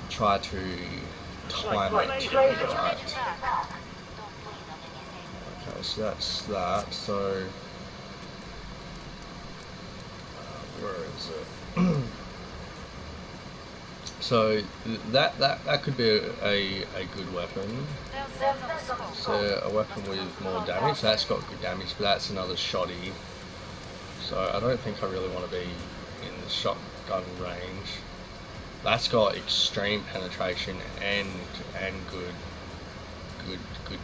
try to time it right. Back. Don't bleed on anything. Okay, so that's that. So where is it? So that could be a good weapon. So a weapon with more damage. That's got good damage, but that's another shoddy. So I don't think I really want to be in the shotgun range. That's got extreme penetration and good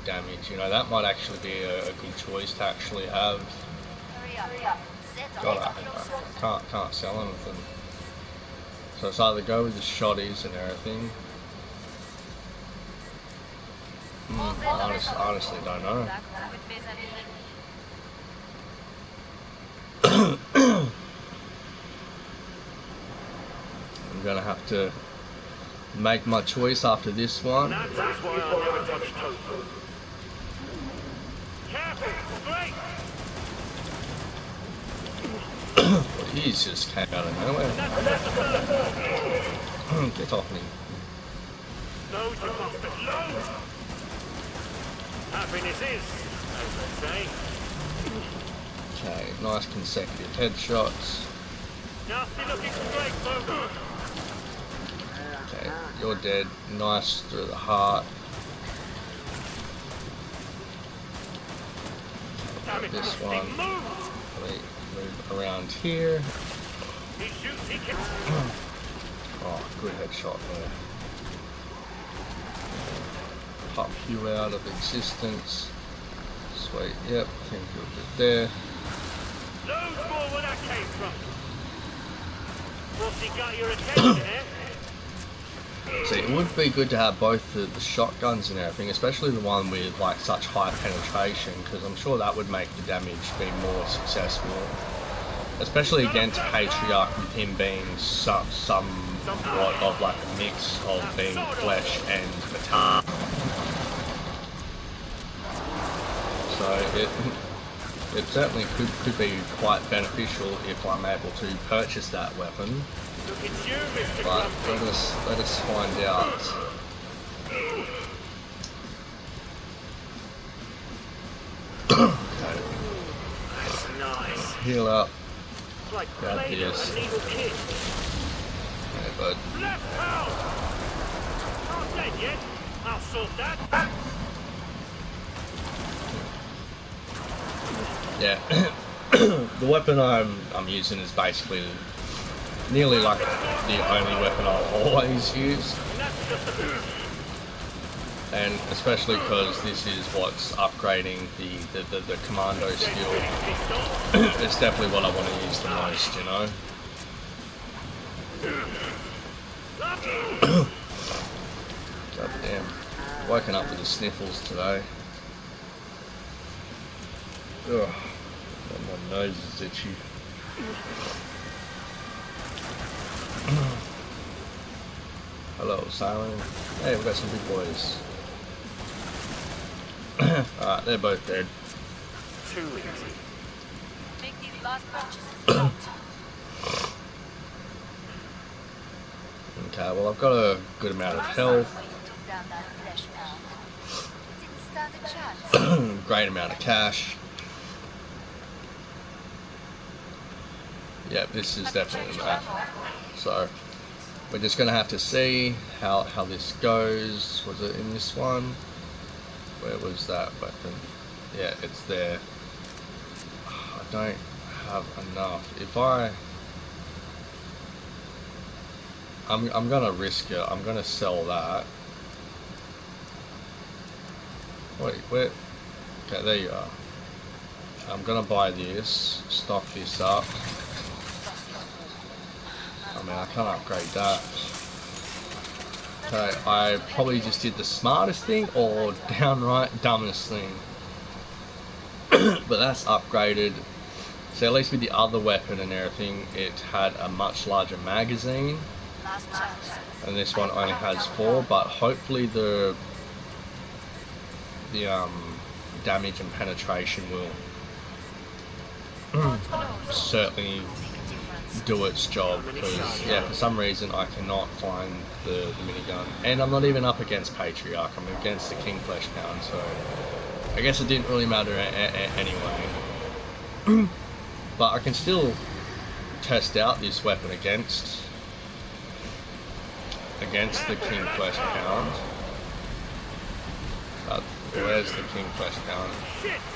damage. You know, that might actually be a good choice to actually have. Hurry up. God, I can't sell anything. So it's either go with the shotties and everything. I honestly don't know. I'm gonna have to make my choice after this one. That's why I never touch tofu. Careful, straight! Well, he's just came out of nowhere. Get off me. Load, you bastard, load! Happiness is, as they say. Okay, nice consecutive headshots. Nasty looking straight, folks. Okay, you're dead. Nice through the heart. Damn it, This Rusty, one. move! Let me move around here. He shoots, he can... Oh, good headshot there. Pop you out of existence. Sweet, yep, I think you're good there. Loads more where that came from. What's he got your attention, eh? See, it would be good to have both the shotguns and everything, especially the one with like such high penetration, because I'm sure that would make the damage be more successful. Especially against Patriarch, with him being somewhat of like a mix of being flesh and baton. So it certainly could be quite beneficial if I'm able to purchase that weapon. Look at you, Mr. But Grumpy. let us find out. Okay, That's nice. heal up. It's like Yeah, Play-Doh, yes. a needle kid. Okay, bud. Left pound! Not dead yet. I'll sort that. Yeah, the weapon I'm using is basically nearly like the only weapon I'll always use. And especially because this is what's upgrading the commando skill. It's definitely what I want to use the most, you know. God damn. Woken up with the sniffles today. Ugh. My nose is itchy. Hello, Silent. Hey, we've got some big boys. Alright, they're both dead. Too easy. Make these last purchases count. Okay, well I've got a good amount of health. When you took down that flesh pound, it didn't stand a chance. Great amount of cash. Yeah, this is definitely that. So we're just gonna have to see how this goes. Was it in this one? Where was that weapon? Yeah, it's there. I don't have enough. If I'm gonna risk it. I'm gonna sell that. Wait, where? Okay, there you are. I'm gonna buy this, stock this up. I mean, I can't upgrade that. Okay, I probably just did the smartest thing or downright dumbest thing. But that's upgraded. So at least with the other weapon and everything, it had a much larger magazine. Last chance. And this one only has 4, but hopefully the damage and penetration will certainly do its job, because yeah, for some reason I cannot find the minigun, and I'm not even up against Patriarch, I'm against the King Flesh Pound, so I guess it didn't really matter anyway. But I can still test out this weapon against the King Flesh Pound. Where's the King Flesh Pound?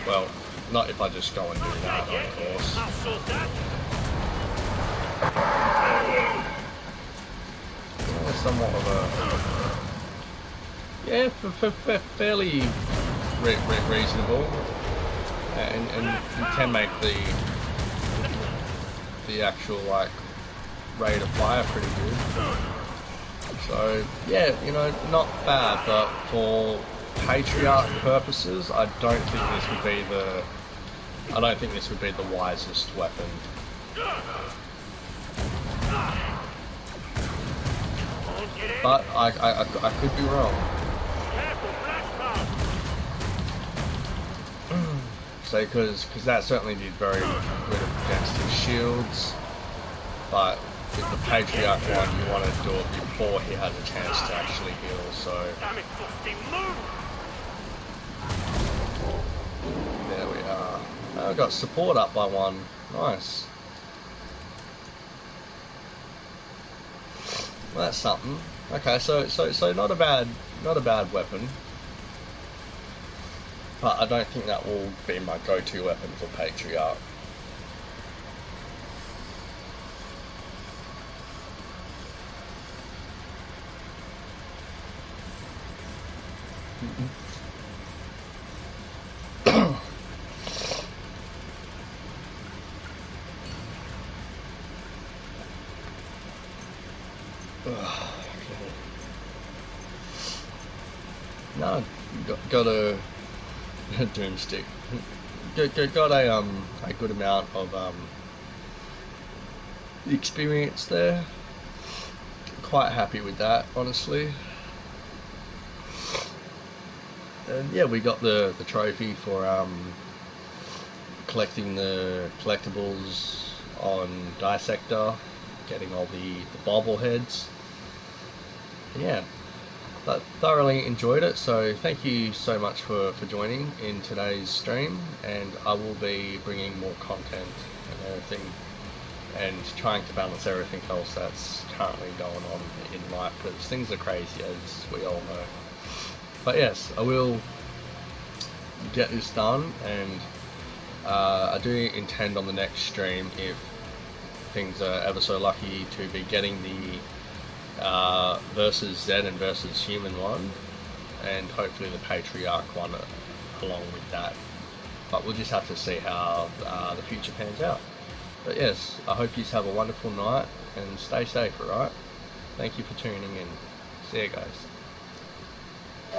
Well, not if I just go and do that, of course. I'll sort that. Yeah, somewhat of a... Yeah, fairly reasonable. And you can make the actual, like, rate of fire pretty good. So, yeah, you know, not bad, but for Patriarch purposes, I don't think this would be the wisest weapon. But I could be wrong. So, because that certainly did very good against his shields, but with the Patriarch one, you want to do it before he has a chance to actually heal. So there we are. Oh, I got support up by 1. Nice. Well, that's something. Okay, so not a bad weapon. But I don't think that will be my go-to weapon for Patriarch. No, got a Doomstick. Got a good amount of experience there. Quite happy with that, honestly. And yeah, we got the trophy for collecting the collectibles on Dissector, getting all the bobbleheads. Yeah, but thoroughly enjoyed it, so thank you so much for joining in today's stream, and I will be bringing more content and everything, and trying to balance everything else that's currently going on in life, because things are crazy, as we all know. But yes, I will get this done, and I do intend on the next stream, if things are ever so lucky to be getting the versus Zed and versus Human one, and hopefully the Patriarch one along with that. But we'll just have to see how the future pans out. But yes, I hope you have a wonderful night and stay safe, alright? Thank you for tuning in. See you guys.